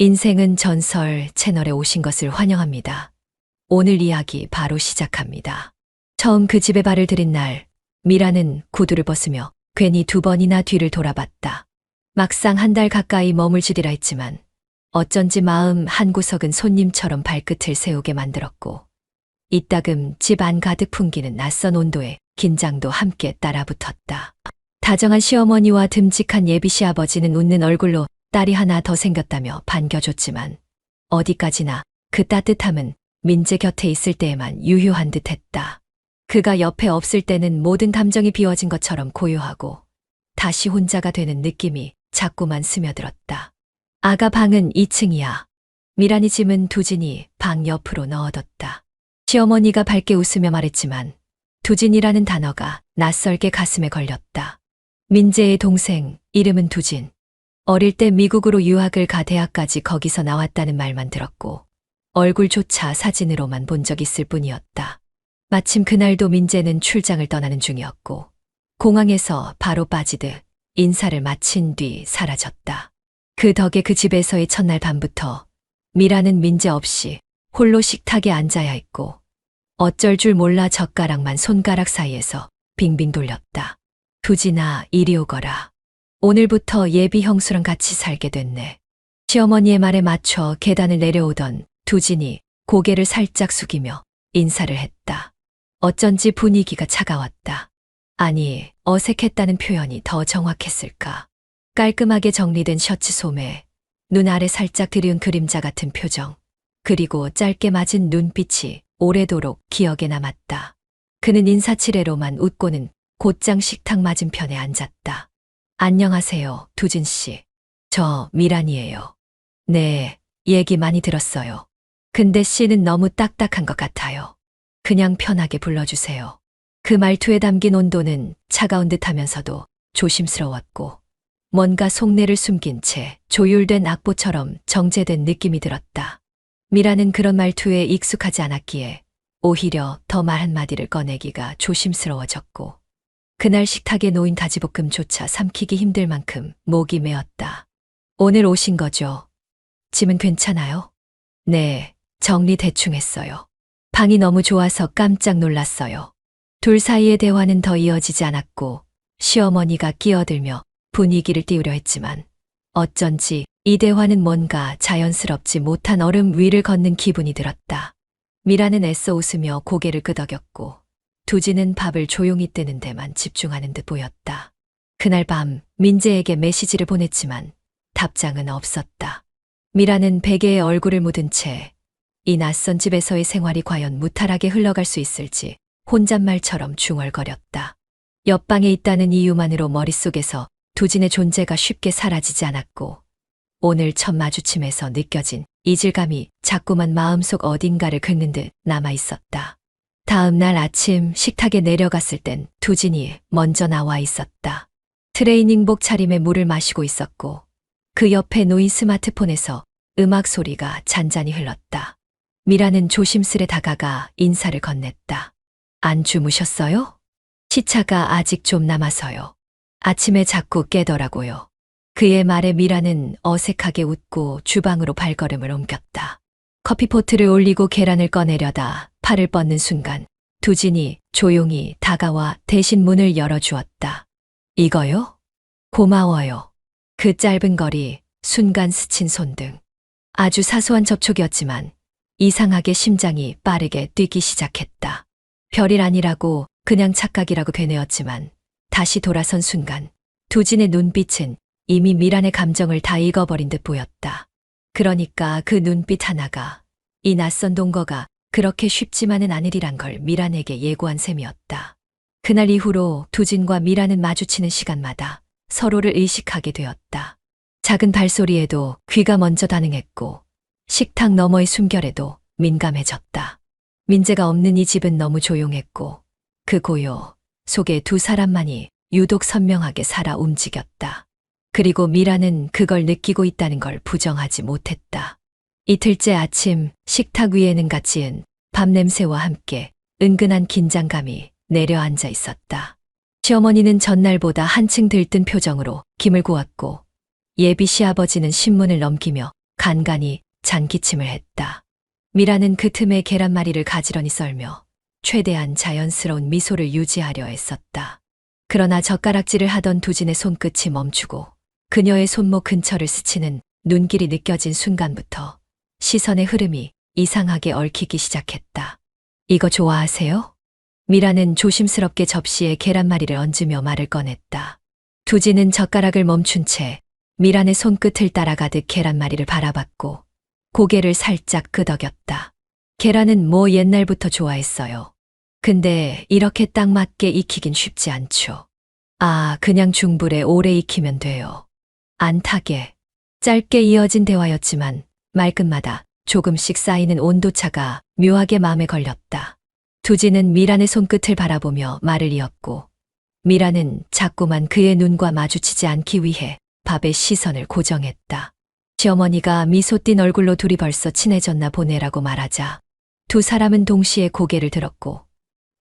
인생은 전설 채널에 오신 것을 환영합니다. 오늘 이야기 바로 시작합니다. 처음 그 집에 발을 들인 날, 미라는 구두를 벗으며 괜히 2번이나 뒤를 돌아봤다. 막상 한 달 가까이 머물지리라 했지만 어쩐지 마음 한구석은 손님처럼 발끝을 세우게 만들었고, 이따금 집 안 가득 풍기는 낯선 온도에 긴장도 함께 따라붙었다. 다정한 시어머니와 듬직한 예비 시아버지는 웃는 얼굴로 딸이 하나 더 생겼다며 반겨줬지만 어디까지나 그 따뜻함은 민재 곁에 있을 때에만 유효한 듯했다. 그가 옆에 없을 때는 모든 감정이 비워진 것처럼 고요하고 다시 혼자가 되는 느낌이 자꾸만 스며들었다. 아가 방은 2층이야. 미란이 짐은 두진이 방 옆으로 넣어뒀다. 시어머니가 밝게 웃으며 말했지만 두진이라는 단어가 낯설게 가슴에 걸렸다. 민재의 동생, 이름은 두진. 어릴 때 미국으로 유학을 가 대학까지 거기서 나왔다는 말만 들었고 얼굴조차 사진으로만 본 적 있을 뿐이었다. 마침 그날도 민재는 출장을 떠나는 중이었고 공항에서 바로 빠지듯 인사를 마친 뒤 사라졌다. 그 덕에 그 집에서의 첫날 밤부터 미라는 민재 없이 홀로 식탁에 앉아야 했고 어쩔 줄 몰라 젓가락만 손가락 사이에서 빙빙 돌렸다. 두진아, 이리 오거라. 오늘부터 예비 형수랑 같이 살게 됐네. 시어머니의 말에 맞춰 계단을 내려오던 두진이 고개를 살짝 숙이며 인사를 했다. 어쩐지 분위기가 차가웠다. 아니, 어색했다는 표현이 더 정확했을까. 깔끔하게 정리된 셔츠 소매, 눈 아래 살짝 드리운 그림자 같은 표정, 그리고 짧게 맞은 눈빛이 오래도록 기억에 남았다. 그는 인사치레로만 웃고는 곧장 식탁 맞은편에 앉았다. 안녕하세요, 두진 씨. 저 미란이에요. 네, 얘기 많이 들었어요. 근데 씨는 너무 딱딱한 것 같아요. 그냥 편하게 불러주세요. 그 말투에 담긴 온도는 차가운 듯 하면서도 조심스러웠고 뭔가 속내를 숨긴 채 조율된 악보처럼 정제된 느낌이 들었다. 미라는 그런 말투에 익숙하지 않았기에 오히려 더 말 한마디를 꺼내기가 조심스러워졌고 그날 식탁에 놓인 가지볶음조차 삼키기 힘들 만큼 목이 메었다. 오늘 오신 거죠? 짐은 괜찮아요? 네, 정리 대충 했어요. 방이 너무 좋아서 깜짝 놀랐어요. 둘 사이의 대화는 더 이어지지 않았고 시어머니가 끼어들며 분위기를 띄우려 했지만 어쩐지 이 대화는 뭔가 자연스럽지 못한 얼음 위를 걷는 기분이 들었다. 미라는 애써 웃으며 고개를 끄덕였고 두진은 밥을 조용히 뜨는 데만 집중하는 듯 보였다. 그날 밤 민재에게 메시지를 보냈지만 답장은 없었다. 미라는 베개에 얼굴을 묻은 채 이 낯선 집에서의 생활이 과연 무탈하게 흘러갈 수 있을지 혼잣말처럼 중얼거렸다. 옆방에 있다는 이유만으로 머릿속에서 두진의 존재가 쉽게 사라지지 않았고 오늘 첫 마주침에서 느껴진 이질감이 자꾸만 마음속 어딘가를 긁는 듯 남아있었다. 다음 날 아침 식탁에 내려갔을 땐 두진이 먼저 나와 있었다. 트레이닝복 차림에 물을 마시고 있었고 그 옆에 놓인 스마트폰에서 음악 소리가 잔잔히 흘렀다. 미라는 조심스레 다가가 인사를 건넸다. 안 주무셨어요? 시차가 아직 좀 남아서요. 아침에 자꾸 깨더라고요. 그의 말에 미라는 어색하게 웃고 주방으로 발걸음을 옮겼다. 커피포트를 올리고 계란을 꺼내려다 팔을 뻗는 순간 두진이 조용히 다가와 대신 문을 열어주었다. 이거요? 고마워요. 그 짧은 거리, 순간 스친 손등. 아주 사소한 접촉이었지만 이상하게 심장이 빠르게 뛰기 시작했다. 별일 아니라고 그냥 착각이라고 되뇌었지만 다시 돌아선 순간 두진의 눈빛은 이미 미란의 감정을 다 읽어버린 듯 보였다. 그러니까 그 눈빛 하나가 이 낯선 동거가 그렇게 쉽지만은 않으리란 걸 미란에게 예고한 셈이었다. 그날 이후로 두진과 미란은 마주치는 시간마다 서로를 의식하게 되었다. 작은 발소리에도 귀가 먼저 반응했고 식탁 너머의 숨결에도 민감해졌다. 민재가 없는 이 집은 너무 조용했고 그 고요 속에 두 사람만이 유독 선명하게 살아 움직였다. 그리고 미라는 그걸 느끼고 있다는 걸 부정하지 못했다. 이틀째 아침 식탁 위에는 갓 지은 밥 냄새와 함께 은근한 긴장감이 내려앉아 있었다. 시어머니는 전날보다 한층 들뜬 표정으로 김을 구웠고 예비 시아버지는 신문을 넘기며 간간히 잔기침을 했다. 미라는 그 틈에 계란말이를 가지런히 썰며 최대한 자연스러운 미소를 유지하려 애썼다. 그러나 젓가락질을 하던 두진의 손끝이 멈추고 그녀의 손목 근처를 스치는 눈길이 느껴진 순간부터 시선의 흐름이 이상하게 얽히기 시작했다. 이거 좋아하세요? 미라는 조심스럽게 접시에 계란말이를 얹으며 말을 꺼냈다. 두진은 젓가락을 멈춘 채 미란의 손끝을 따라가듯 계란말이를 바라봤고 고개를 살짝 끄덕였다. 계란은 뭐 옛날부터 좋아했어요. 근데 이렇게 딱 맞게 익히긴 쉽지 않죠. 아, 그냥 중불에 오래 익히면 돼요. 안 타게. 짧게 이어진 대화였지만 말끝마다 조금씩 쌓이는 온도차가 묘하게 마음에 걸렸다. 두진은 미란의 손끝을 바라보며 말을 이었고 미란은 자꾸만 그의 눈과 마주치지 않기 위해 밥에 시선을 고정했다. 시어머니가 미소 띤 얼굴로 둘이 벌써 친해졌나 보네라고 말하자 두 사람은 동시에 고개를 들었고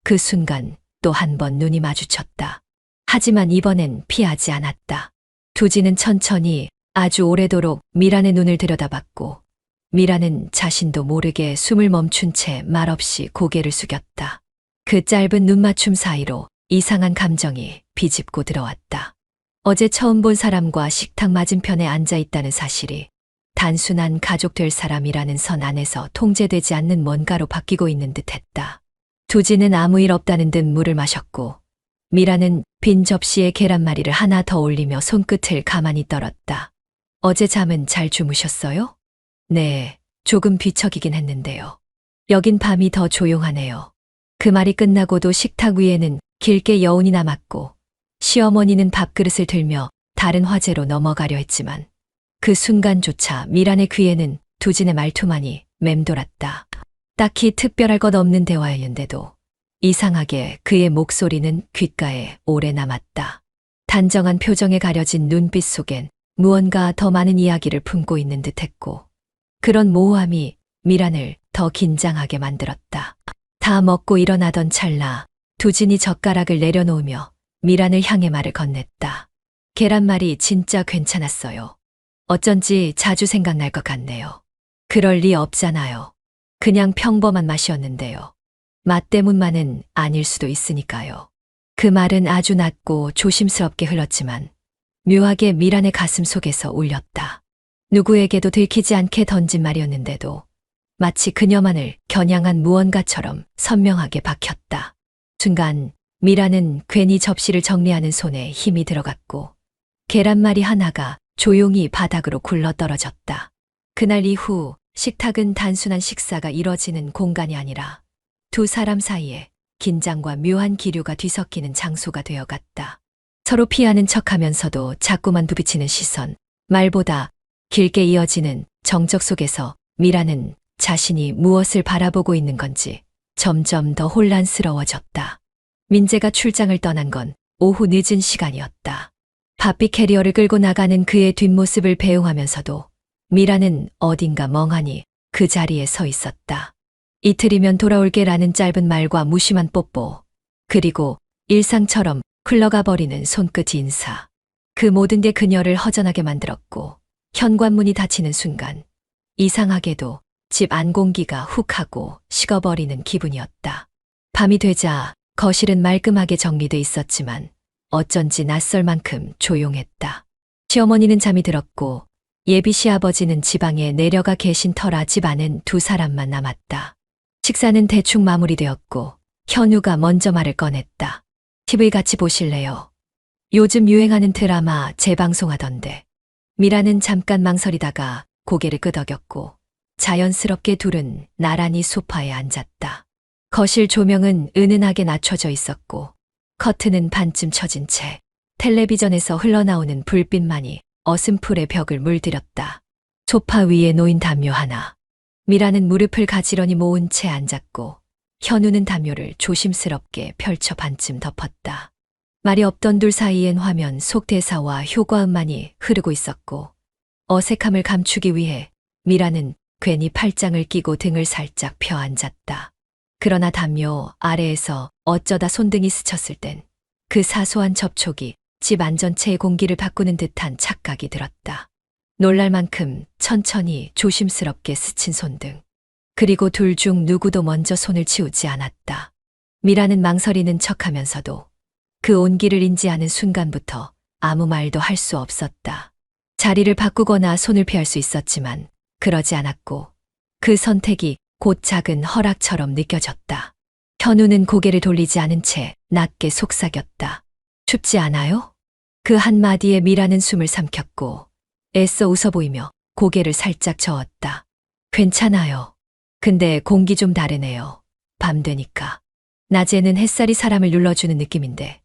그 순간 또 한 번 눈이 마주쳤다. 하지만 이번엔 피하지 않았다. 두진은 천천히 아주 오래도록 미란의 눈을 들여다봤고 미란은 자신도 모르게 숨을 멈춘 채 말없이 고개를 숙였다. 그 짧은 눈맞춤 사이로 이상한 감정이 비집고 들어왔다. 어제 처음 본 사람과 식탁 맞은편에 앉아 있다는 사실이 단순한 가족 될 사람이라는 선 안에서 통제되지 않는 뭔가로 바뀌고 있는 듯 했다. 두진은 아무 일 없다는 듯 물을 마셨고 미라는 빈 접시에 계란말이를 하나 더 올리며 손끝을 가만히 떨었다. 어제 잠은 잘 주무셨어요? 네, 조금 뒤척이긴 했는데요. 여긴 밤이 더 조용하네요. 그 말이 끝나고도 식탁 위에는 길게 여운이 남았고 시어머니는 밥그릇을 들며 다른 화제로 넘어가려 했지만 그 순간조차 미란의 귀에는 두진의 말투만이 맴돌았다. 딱히 특별할 것 없는 대화였는데도 이상하게 그의 목소리는 귓가에 오래 남았다. 단정한 표정에 가려진 눈빛 속엔 무언가 더 많은 이야기를 품고 있는 듯했고 그런 모호함이 미란을 더 긴장하게 만들었다. 다 먹고 일어나던 찰나 두진이 젓가락을 내려놓으며 미란을 향해 말을 건넸다. 계란말이 진짜 괜찮았어요. 어쩐지 자주 생각날 것 같네요. 그럴 리 없잖아요. 그냥 평범한 맛이었는데요. 맛 때문만은 아닐 수도 있으니까요. 그 말은 아주 낮고 조심스럽게 흘렀지만 묘하게 미란의 가슴 속에서 울렸다. 누구에게도 들키지 않게 던진 말이었는데도 마치 그녀만을 겨냥한 무언가처럼 선명하게 박혔다. 순간 미란은 괜히 접시를 정리하는 손에 힘이 들어갔고 계란말이 하나가 조용히 바닥으로 굴러떨어졌다. 그날 이후 식탁은 단순한 식사가 이뤄지는 공간이 아니라 두 사람 사이에 긴장과 묘한 기류가 뒤섞이는 장소가 되어갔다. 서로 피하는 척하면서도 자꾸만 부비치는 시선, 말보다 길게 이어지는 정적 속에서 미라는 자신이 무엇을 바라보고 있는 건지 점점 더 혼란스러워졌다. 민재가 출장을 떠난 건 오후 늦은 시간이었다. 바삐 캐리어를 끌고 나가는 그의 뒷모습을 배웅하면서도 미라는 어딘가 멍하니 그 자리에 서 있었다. 이틀이면 돌아올게라는 짧은 말과 무심한 뽀뽀, 그리고 일상처럼 흘러가 버리는 손끝 인사. 그 모든 게 그녀를 허전하게 만들었고 현관문이 닫히는 순간 이상하게도 집 안 공기가 훅 하고 식어버리는 기분이었다. 밤이 되자 거실은 말끔하게 정리돼 있었지만 어쩐지 낯설 만큼 조용했다. 시어머니는 잠이 들었고 예비 시아버지는 지방에 내려가 계신 터라 집 안엔 두 사람만 남았다. 식사는 대충 마무리되었고 현우가 먼저 말을 꺼냈다. TV 같이 보실래요? 요즘 유행하는 드라마 재방송하던데. 미라는 잠깐 망설이다가 고개를 끄덕였고 자연스럽게 둘은 나란히 소파에 앉았다. 거실 조명은 은은하게 낮춰져 있었고 커튼은 반쯤 쳐진 채 텔레비전에서 흘러나오는 불빛만이 어슴풀의 벽을 물들였다. 소파 위에 놓인 담요 하나. 미라는 무릎을 가지런히 모은 채 앉았고 현우는 담요를 조심스럽게 펼쳐 반쯤 덮었다. 말이 없던 둘 사이엔 화면 속 대사와 효과음만이 흐르고 있었고 어색함을 감추기 위해 미라는 괜히 팔짱을 끼고 등을 살짝 펴 앉았다. 그러나 담요 아래에서 어쩌다 손등이 스쳤을 땐 그 사소한 접촉이 집 안전체의 공기를 바꾸는 듯한 착각이 들었다. 놀랄 만큼 천천히 조심스럽게 스친 손등. 그리고 둘 중 누구도 먼저 손을 치우지 않았다. 미라는 망설이는 척하면서도 그 온기를 인지하는 순간부터 아무 말도 할 수 없었다. 자리를 바꾸거나 손을 피할 수 있었지만 그러지 않았고 그 선택이 곧 작은 허락처럼 느껴졌다. 현우는 고개를 돌리지 않은 채 낮게 속삭였다. 춥지 않아요? 그 한마디에 미라는 숨을 삼켰고 애써 웃어 보이며 고개를 살짝 저었다. 괜찮아요. 근데 공기 좀 다르네요. 밤 되니까. 낮에는 햇살이 사람을 눌러주는 느낌인데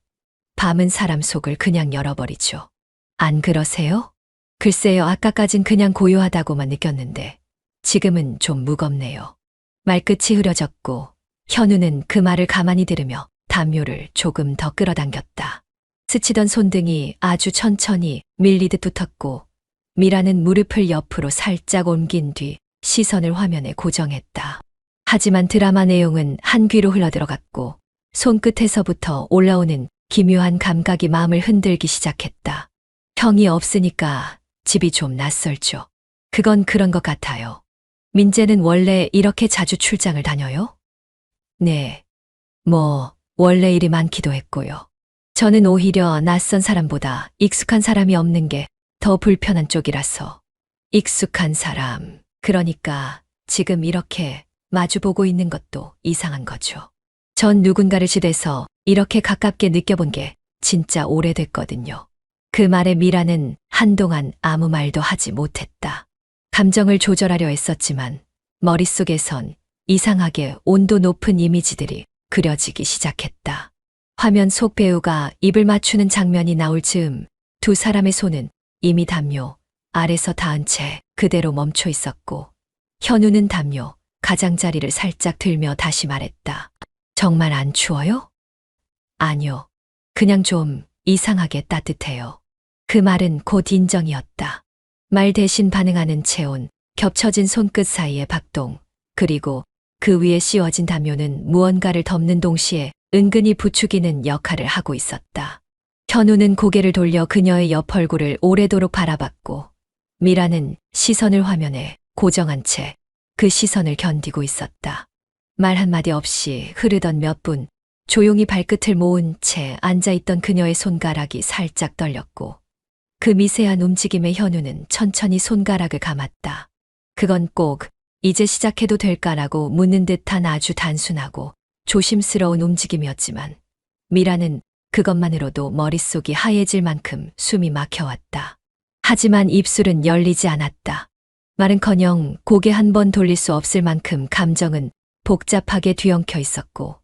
밤은 사람 속을 그냥 열어버리죠. 안 그러세요? 글쎄요, 아까까진 그냥 고요하다고만 느꼈는데 지금은 좀 무겁네요. 말끝이 흐려졌고 현우는 그 말을 가만히 들으며 담요를 조금 더 끌어당겼다. 스치던 손등이 아주 천천히 밀리듯 붙었고 미라는 무릎을 옆으로 살짝 옮긴 뒤 시선을 화면에 고정했다. 하지만 드라마 내용은 한 귀로 흘러들어갔고 손끝에서부터 올라오는 기묘한 감각이 마음을 흔들기 시작했다. 형이 없으니까 집이 좀 낯설죠. 그건 그런 것 같아요. 민재는 원래 이렇게 자주 출장을 다녀요? 네. 원래 일이 많기도 했고요. 저는 오히려 낯선 사람보다 익숙한 사람이 없는 게 더 불편한 쪽이라서. 익숙한 사람. 그러니까 지금 이렇게 마주보고 있는 것도 이상한 거죠. 전 누군가를 집에서 이렇게 가깝게 느껴본 게 진짜 오래됐거든요. 그 말에 미라는 한동안 아무 말도 하지 못했다. 감정을 조절하려 했었지만 머릿속에선 이상하게 온도 높은 이미지들이 그려지기 시작했다. 화면 속 배우가 입을 맞추는 장면이 나올 즈음 두 사람의 손은 이미 담요 아래서 닿은 채 그대로 멈춰 있었고 현우는 담요 가장자리를 살짝 들며 다시 말했다. 정말 안 추워요? 아니요. 그냥 좀 이상하게 따뜻해요. 그 말은 곧 인정이었다. 말 대신 반응하는 체온, 겹쳐진 손끝 사이의 박동, 그리고 그 위에 씌워진 담요는 무언가를 덮는 동시에 은근히 부추기는 역할을 하고 있었다. 현우는 고개를 돌려 그녀의 옆 얼굴을 오래도록 바라봤고 미라는 시선을 화면에 고정한 채 그 시선을 견디고 있었다. 말 한마디 없이 흐르던 몇 분, 조용히 발끝을 모은 채 앉아있던 그녀의 손가락이 살짝 떨렸고 그 미세한 움직임에 현우는 천천히 손가락을 감았다. 그건 꼭 이제 시작해도 될까라고 묻는 듯한 아주 단순하고 조심스러운 움직임이었지만 미라는 그것만으로도 머릿속이 하얘질 만큼 숨이 막혀왔다. 하지만 입술은 열리지 않았다. 말은커녕 고개 한 번 돌릴 수 없을 만큼 감정은 복잡하게 뒤엉켜 있었고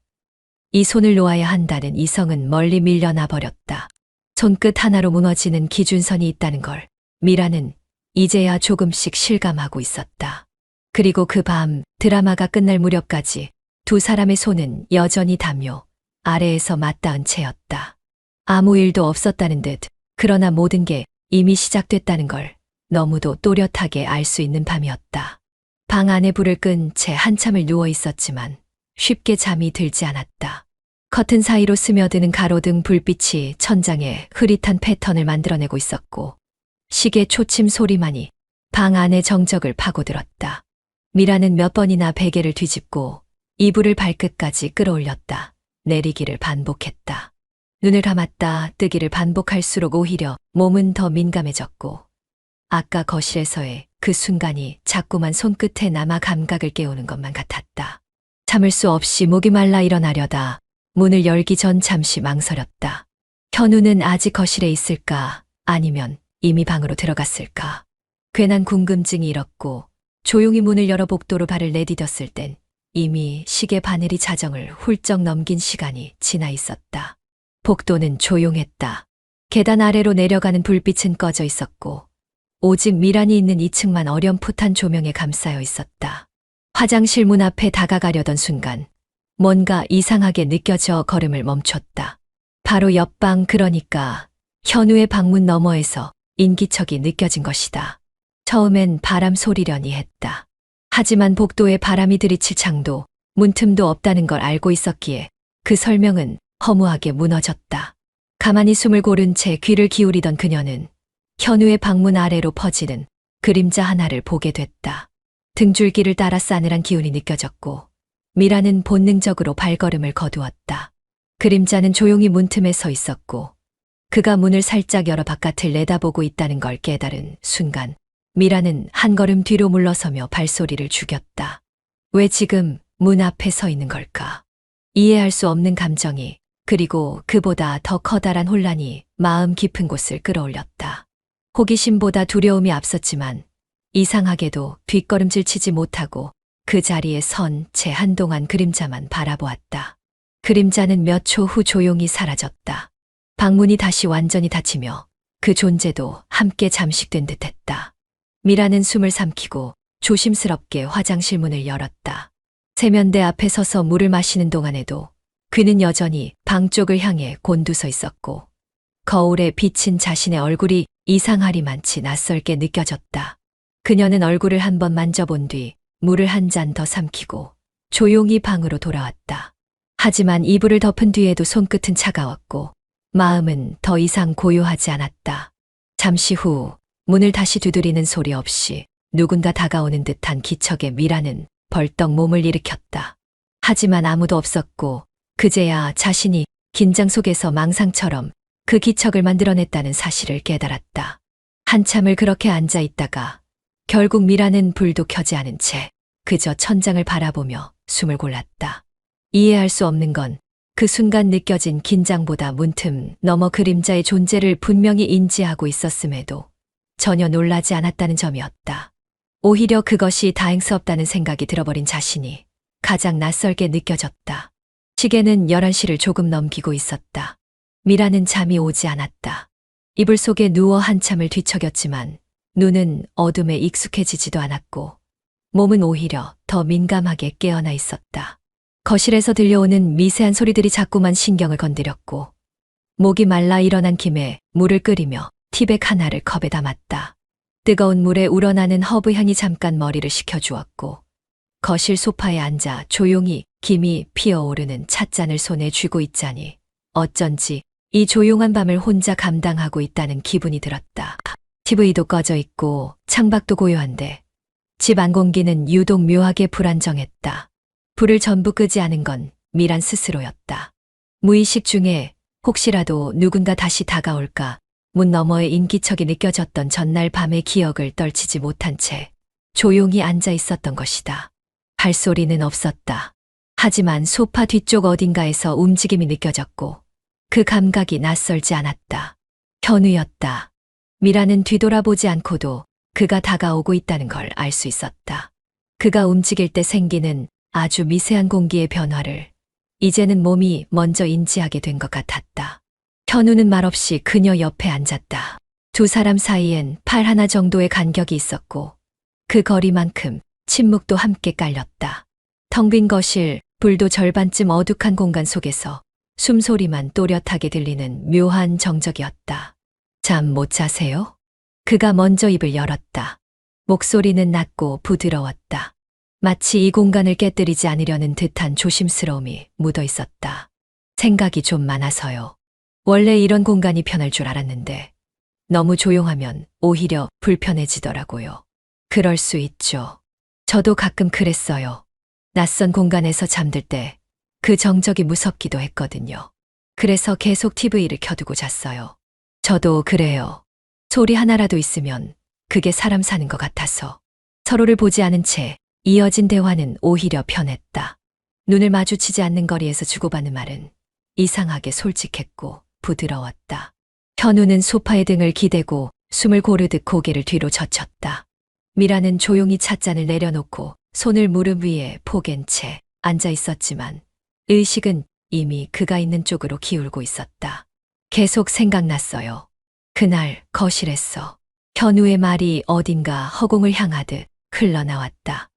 이 손을 놓아야 한다는 이성은 멀리 밀려나 버렸다. 손끝 하나로 무너지는 기준선이 있다는 걸 미라는 이제야 조금씩 실감하고 있었다. 그리고 그 밤 드라마가 끝날 무렵까지 두 사람의 손은 여전히 담요 아래에서 맞닿은 채였다. 아무 일도 없었다는 듯 그러나 모든 게 이미 시작됐다는 걸 너무도 또렷하게 알 수 있는 밤이었다. 방 안에 불을 끈 채 한참을 누워 있었지만 쉽게 잠이 들지 않았다. 커튼 사이로 스며드는 가로등 불빛이 천장에 흐릿한 패턴을 만들어내고 있었고 시계 초침 소리만이 방 안의 정적을 파고들었다. 미라는 몇 번이나 베개를 뒤집고 이불을 발끝까지 끌어올렸다. 내리기를 반복했다. 눈을 감았다 뜨기를 반복할수록 오히려 몸은 더 민감해졌고 아까 거실에서의 그 순간이 자꾸만 손끝에 남아 감각을 깨우는 것만 같았다. 참을 수 없이 목이 말라 일어나려다 문을 열기 전 잠시 망설였다. 현우는 아직 거실에 있을까 아니면 이미 방으로 들어갔을까. 괜한 궁금증이 일었고 조용히 문을 열어 복도로 발을 내디뎠을 땐 이미 시계 바늘이 자정을 훌쩍 넘긴 시간이 지나 있었다. 복도는 조용했다. 계단 아래로 내려가는 불빛은 꺼져 있었고 오직 미란이 있는 2층만 어렴풋한 조명에 감싸여 있었다. 화장실 문 앞에 다가가려던 순간 뭔가 이상하게 느껴져 걸음을 멈췄다. 바로 옆방 그러니까 현우의 방문 너머에서 인기척이 느껴진 것이다. 처음엔 바람 소리려니 했다. 하지만 복도에 바람이 들이칠 창도 문틈도 없다는 걸 알고 있었기에 그 설명은 허무하게 무너졌다. 가만히 숨을 고른 채 귀를 기울이던 그녀는 현우의 방문 아래로 퍼지는 그림자 하나를 보게 됐다. 등줄기를 따라 싸늘한 기운이 느껴졌고 미라는 본능적으로 발걸음을 거두었다. 그림자는 조용히 문틈에 서 있었고 그가 문을 살짝 열어 바깥을 내다보고 있다는 걸 깨달은 순간 미라는 한 걸음 뒤로 물러서며 발소리를 죽였다. 왜 지금 문 앞에 서 있는 걸까? 이해할 수 없는 감정이 그리고 그보다 더 커다란 혼란이 마음 깊은 곳을 끌어올렸다. 호기심보다 두려움이 앞섰지만 이상하게도 뒷걸음질 치지 못하고 그 자리에 선 채 한동안 그림자만 바라보았다. 그림자는 몇 초 후 조용히 사라졌다. 방문이 다시 완전히 닫히며 그 존재도 함께 잠식된 듯했다. 미라는 숨을 삼키고 조심스럽게 화장실 문을 열었다. 세면대 앞에 서서 물을 마시는 동안에도 그는 여전히 방 쪽을 향해 곤두서 있었고 거울에 비친 자신의 얼굴이 이상하리만치 낯설게 느껴졌다. 그녀는 얼굴을 한번 만져본 뒤 물을 한 잔 더 삼키고 조용히 방으로 돌아왔다. 하지만 이불을 덮은 뒤에도 손끝은 차가웠고 마음은 더 이상 고요하지 않았다. 잠시 후 문을 다시 두드리는 소리 없이 누군가 다가오는 듯한 기척에 미라는 벌떡 몸을 일으켰다. 하지만 아무도 없었고 그제야 자신이 긴장 속에서 망상처럼 그 기척을 만들어냈다는 사실을 깨달았다. 한참을 그렇게 앉아 있다가 결국 미라는 불도 켜지 않은 채 그저 천장을 바라보며 숨을 골랐다. 이해할 수 없는 건 그 순간 느껴진 긴장보다 문틈 넘어 그림자의 존재를 분명히 인지하고 있었음에도 전혀 놀라지 않았다는 점이었다. 오히려 그것이 다행스럽다는 생각이 들어버린 자신이 가장 낯설게 느껴졌다. 시계는 11시를 조금 넘기고 있었다. 미라는 잠이 오지 않았다. 이불 속에 누워 한참을 뒤척였지만 눈은 어둠에 익숙해지지도 않았고 몸은 오히려 더 민감하게 깨어나 있었다. 거실에서 들려오는 미세한 소리들이 자꾸만 신경을 건드렸고 목이 말라 일어난 김에 물을 끓이며 티백 하나를 컵에 담았다. 뜨거운 물에 우러나는 허브 향이 잠깐 머리를 식혀주었고 거실 소파에 앉아 조용히 김이 피어오르는 찻잔을 손에 쥐고 있자니 어쩐지 이 조용한 밤을 혼자 감당하고 있다는 기분이 들었다. TV도 꺼져 있고 창밖도 고요한데 집 안 공기는 유독 묘하게 불안정했다. 불을 전부 끄지 않은 건 미란 스스로였다. 무의식 중에 혹시라도 누군가 다시 다가올까 문 너머의 인기척이 느껴졌던 전날 밤의 기억을 떨치지 못한 채 조용히 앉아 있었던 것이다. 발소리는 없었다. 하지만 소파 뒤쪽 어딘가에서 움직임이 느껴졌고 그 감각이 낯설지 않았다. 현우였다. 미라는 뒤돌아보지 않고도 그가 다가오고 있다는 걸 알 수 있었다. 그가 움직일 때 생기는 아주 미세한 공기의 변화를 이제는 몸이 먼저 인지하게 된 것 같았다. 현우는 말없이 그녀 옆에 앉았다. 두 사람 사이엔 팔 하나 정도의 간격이 있었고 그 거리만큼 침묵도 함께 깔렸다. 텅 빈 거실, 불도 절반쯤 어둑한 공간 속에서 숨소리만 또렷하게 들리는 묘한 정적이었다. 잠 못 자세요? 그가 먼저 입을 열었다. 목소리는 낮고 부드러웠다. 마치 이 공간을 깨뜨리지 않으려는 듯한 조심스러움이 묻어 있었다. 생각이 좀 많아서요. 원래 이런 공간이 편할 줄 알았는데 너무 조용하면 오히려 불편해지더라고요. 그럴 수 있죠. 저도 가끔 그랬어요. 낯선 공간에서 잠들 때 그 정적이 무섭기도 했거든요. 그래서 계속 TV를 켜두고 잤어요. 저도 그래요. 소리 하나라도 있으면 그게 사람 사는 것 같아서. 서로를 보지 않은 채 이어진 대화는 오히려 편했다. 눈을 마주치지 않는 거리에서 주고받는 말은 이상하게 솔직했고 부드러웠다. 현우는 소파에 등을 기대고 숨을 고르듯 고개를 뒤로 젖혔다. 미라는 조용히 찻잔을 내려놓고 손을 무릎 위에 포갠 채 앉아 있었지만 의식은 이미 그가 있는 쪽으로 기울고 있었다. 계속 생각났어요. 그날 거실에서 현우의 말이 어딘가 허공을 향하듯 흘러나왔다.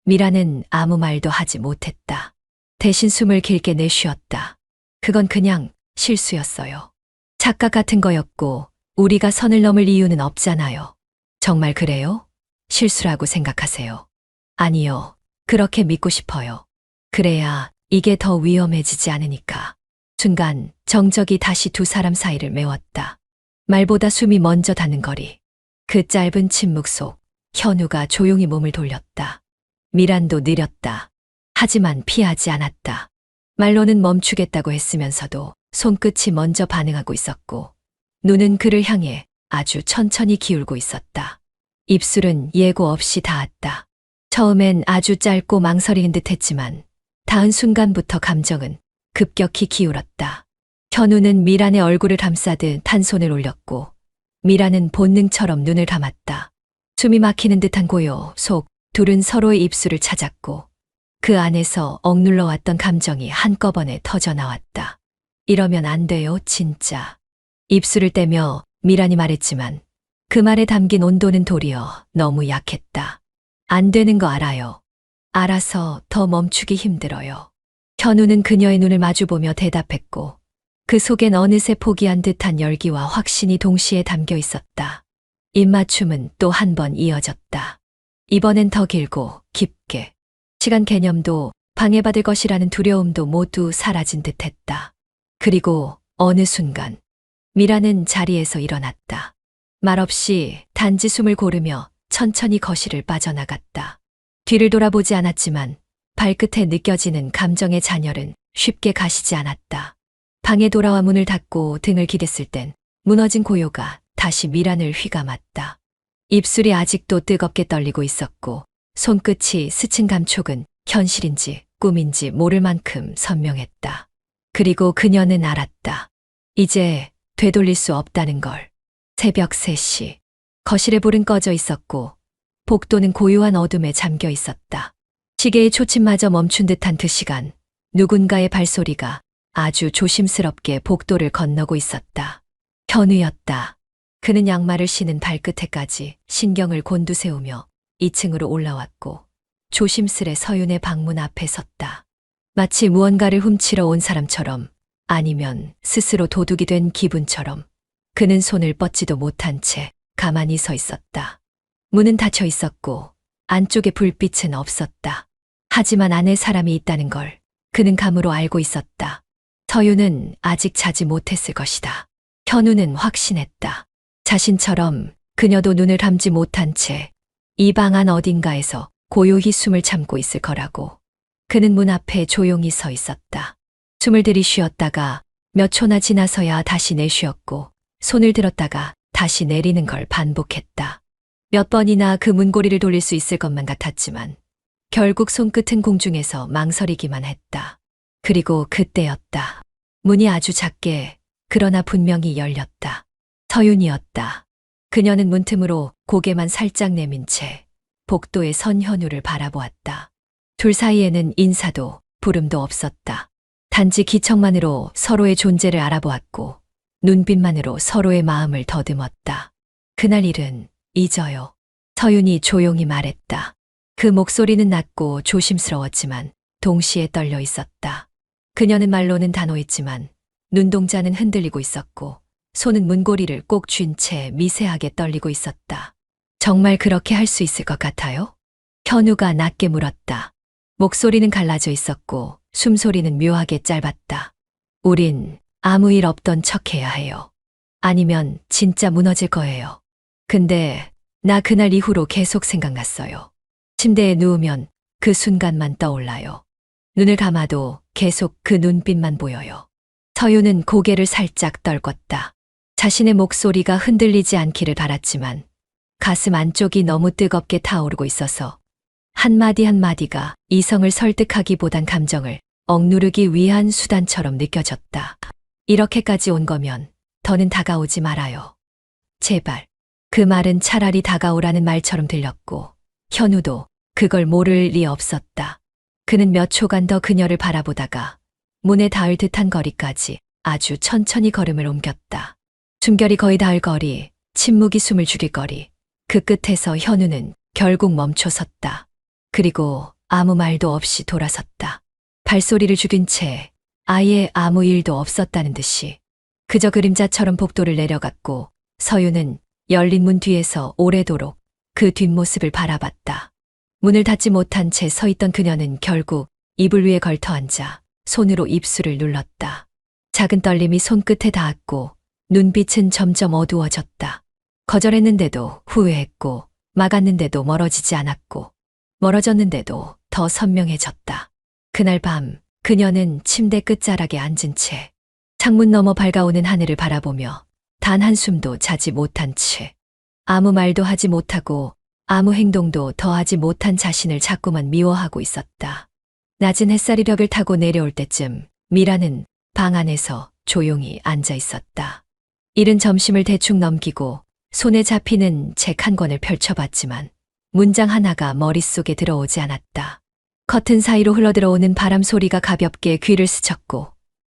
미라는 아무 말도 하지 못했다. 대신 숨을 길게 내쉬었다. 그건 그냥 실수였어요. 착각 같은 거였고 우리가 선을 넘을 이유는 없잖아요. 정말 그래요? 실수라고 생각하세요? 아니요. 그렇게 믿고 싶어요. 그래야 이게 더 위험해지지 않으니까. 순간 정적이 다시 두 사람 사이를 메웠다. 말보다 숨이 먼저 닿는 거리. 그 짧은 침묵 속 현우가 조용히 몸을 돌렸다. 미란도 느렸다. 하지만 피하지 않았다. 말로는 멈추겠다고 했으면서도 손끝이 먼저 반응하고 있었고 눈은 그를 향해 아주 천천히 기울고 있었다. 입술은 예고 없이 닿았다. 처음엔 아주 짧고 망설이는 듯 했지만 닿은 순간부터 감정은 급격히 기울었다. 현우는 미란의 얼굴을 감싸듯 한 손을 올렸고 미란은 본능처럼 눈을 감았다. 숨이 막히는 듯한 고요 속 둘은 서로의 입술을 찾았고 그 안에서 억눌러 왔던 감정이 한꺼번에 터져나왔다. 이러면 안 돼요, 진짜. 입술을 떼며 미란이 말했지만 그 말에 담긴 온도는 도리어 너무 약했다. 안 되는 거 알아요. 알아서 더 멈추기 힘들어요. 현우는 그녀의 눈을 마주보며 대답했고 그 속엔 어느새 포기한 듯한 열기와 확신이 동시에 담겨 있었다. 입맞춤은 또 한 번 이어졌다. 이번엔 더 길고 깊게. 시간 개념도 방해받을 것이라는 두려움도 모두 사라진 듯했다. 그리고 어느 순간 미라는 자리에서 일어났다. 말없이 단지 숨을 고르며 천천히 거실을 빠져나갔다. 뒤를 돌아보지 않았지만 발끝에 느껴지는 감정의 잔열은 쉽게 가시지 않았다. 방에 돌아와 문을 닫고 등을 기댔을 땐 무너진 고요가 다시 미란을 휘감았다. 입술이 아직도 뜨겁게 떨리고 있었고 손끝이 스친 감촉은 현실인지 꿈인지 모를 만큼 선명했다. 그리고 그녀는 알았다. 이제 되돌릴 수 없다는 걸. 새벽 3시. 거실에 불은 꺼져 있었고 복도는 고요한 어둠에 잠겨 있었다. 시계의 초침마저 멈춘 듯한 그 시간, 누군가의 발소리가 아주 조심스럽게 복도를 건너고 있었다. 현우였다. 그는 양말을 신은 발끝에까지 신경을 곤두세우며 2층으로 올라왔고 조심스레 서윤의 방문 앞에 섰다. 마치 무언가를 훔치러 온 사람처럼 아니면 스스로 도둑이 된 기분처럼 그는 손을 뻗지도 못한 채 가만히 서 있었다. 문은 닫혀 있었고 안쪽에 불빛은 없었다. 하지만 안에 사람이 있다는 걸 그는 감으로 알고 있었다. 서윤은 아직 자지 못했을 것이다. 현우는 확신했다. 자신처럼 그녀도 눈을 감지 못한 채 이 방 안 어딘가에서 고요히 숨을 참고 있을 거라고. 그는 문 앞에 조용히 서 있었다. 숨을 들이쉬었다가 몇 초나 지나서야 다시 내쉬었고 손을 들었다가 다시 내리는 걸 반복했다. 몇 번이나 그 문고리를 돌릴 수 있을 것만 같았지만 결국 손끝은 공중에서 망설이기만 했다. 그리고 그때였다. 문이 아주 작게 그러나 분명히 열렸다. 서윤이었다. 그녀는 문틈으로 고개만 살짝 내민 채 복도에 선 현우를 바라보았다. 둘 사이에는 인사도 부름도 없었다. 단지 기척만으로 서로의 존재를 알아보았고 눈빛만으로 서로의 마음을 더듬었다. 그날 일은 잊어요. 서윤이 조용히 말했다. 그 목소리는 낮고 조심스러웠지만 동시에 떨려 있었다. 그녀는 말로는 단호했지만 눈동자는 흔들리고 있었고 손은 문고리를 꼭 쥔 채 미세하게 떨리고 있었다. 정말 그렇게 할 수 있을 것 같아요? 현우가 낮게 물었다. 목소리는 갈라져 있었고 숨소리는 묘하게 짧았다. 우린 아무 일 없던 척해야 해요. 아니면 진짜 무너질 거예요. 근데 나 그날 이후로 계속 생각났어요. 침대에 누우면 그 순간만 떠올라요. 눈을 감아도 계속 그 눈빛만 보여요. 서윤은 고개를 살짝 떨궜다. 자신의 목소리가 흔들리지 않기를 바랐지만 가슴 안쪽이 너무 뜨겁게 타오르고 있어서 한마디 한마디가 이성을 설득하기보단 감정을 억누르기 위한 수단처럼 느껴졌다. 이렇게까지 온 거면 더는 다가오지 말아요. 제발. 그 말은 차라리 다가오라는 말처럼 들렸고 현우도 그걸 모를 리 없었다. 그는 몇 초간 더 그녀를 바라보다가 문에 닿을 듯한 거리까지 아주 천천히 걸음을 옮겼다. 숨결이 거의 닿을 거리, 침묵이 숨을 죽일 거리. 그 끝에서 현우는 결국 멈춰 섰다. 그리고 아무 말도 없이 돌아섰다. 발소리를 죽인 채 아예 아무 일도 없었다는 듯이 그저 그림자처럼 복도를 내려갔고 서윤은 열린 문 뒤에서 오래도록 그 뒷모습을 바라봤다. 문을 닫지 못한 채 서 있던 그녀는 결국 이불 위에 걸터앉아 손으로 입술을 눌렀다. 작은 떨림이 손끝에 닿았고 눈빛은 점점 어두워졌다. 거절했는데도 후회했고 막았는데도 멀어지지 않았고, 멀어졌는데도 더 선명해졌다. 그날 밤 그녀는 침대 끝자락에 앉은 채 창문 너머 밝아오는 하늘을 바라보며 단 한숨도 자지 못한 채 아무 말도 하지 못하고 아무 행동도 더하지 못한 자신을 자꾸만 미워하고 있었다. 낮은 햇살이 벽을 타고 내려올 때쯤 미라는 방 안에서 조용히 앉아 있었다. 이른 점심을 대충 넘기고 손에 잡히는 책 한 권을 펼쳐봤지만 문장 하나가 머릿속에 들어오지 않았다. 커튼 사이로 흘러들어오는 바람 소리가 가볍게 귀를 스쳤고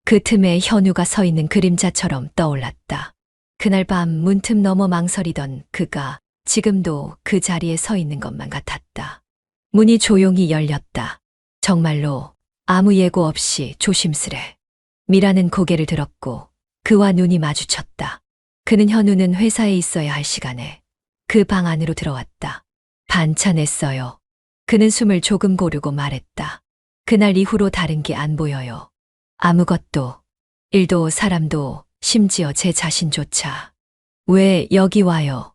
그 틈에 현우가 서 있는 그림자처럼 떠올랐다. 그날 밤 문틈 넘어 망설이던 그가 지금도 그 자리에 서 있는 것만 같았다. 문이 조용히 열렸다. 정말로 아무 예고 없이 조심스레. 미라는 고개를 들었고 그와 눈이 마주쳤다. 그는 현우는 회사에 있어야 할 시간에 그 방 안으로 들어왔다. 반찬했어요. 그는 숨을 조금 고르고 말했다. 그날 이후로 다른 게 안 보여요. 아무것도, 일도 사람도 심지어 제 자신조차. 왜 여기 와요?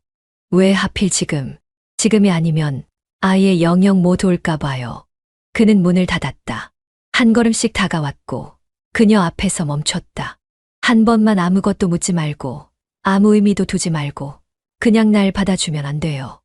왜 하필 지금? 지금이 아니면 아예 영영 못 올까 봐요. 그는 문을 닫았다. 한 걸음씩 다가왔고 그녀 앞에서 멈췄다. 한 번만 아무것도 묻지 말고 아무 의미도 두지 말고 그냥 날 받아주면 안 돼요.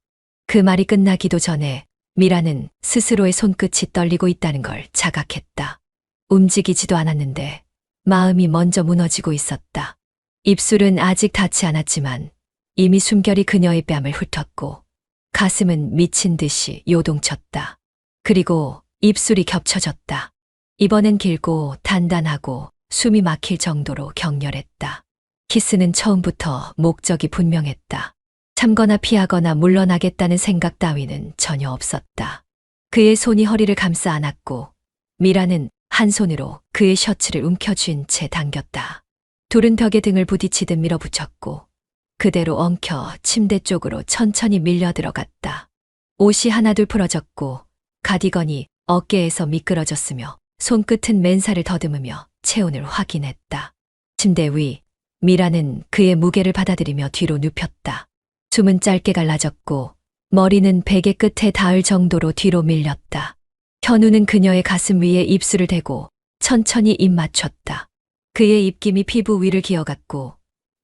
그 말이 끝나기도 전에 미라는 스스로의 손끝이 떨리고 있다는 걸 자각했다. 움직이지도 않았는데 마음이 먼저 무너지고 있었다. 입술은 아직 닿지 않았지만 이미 숨결이 그녀의 뺨을 훑었고 가슴은 미친 듯이 요동쳤다. 그리고 입술이 겹쳐졌다. 이번엔 길고 단단하고 숨이 막힐 정도로 격렬했다. 키스는 처음부터 목적이 분명했다. 참거나 피하거나 물러나겠다는 생각 따위는 전혀 없었다. 그의 손이 허리를 감싸 안았고 미라는 한 손으로 그의 셔츠를 움켜쥔 채 당겼다. 둘은 벽에 등을 부딪히듯 밀어붙였고 그대로 엉켜 침대 쪽으로 천천히 밀려 들어갔다. 옷이 하나둘 풀어졌고 가디건이 어깨에서 미끄러졌으며 손끝은 맨살을 더듬으며 체온을 확인했다. 침대 위 미라는 그의 무게를 받아들이며 뒤로 눕혔다. 숨은 짧게 갈라졌고 머리는 베개 끝에 닿을 정도로 뒤로 밀렸다. 현우는 그녀의 가슴 위에 입술을 대고 천천히 입 맞췄다. 그의 입김이 피부 위를 기어갔고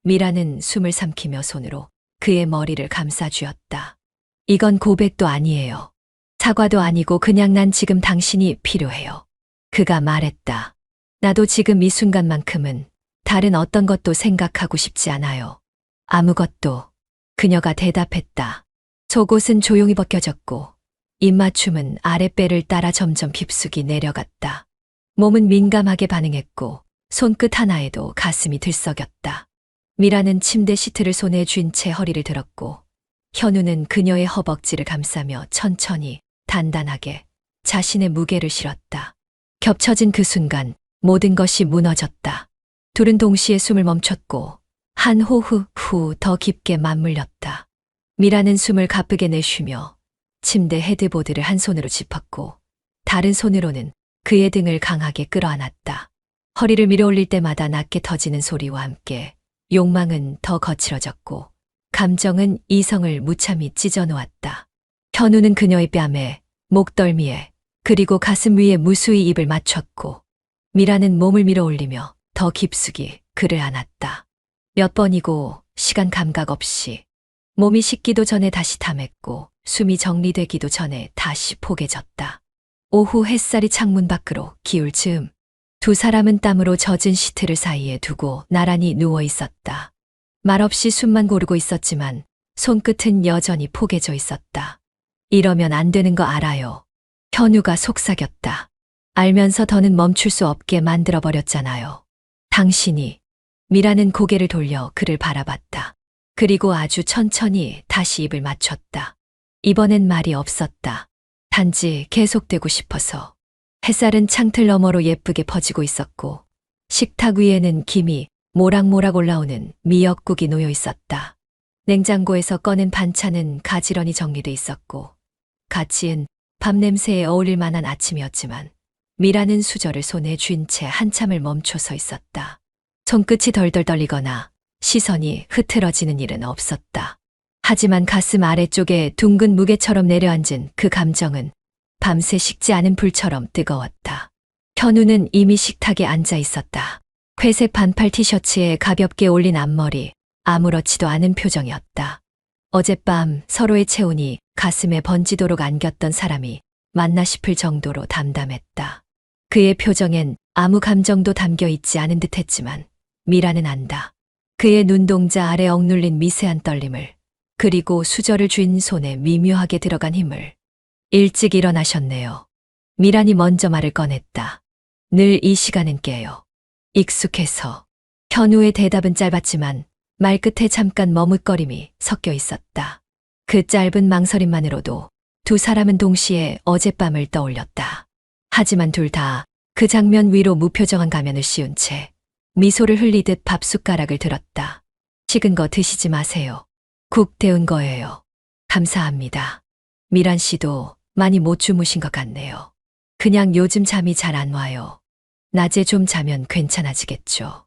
미라는 숨을 삼키며 손으로 그의 머리를 감싸쥐었다. 이건 고백도 아니에요. 사과도 아니고 그냥 난 지금 당신이 필요해요. 그가 말했다. 나도 지금 이 순간만큼은 다른 어떤 것도 생각하고 싶지 않아요. 아무것도. 그녀가 대답했다. 속옷은 조용히 벗겨졌고 입맞춤은 아랫배를 따라 점점 깊숙이 내려갔다. 몸은 민감하게 반응했고 손끝 하나에도 가슴이 들썩였다. 미라는 침대 시트를 손에 쥔 채 허리를 들었고 현우는 그녀의 허벅지를 감싸며 천천히 단단하게 자신의 무게를 실었다. 겹쳐진 그 순간 모든 것이 무너졌다. 둘은 동시에 숨을 멈췄고 한 호흡 후 더 깊게 맞물렸다. 미라는 숨을 가쁘게 내쉬며 침대 헤드보드를 한 손으로 짚었고 다른 손으로는 그의 등을 강하게 끌어안았다. 허리를 밀어올릴 때마다 낮게 터지는 소리와 함께 욕망은 더 거칠어졌고 감정은 이성을 무참히 찢어놓았다. 현우는 그녀의 뺨에, 목덜미에, 그리고 가슴 위에 무수히 입을 맞췄고 미라는 몸을 밀어올리며 더 깊숙이 그를 안았다. 몇 번이고 시간 감각 없이 몸이 식기도 전에 다시 탐했고 숨이 정리되기도 전에 다시 포개졌다. 오후 햇살이 창문 밖으로 기울 즈음 두 사람은 땀으로 젖은 시트를 사이에 두고 나란히 누워 있었다. 말없이 숨만 고르고 있었지만 손끝은 여전히 포개져 있었다. 이러면 안 되는 거 알아요. 현우가 속삭였다. 알면서 더는 멈출 수 없게 만들어버렸잖아요. 당신이. 미라는 고개를 돌려 그를 바라봤다. 그리고 아주 천천히 다시 입을 맞췄다. 이번엔 말이 없었다. 단지 계속되고 싶어서. 햇살은 창틀 너머로 예쁘게 퍼지고 있었고 식탁 위에는 김이 모락모락 올라오는 미역국이 놓여 있었다. 냉장고에서 꺼낸 반찬은 가지런히 정리돼 있었고 갓 지은 밥 냄새에 어울릴 만한 아침이었지만 미라는 수저를 손에 쥔 채 한참을 멈춰 서 있었다. 손끝이 덜덜 떨리거나 시선이 흐트러지는 일은 없었다. 하지만 가슴 아래쪽에 둥근 무게처럼 내려앉은 그 감정은 밤새 식지 않은 불처럼 뜨거웠다. 현우는 이미 식탁에 앉아 있었다. 회색 반팔 티셔츠에 가볍게 올린 앞머리, 아무렇지도 않은 표정이었다. 어젯밤 서로의 체온이 가슴에 번지도록 안겼던 사람이 맞나 싶을 정도로 담담했다. 그의 표정엔 아무 감정도 담겨 있지 않은 듯 했지만 미라는 안다. 그의 눈동자 아래 억눌린 미세한 떨림을, 그리고 수저를 쥔 손에 미묘하게 들어간 힘을. 일찍 일어나셨네요. 미란이 먼저 말을 꺼냈다. 늘 이 시간은 깨요. 익숙해서. 현우의 대답은 짧았지만 말끝에 잠깐 머뭇거림이 섞여 있었다. 그 짧은 망설임만으로도 두 사람은 동시에 어젯밤을 떠올렸다. 하지만 둘 다 그 장면 위로 무표정한 가면을 씌운 채 미소를 흘리듯 밥숟가락을 들었다. 식은 거 드시지 마세요. 국 데운 거예요. 감사합니다. 미란 씨도 많이 못 주무신 것 같네요. 그냥 요즘 잠이 잘 안 와요. 낮에 좀 자면 괜찮아지겠죠.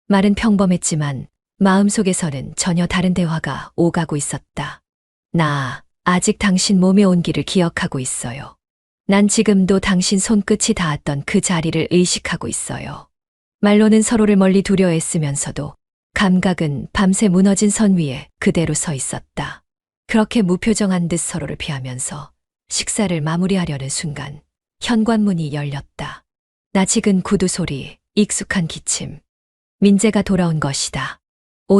말은 평범했지만 마음속에서는 전혀 다른 대화가 오가고 있었다. 나 아직 당신 몸의 온기를 기억하고 있어요. 난 지금도 당신 손끝이 닿았던 그 자리를 의식하고 있어요. 말로는 서로를 멀리 두려 애쓰면서도 감각은 밤새 무너진 선 위에 그대로 서 있었다. 그렇게 무표정한 듯 서로를 피하면서 식사를 마무리하려는 순간 현관문이 열렸다. 낯익은 구두 소리, 익숙한 기침. 민재가 돌아온 것이다.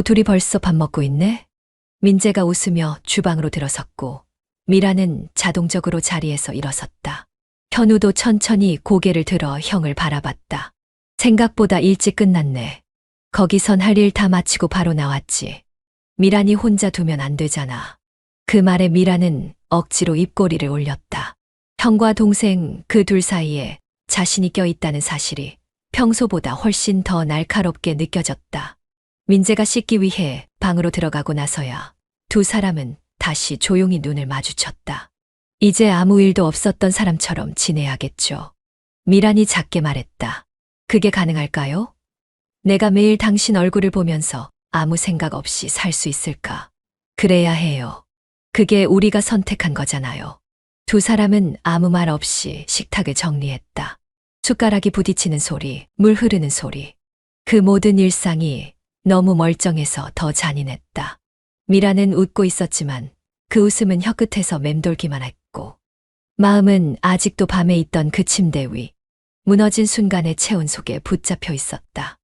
둘이 벌써 밥 먹고 있네? 민재가 웃으며 주방으로 들어섰고 미라는 자동적으로 자리에서 일어섰다. 현우도 천천히 고개를 들어 형을 바라봤다. 생각보다 일찍 끝났네. 거기선 할 일 다 마치고 바로 나왔지. 미란이 혼자 두면 안 되잖아. 그 말에 미라는 억지로 입꼬리를 올렸다. 형과 동생 그 둘 사이에 자신이 껴있다는 사실이 평소보다 훨씬 더 날카롭게 느껴졌다. 민재가 씻기 위해 방으로 들어가고 나서야 두 사람은 다시 조용히 눈을 마주쳤다. 이제 아무 일도 없었던 사람처럼 지내야겠죠. 미란이 작게 말했다. 그게 가능할까요? 내가 매일 당신 얼굴을 보면서 아무 생각 없이 살 수 있을까? 그래야 해요. 그게 우리가 선택한 거잖아요. 두 사람은 아무 말 없이 식탁을 정리했다. 숟가락이 부딪히는 소리, 물 흐르는 소리. 그 모든 일상이 너무 멀쩡해서 더 잔인했다. 미라는 웃고 있었지만 그 웃음은 혀끝에서 맴돌기만 했고 마음은 아직도 밤에 있던 그 침대 위 무너진 순간의 체온 속에 붙잡혀 있었다.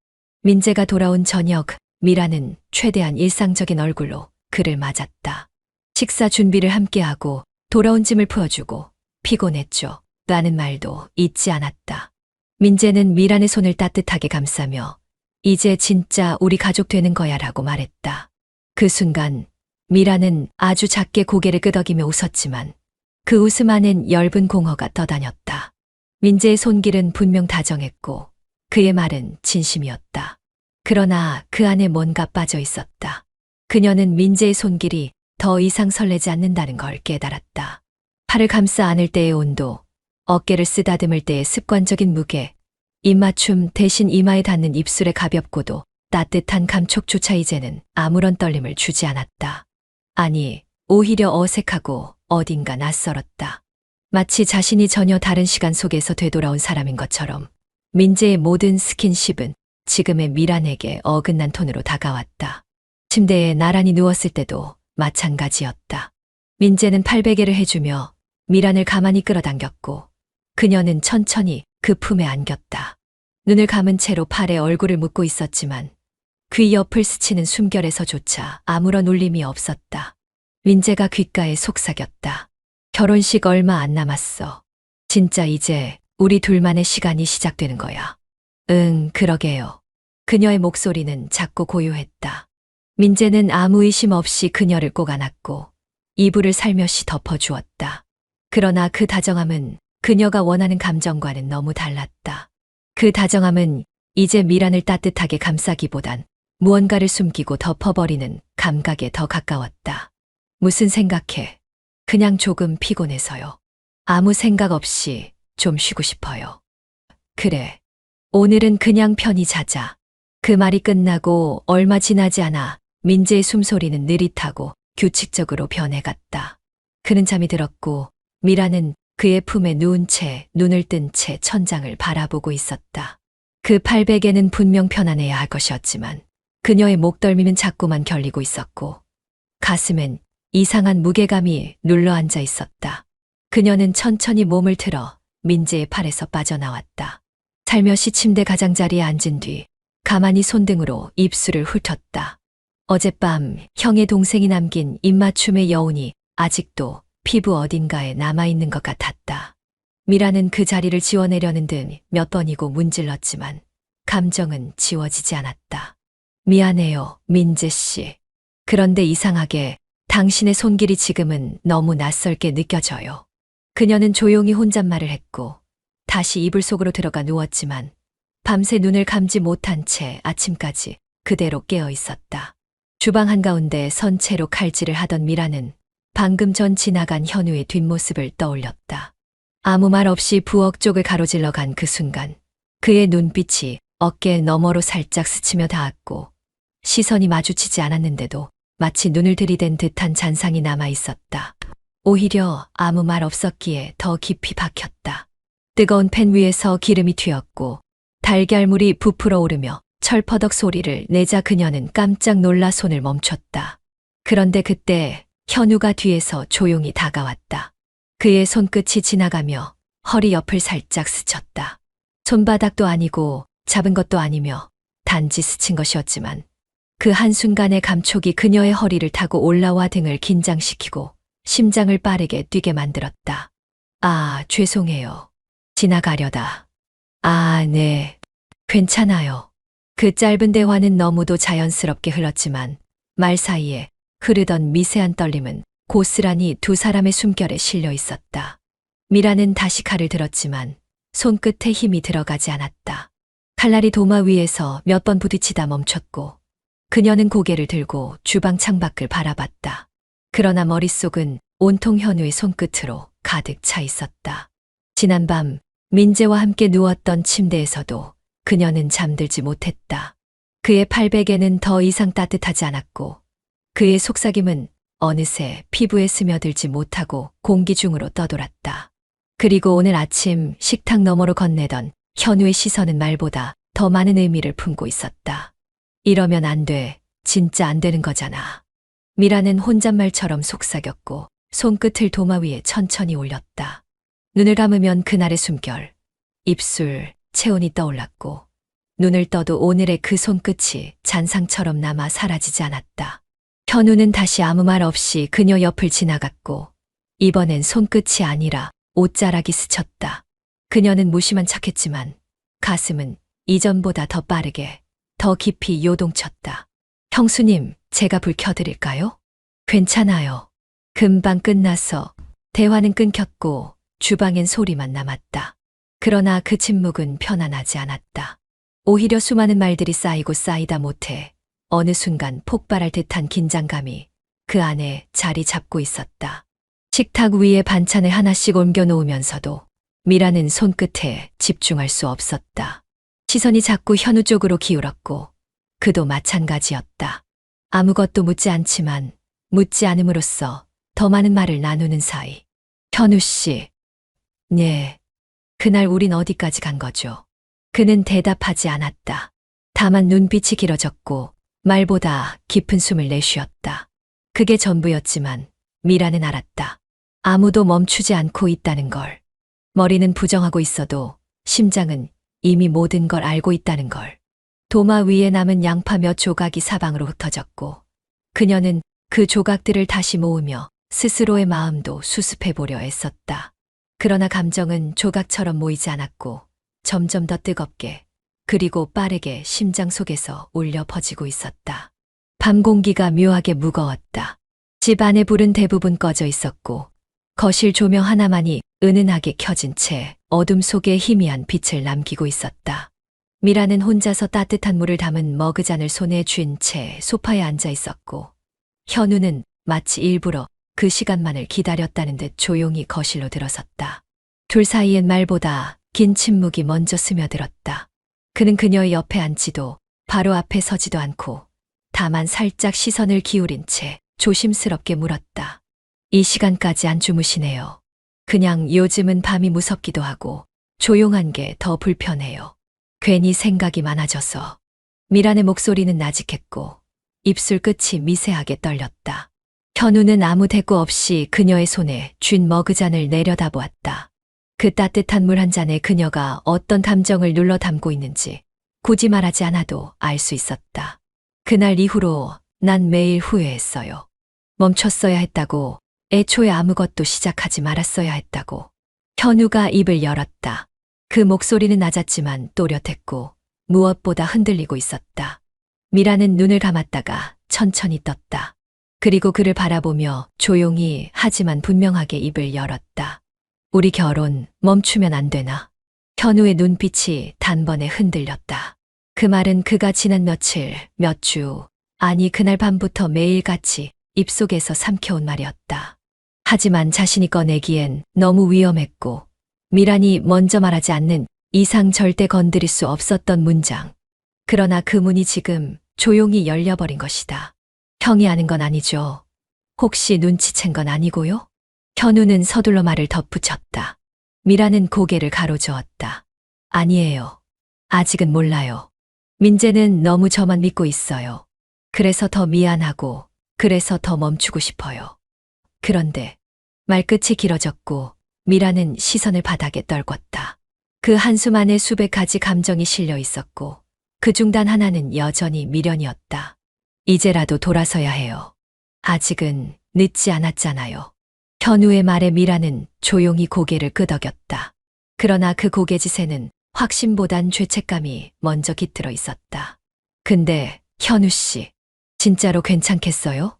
민재가 돌아온 저녁, 미라는 최대한 일상적인 얼굴로 그를 맞았다. 식사 준비를 함께하고 돌아온 짐을 풀어주고 피곤했죠. 라는 말도 잊지 않았다. 민재는 미란의 손을 따뜻하게 감싸며 이제 진짜 우리 가족 되는 거야 라고 말했다. 그 순간 미라는 아주 작게 고개를 끄덕이며 웃었지만 그 웃음 안엔 엷은 공허가 떠다녔다. 민재의 손길은 분명 다정했고 그의 말은 진심이었다. 그러나 그 안에 뭔가 빠져 있었다. 그녀는 민재의 손길이 더 이상 설레지 않는다는 걸 깨달았다. 팔을 감싸 안을 때의 온도, 어깨를 쓰다듬을 때의 습관적인 무게, 입맞춤 대신 이마에 닿는 입술의 가볍고도 따뜻한 감촉조차 이제는 아무런 떨림을 주지 않았다. 아니, 오히려 어색하고 어딘가 낯설었다. 마치 자신이 전혀 다른 시간 속에서 되돌아온 사람인 것처럼 민재의 모든 스킨십은 지금의 미란에게 어긋난 톤으로 다가왔다. 침대에 나란히 누웠을 때도 마찬가지였다. 민재는 팔베개를 해주며 미란을 가만히 끌어당겼고 그녀는 천천히 그 품에 안겼다. 눈을 감은 채로 팔에 얼굴을 묻고 있었지만 귀 옆을 스치는 숨결에서조차 아무런 울림이 없었다. 민재가 귓가에 속삭였다. 결혼식 얼마 안 남았어. 진짜 이제 우리 둘만의 시간이 시작되는 거야. 응, 그러게요. 그녀의 목소리는 작고 고요했다. 민재는 아무 의심 없이 그녀를 꼭 안았고 이불을 살며시 덮어주었다. 그러나 그 다정함은 그녀가 원하는 감정과는 너무 달랐다. 그 다정함은 이제 미란을 따뜻하게 감싸기보단 무언가를 숨기고 덮어버리는 감각에 더 가까웠다. 무슨 생각해? 그냥 조금 피곤해서요. 아무 생각 없이 좀 쉬고 싶어요. 그래. 오늘은 그냥 편히 자자. 그 말이 끝나고 얼마 지나지 않아 민재의 숨소리는 느릿하고 규칙적으로 변해갔다. 그는 잠이 들었고 미라는 그의 품에 누운 채 눈을 뜬 채 천장을 바라보고 있었다. 그 팔베개는 분명 편안해야 할 것이었지만 그녀의 목덜미는 자꾸만 결리고 있었고 가슴엔 이상한 무게감이 눌러앉아 있었다. 그녀는 천천히 몸을 틀어 민재의 팔에서 빠져나왔다. 살며시 침대 가장자리에 앉은 뒤 가만히 손등으로 입술을 훑었다. 어젯밤 형의 동생이 남긴 입맞춤의 여운이 아직도 피부 어딘가에 남아있는 것 같았다. 미라는 그 자리를 지워내려는 듯 몇 번이고 문질렀지만 감정은 지워지지 않았다. 미안해요, 민재 씨. 그런데 이상하게 당신의 손길이 지금은 너무 낯설게 느껴져요. 그녀는 조용히 혼잣말을 했고 다시 이불 속으로 들어가 누웠지만 밤새 눈을 감지 못한 채 아침까지 그대로 깨어 있었다. 주방 한가운데 선 채로 칼질을 하던 미라는 방금 전 지나간 현우의 뒷모습을 떠올렸다. 아무 말 없이 부엌 쪽을 가로질러 간 그 순간 그의 눈빛이 어깨 너머로 살짝 스치며 닿았고 시선이 마주치지 않았는데도 마치 눈을 들이댄 듯한 잔상이 남아 있었다. 오히려 아무 말 없었기에 더 깊이 박혔다. 뜨거운 팬 위에서 기름이 튀었고 달걀물이 부풀어 오르며 철퍼덕 소리를 내자 그녀는 깜짝 놀라 손을 멈췄다. 그런데 그때 현우가 뒤에서 조용히 다가왔다. 그의 손끝이 지나가며 허리 옆을 살짝 스쳤다. 손바닥도 아니고 잡은 것도 아니며 단지 스친 것이었지만 그 한순간의 감촉이 그녀의 허리를 타고 올라와 등을 긴장시키고 심장을 빠르게 뛰게 만들었다. 아, 죄송해요. 지나가려다. 아, 네. 괜찮아요. 그 짧은 대화는 너무도 자연스럽게 흘렀지만 말 사이에 흐르던 미세한 떨림은 고스란히 두 사람의 숨결에 실려 있었다. 미라는 다시 칼을 들었지만 손끝에 힘이 들어가지 않았다. 칼날이 도마 위에서 몇 번 부딪히다 멈췄고 그녀는 고개를 들고 주방 창밖을 바라봤다. 그러나 머릿속은 온통 현우의 손끝으로 가득 차 있었다. 지난밤 민재와 함께 누웠던 침대에서도 그녀는 잠들지 못했다. 그의 팔베개는 더 이상 따뜻하지 않았고 그의 속삭임은 어느새 피부에 스며들지 못하고 공기 중으로 떠돌았다. 그리고 오늘 아침 식탁 너머로 건네던 현우의 시선은 말보다 더 많은 의미를 품고 있었다. 이러면 안 돼. 진짜 안 되는 거잖아. 미라는 혼잣말처럼 속삭였고 손끝을 도마 위에 천천히 올렸다. 눈을 감으면 그날의 숨결, 입술, 체온이 떠올랐고 눈을 떠도 오늘의 그 손끝이 잔상처럼 남아 사라지지 않았다. 현우는 다시 아무 말 없이 그녀 옆을 지나갔고 이번엔 손끝이 아니라 옷자락이 스쳤다. 그녀는 무심한 척했지만 가슴은 이전보다 더 빠르게 더 깊이 요동쳤다. 형수님, 제가 불 켜드릴까요? 괜찮아요. 금방 끝나서 대화는 끊겼고 주방엔 소리만 남았다. 그러나 그 침묵은 편안하지 않았다. 오히려 수많은 말들이 쌓이고 쌓이다 못해 어느 순간 폭발할 듯한 긴장감이 그 안에 자리 잡고 있었다. 식탁 위에 반찬을 하나씩 옮겨 놓으면서도 미라는 손끝에 집중할 수 없었다. 시선이 자꾸 현우 쪽으로 기울었고 그도 마찬가지였다. 아무것도 묻지 않지만 묻지 않음으로써 더 많은 말을 나누는 사이. 현우 씨. 네. 그날 우린 어디까지 간 거죠? 그는 대답하지 않았다. 다만 눈빛이 길어졌고 말보다 깊은 숨을 내쉬었다. 그게 전부였지만 미라는 알았다. 아무도 멈추지 않고 있다는 걸. 머리는 부정하고 있어도 심장은 이미 모든 걸 알고 있다는 걸. 도마 위에 남은 양파 몇 조각이 사방으로 흩어졌고 그녀는 그 조각들을 다시 모으며 스스로의 마음도 수습해 보려 애썼다. 그러나 감정은 조각처럼 모이지 않았고 점점 더 뜨겁게 그리고 빠르게 심장 속에서 울려 퍼지고 있었다. 밤 공기가 묘하게 무거웠다. 집 안의 불은 대부분 꺼져 있었고 거실 조명 하나만이 은은하게 켜진 채 어둠 속에 희미한 빛을 남기고 있었다. 미라는 혼자서 따뜻한 물을 담은 머그잔을 손에 쥔 채 소파에 앉아 있었고 현우는 마치 일부러 그 시간만을 기다렸다는 듯 조용히 거실로 들어섰다. 둘 사이엔 말보다 긴 침묵이 먼저 스며들었다. 그는 그녀의 옆에 앉지도 바로 앞에 서지도 않고 다만 살짝 시선을 기울인 채 조심스럽게 물었다. 이 시간까지 안 주무시네요. 그냥 요즘은 밤이 무섭기도 하고 조용한 게 더 불편해요. 괜히 생각이 많아져서. 미란의 목소리는 나직했고 입술 끝이 미세하게 떨렸다. 현우는 아무 대꾸 없이 그녀의 손에 쥔 머그잔을 내려다보았다. 그 따뜻한 물 한 잔에 그녀가 어떤 감정을 눌러 담고 있는지 굳이 말하지 않아도 알 수 있었다. 그날 이후로 난 매일 후회했어요. 멈췄어야 했다고, 애초에 아무것도 시작하지 말았어야 했다고. 현우가 입을 열었다. 그 목소리는 낮았지만 또렷했고 무엇보다 흔들리고 있었다. 미라는 눈을 감았다가 천천히 떴다. 그리고 그를 바라보며 조용히 하지만 분명하게 입을 열었다. 우리 결혼 멈추면 안 되나? 현우의 눈빛이 단번에 흔들렸다. 그 말은 그가 지난 며칠, 몇 주, 아니 그날 밤부터 매일같이 입속에서 삼켜온 말이었다. 하지만 자신이 꺼내기엔 너무 위험했고 미란이 먼저 말하지 않는 이상 절대 건드릴 수 없었던 문장. 그러나 그 문이 지금 조용히 열려버린 것이다. 형이 아는 건 아니죠. 혹시 눈치챈 건 아니고요? 현우는 서둘러 말을 덧붙였다. 미라는 고개를 가로저었다. 아니에요. 아직은 몰라요. 민재는 너무 저만 믿고 있어요. 그래서 더 미안하고, 그래서 더 멈추고 싶어요. 그런데 말끝이 길어졌고 미라는 시선을 바닥에 떨궜다. 그 한숨 안에 수백 가지 감정이 실려 있었고 그 중 단 하나는 여전히 미련이었다. 이제라도 돌아서야 해요. 아직은 늦지 않았잖아요. 현우의 말에 미라는 조용히 고개를 끄덕였다. 그러나 그 고개짓에는 확신보단 죄책감이 먼저 깃들어 있었다. 근데 현우 씨, 진짜로 괜찮겠어요?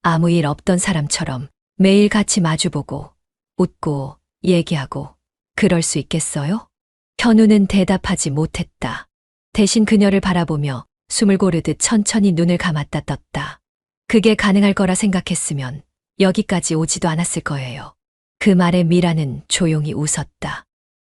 아무 일 없던 사람처럼 매일 같이 마주보고 웃고 얘기하고 그럴 수 있겠어요? 현우는 대답하지 못했다. 대신 그녀를 바라보며 숨을 고르듯 천천히 눈을 감았다 떴다. 그게 가능할 거라 생각했으면 여기까지 오지도 않았을 거예요. 그 말에 미라는 조용히 웃었다.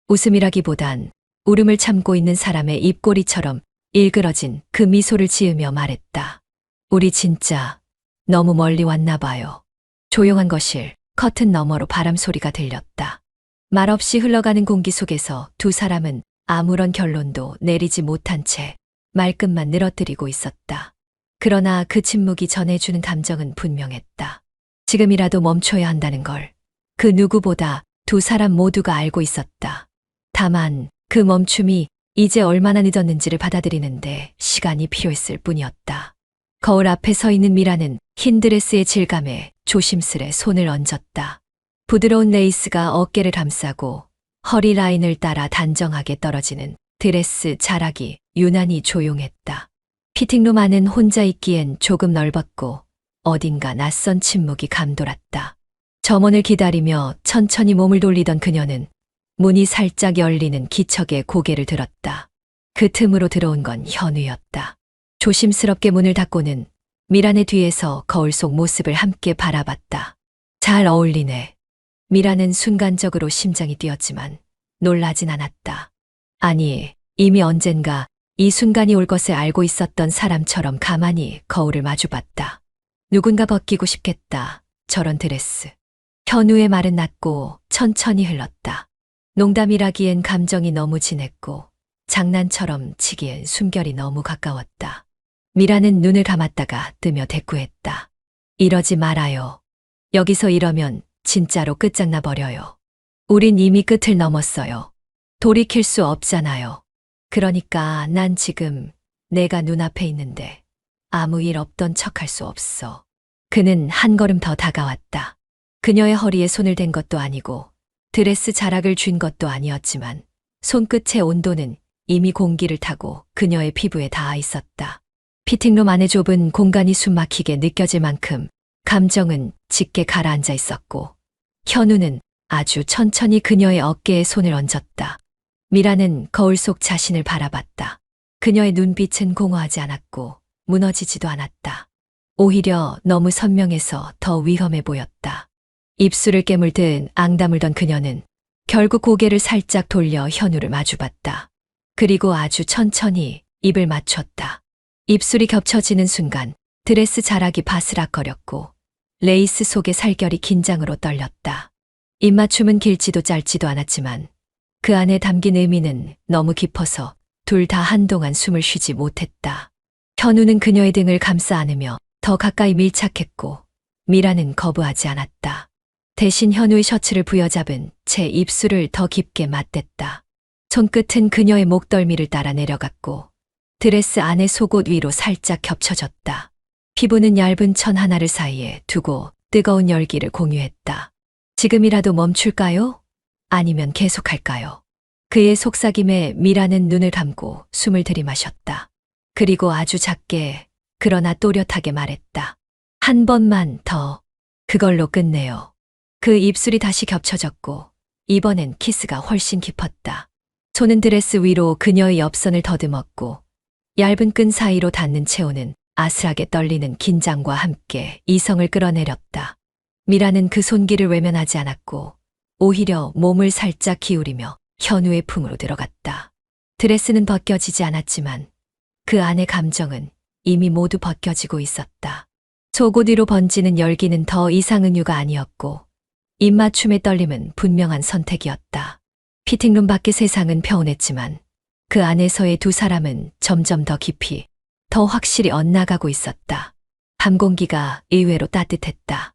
웃음이라기보단 울음을 참고 있는 사람의 입꼬리처럼 일그러진 그 미소를 지으며 말했다. 우리 진짜 너무 멀리 왔나 봐요. 조용한 거실, 커튼 너머로 바람 소리가 들렸다. 말없이 흘러가는 공기 속에서 두 사람은 아무런 결론도 내리지 못한 채 말끝만 늘어뜨리고 있었다. 그러나 그 침묵이 전해주는 감정은 분명했다. 지금이라도 멈춰야 한다는 걸 그 누구보다 두 사람 모두가 알고 있었다. 다만 그 멈춤이 이제 얼마나 늦었는지를 받아들이는데 시간이 필요했을 뿐이었다. 거울 앞에 서 있는 미라는 흰 드레스의 질감에 조심스레 손을 얹었다. 부드러운 레이스가 어깨를 감싸고 허리 라인을 따라 단정하게 떨어지는 드레스 자락이 유난히 조용했다. 피팅룸 안은 혼자 있기엔 조금 넓었고 어딘가 낯선 침묵이 감돌았다. 점원을 기다리며 천천히 몸을 돌리던 그녀는 문이 살짝 열리는 기척에 고개를 들었다. 그 틈으로 들어온 건 현우였다. 조심스럽게 문을 닫고는 미란의 뒤에서 거울 속 모습을 함께 바라봤다. 잘 어울리네. 미라는 순간적으로 심장이 뛰었지만 놀라진 않았다. 아니, 이미 언젠가 이 순간이 올 것을 알고 있었던 사람처럼 가만히 거울을 마주봤다. 누군가 벗기고 싶겠다. 저런 드레스. 현우의 말은 낮고 천천히 흘렀다. 농담이라기엔 감정이 너무 진했고 장난처럼 치기엔 숨결이 너무 가까웠다. 미라는 눈을 감았다가 뜨며 대꾸했다. 이러지 말아요. 여기서 이러면 진짜로 끝장나 버려요. 우린 이미 끝을 넘었어요. 돌이킬 수 없잖아요. 그러니까 난 지금 내가 눈앞에 있는데 아무 일 없던 척할 수 없어. 그는 한 걸음 더 다가왔다. 그녀의 허리에 손을 댄 것도 아니고 드레스 자락을 쥔 것도 아니었지만 손끝의 온도는 이미 공기를 타고 그녀의 피부에 닿아 있었다. 피팅룸 안의 좁은 공간이 숨막히게 느껴질 만큼 감정은 짙게 가라앉아 있었고 현우는 아주 천천히 그녀의 어깨에 손을 얹었다. 미라는 거울 속 자신을 바라봤다. 그녀의 눈빛은 공허하지 않았고 무너지지도 않았다. 오히려 너무 선명해서 더 위험해 보였다. 입술을 깨물듯 앙다물던 그녀는 결국 고개를 살짝 돌려 현우를 마주봤다. 그리고 아주 천천히 입을 맞췄다. 입술이 겹쳐지는 순간 드레스 자락이 바스락거렸고 레이스 속의 살결이 긴장으로 떨렸다. 입맞춤은 길지도 짧지도 않았지만 그 안에 담긴 의미는 너무 깊어서 둘 다 한동안 숨을 쉬지 못했다. 현우는 그녀의 등을 감싸 안으며 더 가까이 밀착했고 미라는 거부하지 않았다. 대신 현우의 셔츠를 부여잡은 채 입술을 더 깊게 맞댔다. 손끝은 그녀의 목덜미를 따라 내려갔고 드레스 안의 속옷 위로 살짝 겹쳐졌다. 피부는 얇은 천 하나를 사이에 두고 뜨거운 열기를 공유했다. 지금이라도 멈출까요? 아니면 계속할까요? 그의 속삭임에 미라는 눈을 감고 숨을 들이마셨다. 그리고 아주 작게 그러나 또렷하게 말했다. 한 번만 더. 그걸로 끝내요. 그 입술이 다시 겹쳐졌고 이번엔 키스가 훨씬 깊었다. 손은 드레스 위로 그녀의 옆선을 더듬었고 얇은 끈 사이로 닿는 체온은 아슬하게 떨리는 긴장과 함께 이성을 끌어내렸다. 미라는 그 손길을 외면하지 않았고 오히려 몸을 살짝 기울이며 현우의 품으로 들어갔다. 드레스는 벗겨지지 않았지만 그 안의 감정은 이미 모두 벗겨지고 있었다. 속옷 위로 번지는 열기는 더 이상 은유가 아니었고 입맞춤의 떨림은 분명한 선택이었다. 피팅룸 밖의 세상은 평온했지만 그 안에서의 두 사람은 점점 더 깊이, 더 확실히 엇나가고 있었다. 밤 공기가 의외로 따뜻했다.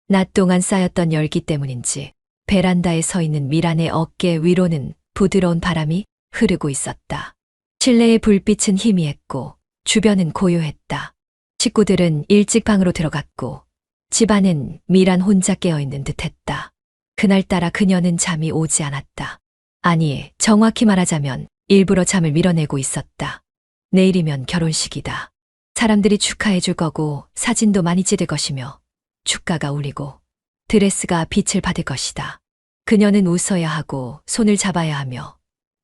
낮 동안 쌓였던 열기 때문인지 베란다에 서 있는 미란의 어깨 위로는 부드러운 바람이 흐르고 있었다. 실내의 불빛은 희미했고 주변은 고요했다. 식구들은 일찍 방으로 들어갔고 집안은 미란 혼자 깨어있는 듯했다. 그날따라 그녀는 잠이 오지 않았다. 아니, 정확히 말하자면 일부러 잠을 밀어내고 있었다. 내일이면 결혼식이다. 사람들이 축하해줄 거고 사진도 많이 찍을 것이며 축가가 울리고 드레스가 빛을 받을 것이다. 그녀는 웃어야 하고 손을 잡아야 하며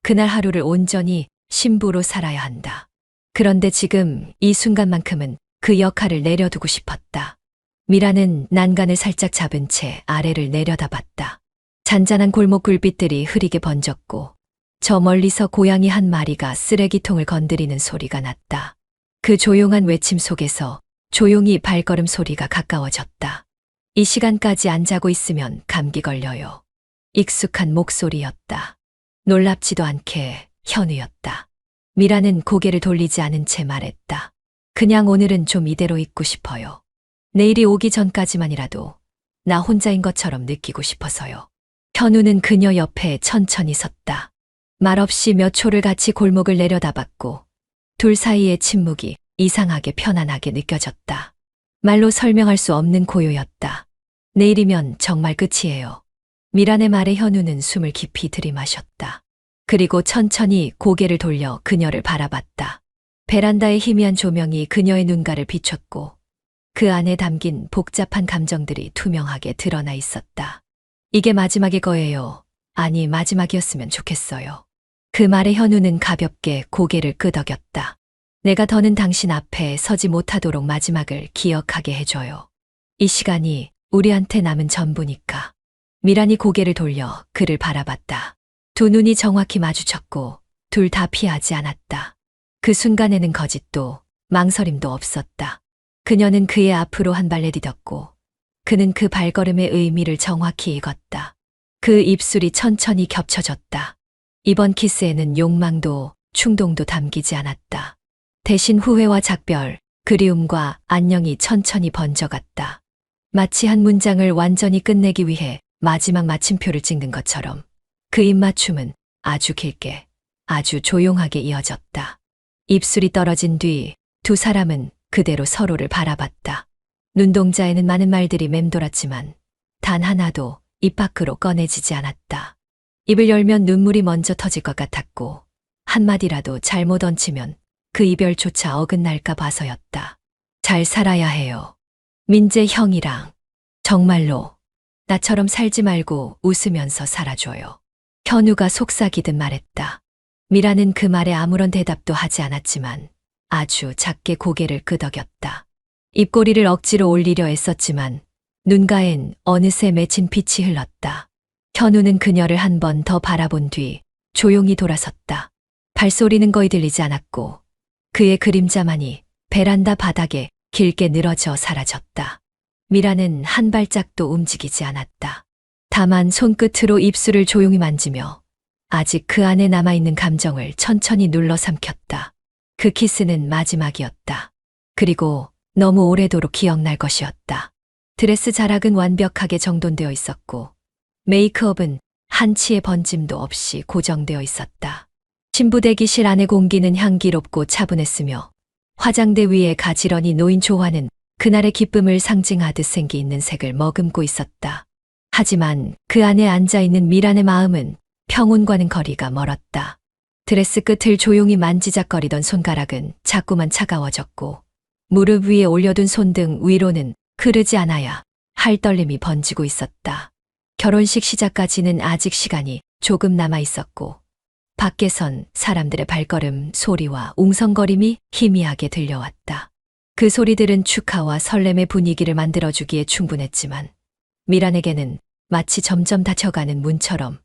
그날 하루를 온전히 신부로 살아야 한다. 그런데 지금 이 순간만큼은 그 역할을 내려두고 싶었다. 미라는 난간을 살짝 잡은 채 아래를 내려다봤다. 잔잔한 골목 불빛들이 흐리게 번졌고 저 멀리서 고양이 한 마리가 쓰레기통을 건드리는 소리가 났다. 그 조용한 외침 속에서 조용히 발걸음 소리가 가까워졌다. 이 시간까지 안 자고 있으면 감기 걸려요. 익숙한 목소리였다. 놀랍지도 않게 현우였다. 미라는 고개를 돌리지 않은 채 말했다. 그냥 오늘은 좀 이대로 있고 싶어요. 내일이 오기 전까지만이라도 나 혼자인 것처럼 느끼고 싶어서요. 현우는 그녀 옆에 천천히 섰다. 말없이 몇 초를 같이 골목을 내려다봤고 둘 사이의 침묵이 이상하게 편안하게 느껴졌다. 말로 설명할 수 없는 고요였다. 내일이면 정말 끝이에요. 미란의 말에 현우는 숨을 깊이 들이마셨다. 그리고 천천히 고개를 돌려 그녀를 바라봤다. 베란다의 희미한 조명이 그녀의 눈가를 비췄고 그 안에 담긴 복잡한 감정들이 투명하게 드러나 있었다. 이게 마지막일 거예요. 아니, 마지막이었으면 좋겠어요. 그 말에 현우는 가볍게 고개를 끄덕였다. 내가 더는 당신 앞에 서지 못하도록 마지막을 기억하게 해줘요. 이 시간이 우리한테 남은 전부니까. 미란이 고개를 돌려 그를 바라봤다. 두 눈이 정확히 마주쳤고 둘 다 피하지 않았다. 그 순간에는 거짓도 망설임도 없었다. 그녀는 그의 앞으로 한 발 내디뎠고 그는 그 발걸음의 의미를 정확히 읽었다. 그 입술이 천천히 겹쳐졌다. 이번 키스에는 욕망도 충동도 담기지 않았다. 대신 후회와 작별, 그리움과 안녕이 천천히 번져갔다. 마치 한 문장을 완전히 끝내기 위해 마지막 마침표를 찍는 것처럼 그 입맞춤은 아주 길게, 아주 조용하게 이어졌다. 입술이 떨어진 뒤 두 사람은 그대로 서로를 바라봤다. 눈동자에는 많은 말들이 맴돌았지만 단 하나도 입 밖으로 꺼내지지 않았다. 입을 열면 눈물이 먼저 터질 것 같았고 한마디라도 잘못 얹히면 그 이별조차 어긋날까 봐서였다. 잘 살아야 해요. 민재 형이랑. 정말로. 나처럼 살지 말고 웃으면서 살아줘요. 현우가 속삭이듯 말했다. 미라는 그 말에 아무런 대답도 하지 않았지만 아주 작게 고개를 끄덕였다. 입꼬리를 억지로 올리려 애썼지만 눈가엔 어느새 맺힌 빛이 흘렀다. 현우는 그녀를 한 번 더 바라본 뒤 조용히 돌아섰다. 발소리는 거의 들리지 않았고 그의 그림자만이 베란다 바닥에 길게 늘어져 사라졌다. 미라는 한 발짝도 움직이지 않았다. 다만 손끝으로 입술을 조용히 만지며 아직 그 안에 남아있는 감정을 천천히 눌러 삼켰다. 그 키스는 마지막이었다. 그리고 너무 오래도록 기억날 것이었다. 드레스 자락은 완벽하게 정돈되어 있었고 메이크업은 한치의 번짐도 없이 고정되어 있었다. 신부 대기실 안의 공기는 향기롭고 차분했으며 화장대 위에 가지런히 놓인 조화는 그날의 기쁨을 상징하듯 생기 있는 색을 머금고 있었다. 하지만 그 안에 앉아있는 미란의 마음은 평온과는 거리가 멀었다. 드레스 끝을 조용히 만지작거리던 손가락은 자꾸만 차가워졌고 무릎 위에 올려둔 손등 위로는 흐르지 않아야 할 떨림이 번지고 있었다. 결혼식 시작까지는 아직 시간이 조금 남아 있었고 밖에선 사람들의 발걸음 소리와 웅성거림이 희미하게 들려왔다. 그 소리들은 축하와 설렘의 분위기를 만들어주기에 충분했지만 미란에게는 마치 점점 닫혀가는 문처럼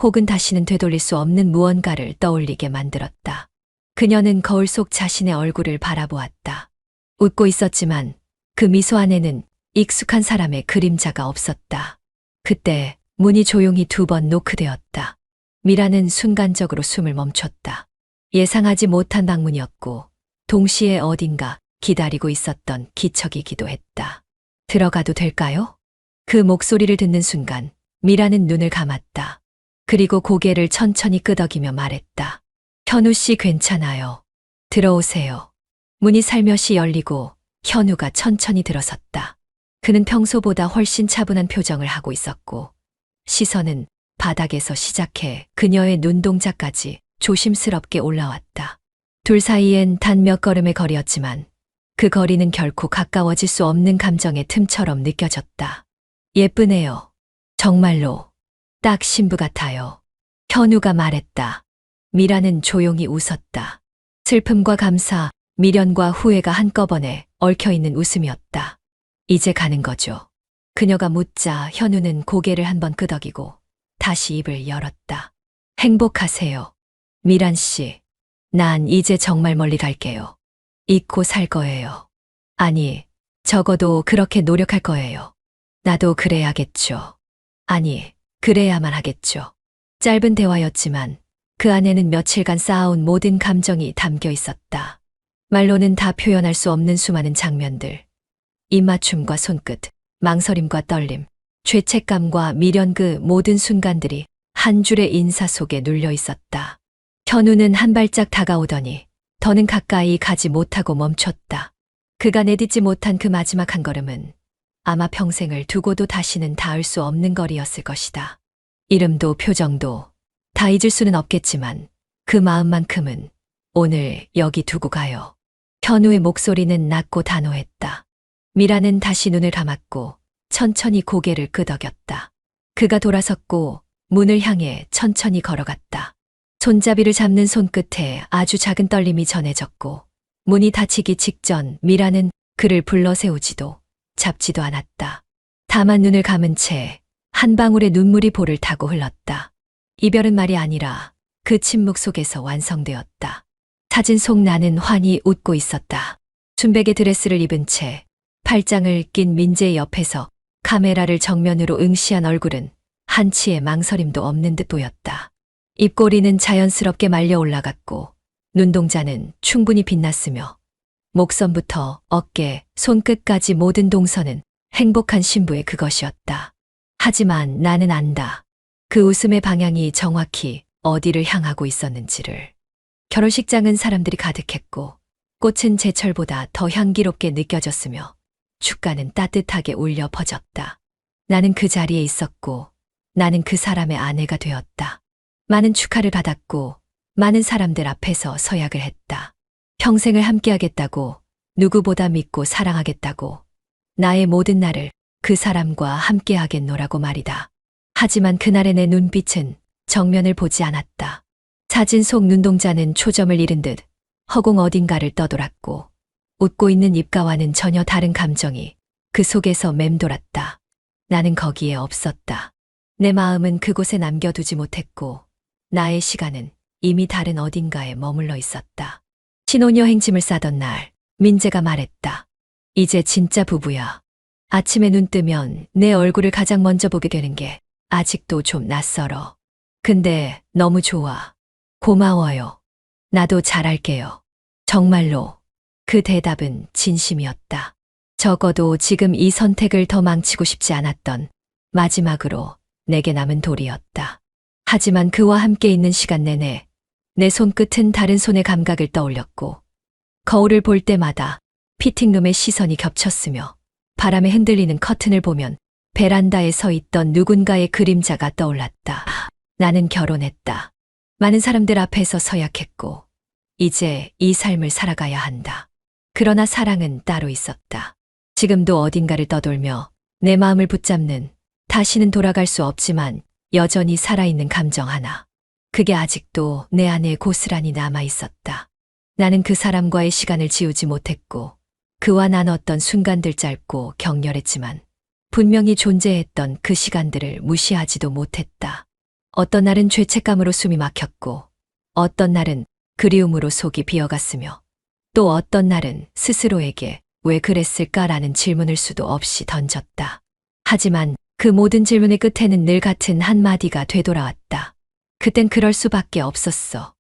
혹은 다시는 되돌릴 수 없는 무언가를 떠올리게 만들었다. 그녀는 거울 속 자신의 얼굴을 바라보았다. 웃고 있었지만 그 미소 안에는 익숙한 사람의 그림자가 없었다. 그때 문이 조용히 2번 노크되었다. 미라는 순간적으로 숨을 멈췄다. 예상하지 못한 방문이었고 동시에 어딘가 기다리고 있었던 기척이기도 했다. 들어가도 될까요? 그 목소리를 듣는 순간 미라는 눈을 감았다. 그리고 고개를 천천히 끄덕이며 말했다. 현우 씨 괜찮아요. 들어오세요. 문이 살며시 열리고 현우가 천천히 들어섰다. 그는 평소보다 훨씬 차분한 표정을 하고 있었고 시선은 바닥에서 시작해 그녀의 눈동자까지 조심스럽게 올라왔다. 둘 사이엔 단 몇 걸음의 거리였지만 그 거리는 결코 가까워질 수 없는 감정의 틈처럼 느껴졌다. 예쁘네요. 정말로 딱 신부 같아요. 현우가 말했다. 미라는 조용히 웃었다. 슬픔과 감사, 미련과 후회가 한꺼번에 얽혀있는 웃음이었다. 이제 가는 거죠. 그녀가 묻자 현우는 고개를 한번 끄덕이고 다시 입을 열었다. 행복하세요. 미란 씨, 난 이제 정말 멀리 갈게요. 잊고 살 거예요. 아니, 적어도 그렇게 노력할 거예요. 나도 그래야겠죠. 아니, 그래야만 하겠죠. 짧은 대화였지만 그 안에는 며칠간 쌓아온 모든 감정이 담겨 있었다. 말로는 다 표현할 수 없는 수많은 장면들. 입맞춤과 손끝, 망설임과 떨림, 죄책감과 미련 그 모든 순간들이 한 줄의 인사 속에 눌려 있었다. 현우는 한 발짝 다가오더니 더는 가까이 가지 못하고 멈췄다. 그가 내딛지 못한 그 마지막 한 걸음은 아마 평생을 두고도 다시는 닿을 수 없는 거리였을 것이다. 이름도 표정도 다 잊을 수는 없겠지만 그 마음만큼은 오늘 여기 두고 가요. 현우의 목소리는 낮고 단호했다. 미라는 다시 눈을 감았고 천천히 고개를 끄덕였다. 그가 돌아섰고 문을 향해 천천히 걸어갔다. 손잡이를 잡는 손끝에 아주 작은 떨림이 전해졌고 문이 닫히기 직전 미라는 그를 불러 세우지도 잡지도 않았다. 다만 눈을 감은 채 한 방울의 눈물이 볼을 타고 흘렀다. 이별은 말이 아니라 그 침묵 속에서 완성되었다. 사진 속 나는 환히 웃고 있었다. 순백의 드레스를 입은 채 팔짱을 낀 민재의 옆에서 카메라를 정면으로 응시한 얼굴은 한치의 망설임도 없는 듯 보였다. 입꼬리는 자연스럽게 말려 올라갔고 눈동자는 충분히 빛났으며 목선부터 어깨, 손끝까지 모든 동선은 행복한 신부의 그것이었다. 하지만 나는 안다. 그 웃음의 방향이 정확히 어디를 향하고 있었는지를. 결혼식장은 사람들이 가득했고 꽃은 제철보다 더 향기롭게 느껴졌으며 축가는 따뜻하게 울려 퍼졌다. 나는 그 자리에 있었고 나는 그 사람의 아내가 되었다. 많은 축하를 받았고 많은 사람들 앞에서 서약을 했다. 평생을 함께하겠다고, 누구보다 믿고 사랑하겠다고, 나의 모든 날을 그 사람과 함께하겠노라고 말이다. 하지만 그날의 내 눈빛은 정면을 보지 않았다. 사진 속 눈동자는 초점을 잃은 듯 허공 어딘가를 떠돌았고 웃고 있는 입가와는 전혀 다른 감정이 그 속에서 맴돌았다. 나는 거기에 없었다. 내 마음은 그곳에 남겨두지 못했고 나의 시간은 이미 다른 어딘가에 머물러 있었다. 신혼여행 짐을 싸던 날 민재가 말했다. 이제 진짜 부부야. 아침에 눈 뜨면 내 얼굴을 가장 먼저 보게 되는 게 아직도 좀 낯설어. 근데 너무 좋아. 고마워요. 나도 잘할게요. 정말로. 그 대답은 진심이었다. 적어도 지금 이 선택을 더 망치고 싶지 않았던 마지막으로 내게 남은 돌이었다. 하지만 그와 함께 있는 시간 내내 내 손끝은 다른 손의 감각을 떠올렸고 거울을 볼 때마다 피팅룸의 시선이 겹쳤으며 바람에 흔들리는 커튼을 보면 베란다에 서 있던 누군가의 그림자가 떠올랐다. 나는 결혼했다. 많은 사람들 앞에서 서약했고 이제 이 삶을 살아가야 한다. 그러나 사랑은 따로 있었다. 지금도 어딘가를 떠돌며 내 마음을 붙잡는 다시는 돌아갈 수 없지만 여전히 살아있는 감정 하나. 그게 아직도 내 안에 고스란히 남아 있었다. 나는 그 사람과의 시간을 지우지 못했고 그와 나눴던 순간들 짧고 격렬했지만 분명히 존재했던 그 시간들을 무시하지도 못했다. 어떤 날은 죄책감으로 숨이 막혔고 어떤 날은 그리움으로 속이 비어갔으며 또 어떤 날은 스스로에게 왜 그랬을까라는 질문을 수도 없이 던졌다. 하지만 그 모든 질문의 끝에는 늘 같은 한마디가 되돌아왔다. 그땐 그럴 수밖에 없었어.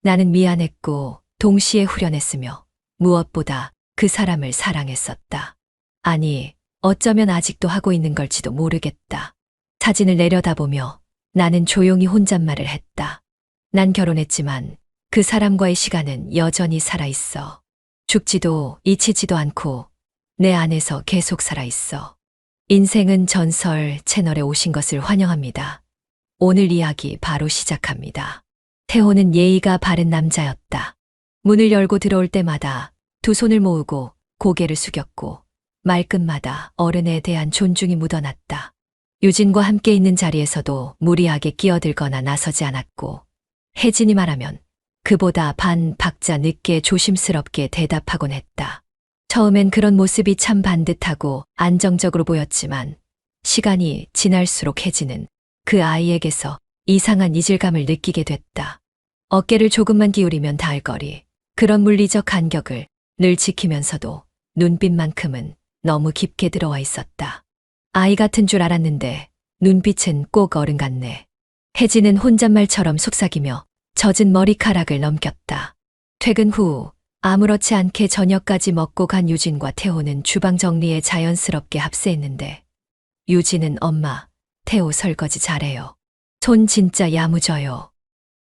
나는 미안했고 동시에 후련했으며 무엇보다 그 사람을 사랑했었다. 아니, 어쩌면 아직도 하고 있는 걸지도 모르겠다. 사진을 내려다보며 나는 조용히 혼잣말을 했다. 난 결혼했지만 그 사람과의 시간은 여전히 살아있어. 죽지도 잊히지도 않고 내 안에서 계속 살아있어. 인생은 전설 채널에 오신 것을 환영합니다. 오늘 이야기 바로 시작합니다. 태호는 예의가 바른 남자였다. 문을 열고 들어올 때마다 두 손을 모으고 고개를 숙였고 말끝마다 어른에 대한 존중이 묻어났다. 유진과 함께 있는 자리에서도 무리하게 끼어들거나 나서지 않았고 혜진이 말하면 그보다 반 박자 늦게 조심스럽게 대답하곤 했다. 처음엔 그런 모습이 참 반듯하고 안정적으로 보였지만 시간이 지날수록 혜진은 그 아이에게서 이상한 이질감을 느끼게 됐다. 어깨를 조금만 기울이면 닿을 거리, 그런 물리적 간격을 늘 지키면서도 눈빛만큼은 너무 깊게 들어와 있었다. 아이 같은 줄 알았는데 눈빛은 꼭 어른 같네. 혜진은 혼잣말처럼 속삭이며 젖은 머리카락을 넘겼다. 퇴근 후 아무렇지 않게 저녁까지 먹고 간 유진과 태호는 주방 정리에 자연스럽게 합세했는데 유진은 엄마, 태호 설거지 잘해요. 손 진짜 야무져요.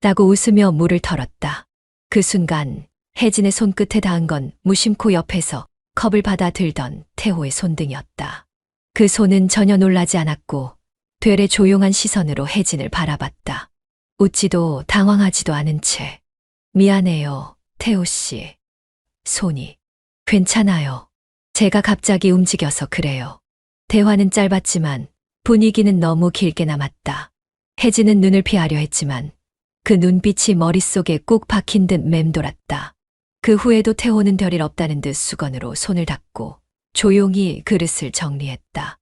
라고 웃으며 물을 털었다. 그 순간 혜진의 손끝에 닿은 건 무심코 옆에서 컵을 받아 들던 태호의 손등이었다. 그 손은 전혀 놀라지 않았고 되레 조용한 시선으로 혜진을 바라봤다. 웃지도 당황하지도 않은 채 미안해요, 태호 씨. 손이 괜찮아요. 제가 갑자기 움직여서 그래요. 대화는 짧았지만 분위기는 너무 길게 남았다. 혜진은 눈을 피하려 했지만 그 눈빛이 머릿속에 꾹 박힌 듯 맴돌았다. 그 후에도 태호는 별일 없다는 듯 수건으로 손을 닦고 조용히 그릇을 정리했다.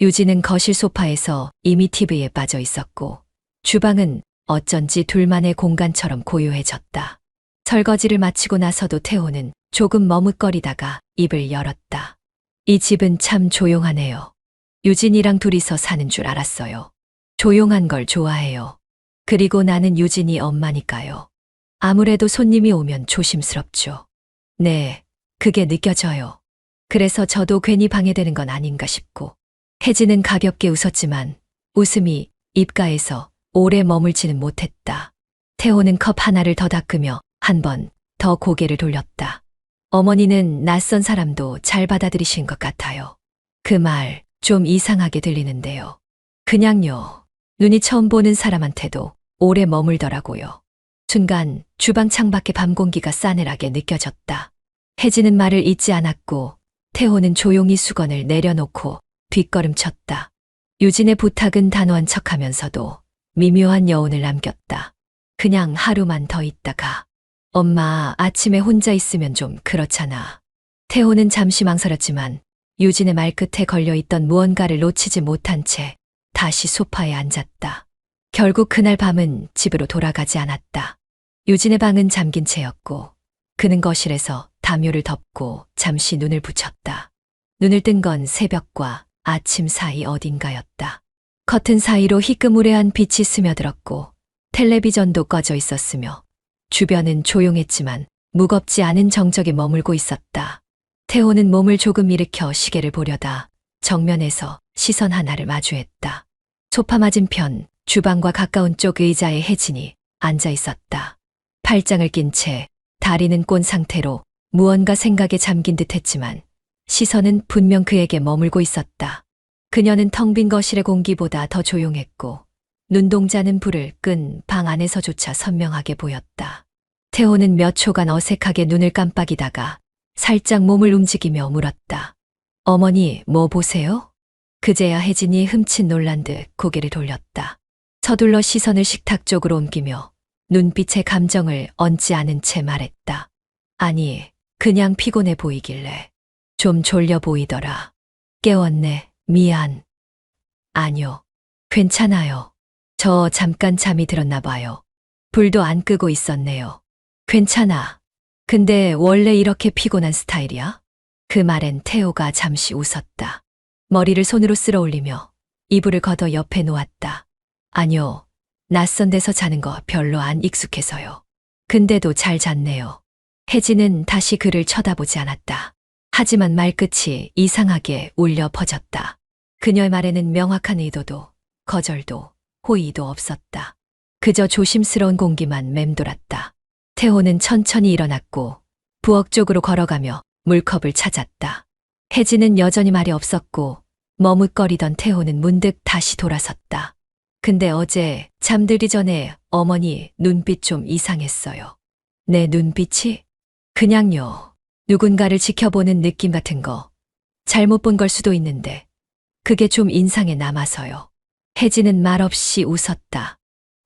유진은 거실 소파에서 이미 TV에 빠져 있었고 주방은 어쩐지 둘만의 공간처럼 고요해졌다. 설거지를 마치고 나서도 태호는 조금 머뭇거리다가 입을 열었다. 이 집은 참 조용하네요. 유진이랑 둘이서 사는 줄 알았어요. 조용한 걸 좋아해요. 그리고 나는 유진이 엄마니까요. 아무래도 손님이 오면 조심스럽죠. 네, 그게 느껴져요. 그래서 저도 괜히 방해되는 건 아닌가 싶고. 혜진은 가볍게 웃었지만 웃음이 입가에서 오래 머물지는 못했다. 태호는 컵 하나를 더 닦으며 한 번 더 고개를 돌렸다. 어머니는 낯선 사람도 잘 받아들이신 것 같아요. 그 말 좀 이상하게 들리는데요. 그냥요. 눈이 처음 보는 사람한테도 오래 머물더라고요. 순간 주방 창밖에 밤 공기가 싸늘하게 느껴졌다. 혜진은 말을 잇지 않았고 태호는 조용히 수건을 내려놓고 뒷걸음쳤다. 유진의 부탁은 단호한 척하면서도 미묘한 여운을 남겼다. 그냥 하루만 더 있다가. 엄마, 아침에 혼자 있으면 좀 그렇잖아. 태호는 잠시 망설였지만 유진의 말끝에 걸려있던 무언가를 놓치지 못한 채 다시 소파에 앉았다. 결국 그날 밤은 집으로 돌아가지 않았다. 유진의 방은 잠긴 채였고 그는 거실에서 담요를 덮고 잠시 눈을 붙였다. 눈을 뜬 건 새벽과 아침 사이 어딘가였다. 커튼 사이로 희끄무레한 빛이 스며들었고 텔레비전도 꺼져 있었으며 주변은 조용했지만 무겁지 않은 정적이 머물고 있었다. 태호는 몸을 조금 일으켜 시계를 보려다 정면에서 시선 하나를 마주했다. 소파 맞은편 주방과 가까운 쪽 의자에 혜진이 앉아 있었다. 팔짱을 낀 채 다리는 꼰 상태로 무언가 생각에 잠긴 듯했지만 시선은 분명 그에게 머물고 있었다. 그녀는 텅 빈 거실의 공기보다 더 조용했고 눈동자는 불을 끈 방 안에서조차 선명하게 보였다. 태호는 몇 초간 어색하게 눈을 깜빡이다가 살짝 몸을 움직이며 물었다. 어머니, 뭐 보세요? 그제야 혜진이 흠칫 놀란 듯 고개를 돌렸다. 서둘러 시선을 식탁 쪽으로 옮기며 눈빛에 감정을 얹지 않은 채 말했다. 아니, 그냥 피곤해 보이길래. 좀 졸려 보이더라. 깨웠네. 미안. 아니요. 괜찮아요. 저 잠깐 잠이 들었나 봐요. 불도 안 끄고 있었네요. 괜찮아. 근데 원래 이렇게 피곤한 스타일이야? 그 말엔 태호가 잠시 웃었다. 머리를 손으로 쓸어 올리며 이불을 걷어 옆에 놓았다. 아니요. 낯선 데서 자는 거 별로 안 익숙해서요. 근데도 잘 잤네요. 혜진은 다시 그를 쳐다보지 않았다. 하지만 말끝이 이상하게 울려 퍼졌다. 그녀의 말에는 명확한 의도도 거절도 호의도 없었다. 그저 조심스러운 공기만 맴돌았다. 태호는 천천히 일어났고 부엌 쪽으로 걸어가며 물컵을 찾았다. 혜진은 여전히 말이 없었고 머뭇거리던 태호는 문득 다시 돌아섰다. 근데 어제 잠들기 전에 어머니 눈빛 좀 이상했어요. 내 눈빛이? 그냥요. 누군가를 지켜보는 느낌 같은 거. 잘못 본 걸 수도 있는데 그게 좀 인상에 남아서요. 혜진은 말없이 웃었다.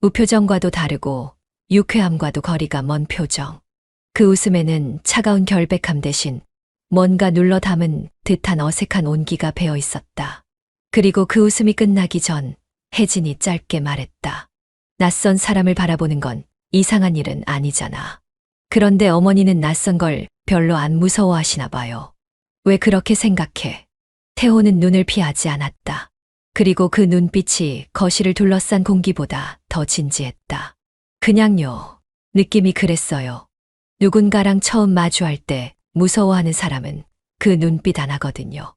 우표정과도 다르고 유쾌함과도 거리가 먼 표정. 그 웃음에는 차가운 결백함 대신 뭔가 눌러 담은 듯한 어색한 온기가 배어 있었다. 그리고 그 웃음이 끝나기 전 혜진이 짧게 말했다. 낯선 사람을 바라보는 건 이상한 일은 아니잖아. 그런데 어머니는 낯선 걸 별로 안 무서워하시나 봐요. 왜 그렇게 생각해? 태호는 눈을 피하지 않았다. 그리고 그 눈빛이 거실을 둘러싼 공기보다 더 진지했다. 그냥요. 느낌이 그랬어요. 누군가랑 처음 마주할 때 무서워하는 사람은 그 눈빛 하나거든요.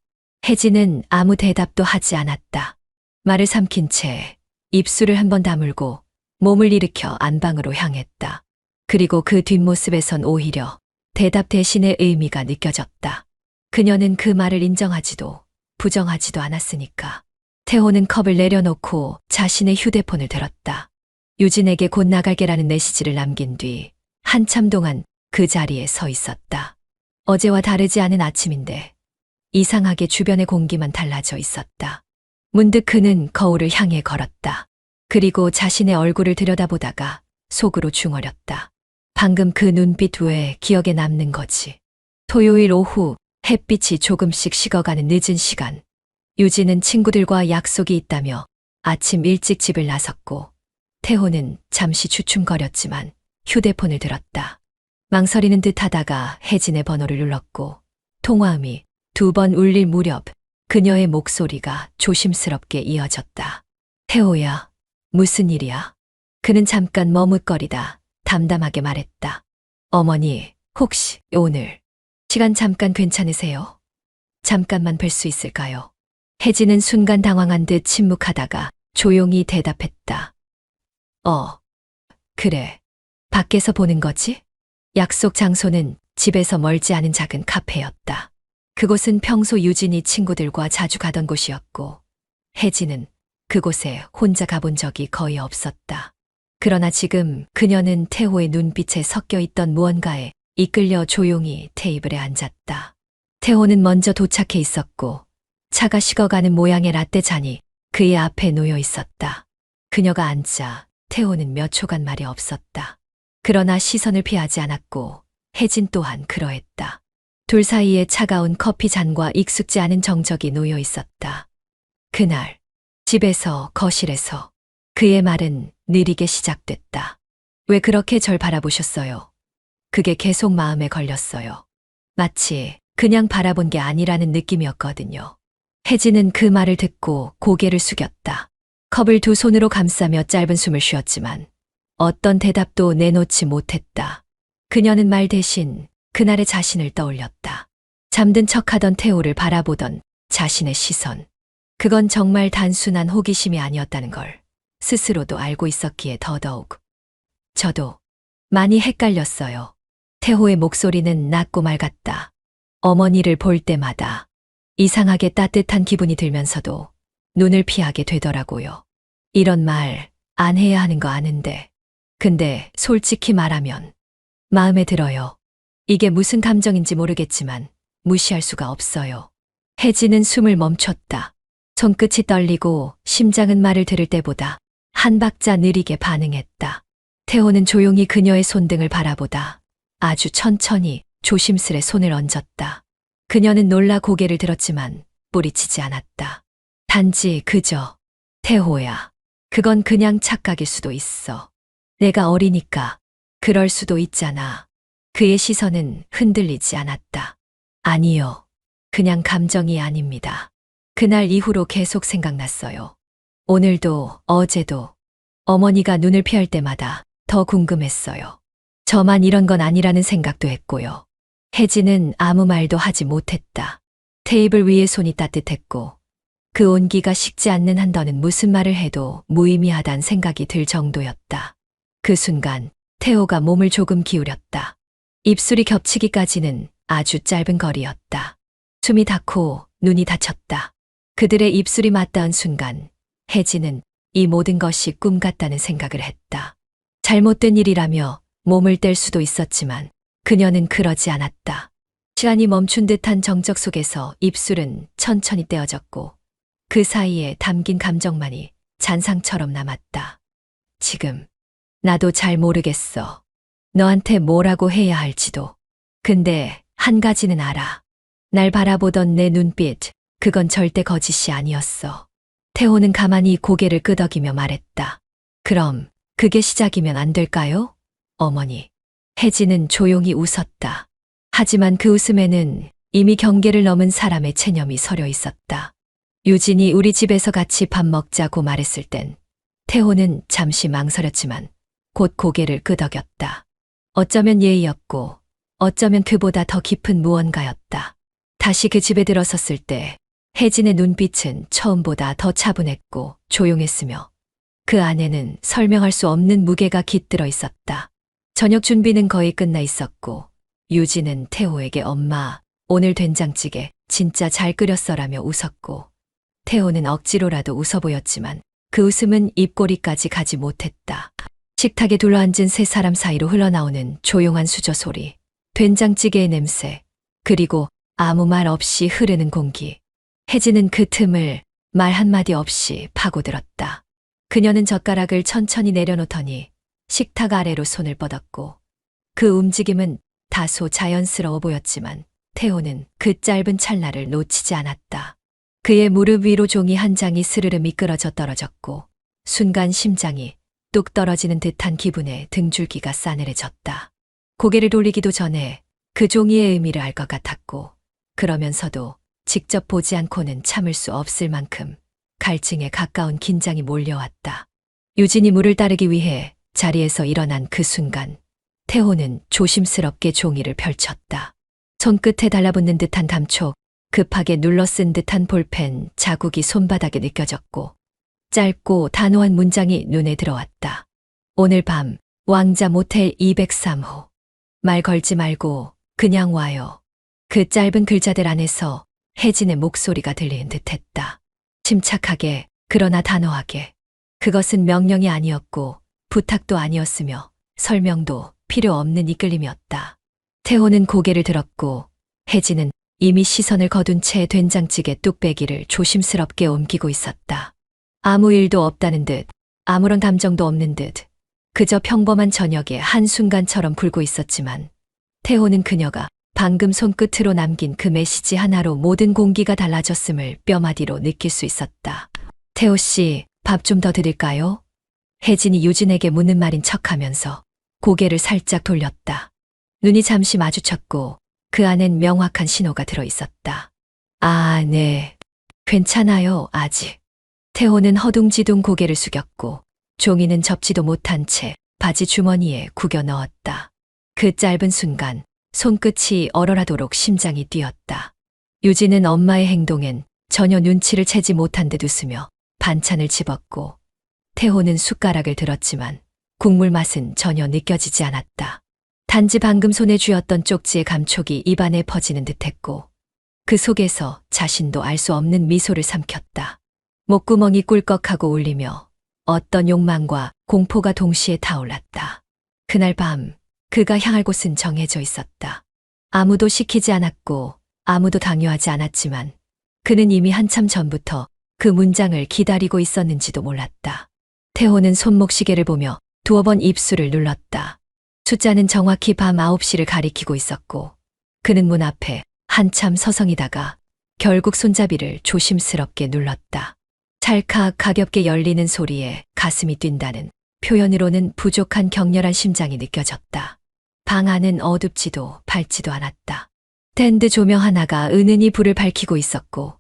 혜진은 아무 대답도 하지 않았다. 말을 삼킨 채 입술을 한번 다물고 몸을 일으켜 안방으로 향했다. 그리고 그 뒷모습에선 오히려 대답 대신의 의미가 느껴졌다. 그녀는 그 말을 인정하지도 부정하지도 않았으니까. 태호는 컵을 내려놓고 자신의 휴대폰을 들었다. 유진에게 곧 나갈게라는 메시지를 남긴 뒤 한참 동안 그 자리에 서 있었다. 어제와 다르지 않은 아침인데 이상하게 주변의 공기만 달라져 있었다. 문득 그는 거울을 향해 걸었다. 그리고 자신의 얼굴을 들여다보다가 속으로 중얼였다. 방금 그 눈빛 왜 기억에 남는 거지? 토요일 오후 햇빛이 조금씩 식어가는 늦은 시간. 유진은 친구들과 약속이 있다며 아침 일찍 집을 나섰고 태호는 잠시 주춤거렸지만 휴대폰을 들었다. 망설이는 듯 하다가 혜진의 번호를 눌렀고 통화음이 2번 울릴 무렵 그녀의 목소리가 조심스럽게 이어졌다. 태호야, 무슨 일이야? 그는 잠깐 머뭇거리다 담담하게 말했다. 어머니, 혹시 오늘 시간 잠깐 괜찮으세요? 잠깐만 뵐 수 있을까요? 혜진은 순간 당황한 듯 침묵하다가 조용히 대답했다. 그래. 밖에서 보는 거지? 약속 장소는 집에서 멀지 않은 작은 카페였다. 그곳은 평소 유진이 친구들과 자주 가던 곳이었고 혜진은 그곳에 혼자 가본 적이 거의 없었다. 그러나 지금 그녀는 태호의 눈빛에 섞여 있던 무언가에 이끌려 조용히 테이블에 앉았다. 태호는 먼저 도착해 있었고 차가 식어가는 모양의 라떼 잔이 그의 앞에 놓여 있었다. 그녀가 앉자 태호는 몇 초간 말이 없었다. 그러나 시선을 피하지 않았고 혜진 또한 그러했다. 둘 사이에 차가운 커피 잔과 익숙지 않은 정적이 놓여 있었다. 그날 집에서 거실에서 그의 말은 느리게 시작됐다. 왜 그렇게 절 바라보셨어요? 그게 계속 마음에 걸렸어요. 마치 그냥 바라본 게 아니라는 느낌이었거든요. 혜진은 그 말을 듣고 고개를 숙였다. 컵을 두 손으로 감싸며 짧은 숨을 쉬었지만 어떤 대답도 내놓지 못했다. 그녀는 말 대신 그날의 자신을 떠올렸다. 잠든 척하던 태호를 바라보던 자신의 시선. 그건 정말 단순한 호기심이 아니었다는 걸 스스로도 알고 있었기에 더더욱. 저도 많이 헷갈렸어요. 태호의 목소리는 낮고 맑았다. 어머니를 볼 때마다 이상하게 따뜻한 기분이 들면서도 눈을 피하게 되더라고요. 이런 말 안 해야 하는 거 아는데. 근데 솔직히 말하면 마음에 들어요. 이게 무슨 감정인지 모르겠지만 무시할 수가 없어요. 혜진은 숨을 멈췄다. 손끝이 떨리고 심장은 말을 들을 때보다 한 박자 느리게 반응했다. 태호는 조용히 그녀의 손등을 바라보다 아주 천천히 조심스레 손을 얹었다. 그녀는 놀라 고개를 들었지만 뿌리치지 않았다. 단지 그저 태호야. 그건 그냥 착각일 수도 있어. 내가 어리니까 그럴 수도 있잖아. 그의 시선은 흔들리지 않았다. 아니요. 그냥 감정이 아닙니다. 그날 이후로 계속 생각났어요. 오늘도 어제도 어머니가 눈을 피할 때마다 더 궁금했어요. 저만 이런 건 아니라는 생각도 했고요. 혜진은 아무 말도 하지 못했다. 테이블 위에 손이 따뜻했고 그 온기가 식지 않는 한 더는 무슨 말을 해도 무의미하단 생각이 들 정도였다. 그 순간 태호가 몸을 조금 기울였다. 입술이 겹치기까지는 아주 짧은 거리였다. 숨이 닿고 눈이 닫혔다. 그들의 입술이 맞닿은 순간 혜진은 이 모든 것이 꿈 같다는 생각을 했다. 잘못된 일이라며 몸을 뗄 수도 있었지만 그녀는 그러지 않았다. 시간이 멈춘 듯한 정적 속에서 입술은 천천히 떼어졌고 그 사이에 담긴 감정만이 잔상처럼 남았다. 지금 나도 잘 모르겠어. 너한테 뭐라고 해야 할지도. 근데 한 가지는 알아. 날 바라보던 내 눈빛, 그건 절대 거짓이 아니었어. 태호는 가만히 고개를 끄덕이며 말했다. 그럼 그게 시작이면 안 될까요? 어머니. 혜진은 조용히 웃었다. 하지만 그 웃음에는 이미 경계를 넘은 사람의 체념이 서려 있었다. 유진이 우리 집에서 같이 밥 먹자고 말했을 땐 태호는 잠시 망설였지만 곧 고개를 끄덕였다. 어쩌면 예의였고 어쩌면 그보다 더 깊은 무언가였다. 다시 그 집에 들어섰을 때 혜진의 눈빛은 처음보다 더 차분했고 조용했으며 그 안에는 설명할 수 없는 무게가 깃들어 있었다. 저녁 준비는 거의 끝나 있었고 유진은 태호에게 엄마, 오늘 된장찌개 진짜 잘 끓였어라며 웃었고 태호는 억지로라도 웃어 보였지만 그 웃음은 입꼬리까지 가지 못했다. 식탁에 둘러앉은 세 사람 사이로 흘러나오는 조용한 수저 소리, 된장찌개의 냄새, 그리고 아무 말 없이 흐르는 공기. 혜진은 그 틈을 말 한마디 없이 파고들었다. 그녀는 젓가락을 천천히 내려놓더니 식탁 아래로 손을 뻗었고 그 움직임은 다소 자연스러워 보였지만 태호는 그 짧은 찰나를 놓치지 않았다. 그의 무릎 위로 종이 한 장이 스르르 미끄러져 떨어졌고 순간 심장이 뚝 떨어지는 듯한 기분에 등줄기가 싸늘해졌다. 고개를 돌리기도 전에 그 종이의 의미를 알 것 같았고 그러면서도 직접 보지 않고는 참을 수 없을 만큼 갈증에 가까운 긴장이 몰려왔다. 유진이 물을 따르기 위해 자리에서 일어난 그 순간 태호는 조심스럽게 종이를 펼쳤다. 손끝에 달라붙는 듯한 감촉, 급하게 눌러 쓴 듯한 볼펜 자국이 손바닥에 느껴졌고 짧고 단호한 문장이 눈에 들어왔다. 오늘 밤 왕자 모텔 203호. 말 걸지 말고 그냥 와요. 그 짧은 글자들 안에서 혜진의 목소리가 들리는 듯했다. 침착하게 그러나 단호하게. 그것은 명령이 아니었고 부탁도 아니었으며 설명도 필요 없는 이끌림이었다. 태호는 고개를 들었고 혜진은 이미 시선을 거둔 채 된장찌개 뚝배기를 조심스럽게 옮기고 있었다. 아무 일도 없다는 듯, 아무런 감정도 없는 듯, 그저 평범한 저녁의 한순간처럼 굴고 있었지만 태호는 그녀가 방금 손끝으로 남긴 그 메시지 하나로 모든 공기가 달라졌음을 뼈마디로 느낄 수 있었다. 태호 씨, 밥 좀 더 드릴까요? 혜진이 유진에게 묻는 말인 척하면서 고개를 살짝 돌렸다. 눈이 잠시 마주쳤고 그 안엔 명확한 신호가 들어 있었다. 아, 네. 괜찮아요, 아직. 태호는 허둥지둥 고개를 숙였고 종이는 접지도 못한 채 바지 주머니에 구겨 넣었다. 그 짧은 순간 손끝이 얼얼하도록 심장이 뛰었다. 유진은 엄마의 행동엔 전혀 눈치를 채지 못한 듯 웃으며 반찬을 집었고 태호는 숟가락을 들었지만 국물 맛은 전혀 느껴지지 않았다. 단지 방금 손에 쥐었던 쪽지의 감촉이 입안에 퍼지는 듯했고 그 속에서 자신도 알 수 없는 미소를 삼켰다. 목구멍이 꿀꺽하고 울리며 어떤 욕망과 공포가 동시에 타올랐다. 그날 밤 그가 향할 곳은 정해져 있었다. 아무도 시키지 않았고 아무도 강요하지 않았지만 그는 이미 한참 전부터 그 문장을 기다리고 있었는지도 몰랐다. 태호는 손목시계를 보며 두어 번 입술을 눌렀다. 숫자는 정확히 밤 9시를 가리키고 있었고 그는 문 앞에 한참 서성이다가 결국 손잡이를 조심스럽게 눌렀다. 찰칵 가볍게 열리는 소리에 가슴이 뛴다는 표현으로는 부족한 격렬한 심장이 느껴졌다. 방 안은 어둡지도 밝지도 않았다. 밴드 조명 하나가 은은히 불을 밝히고 있었고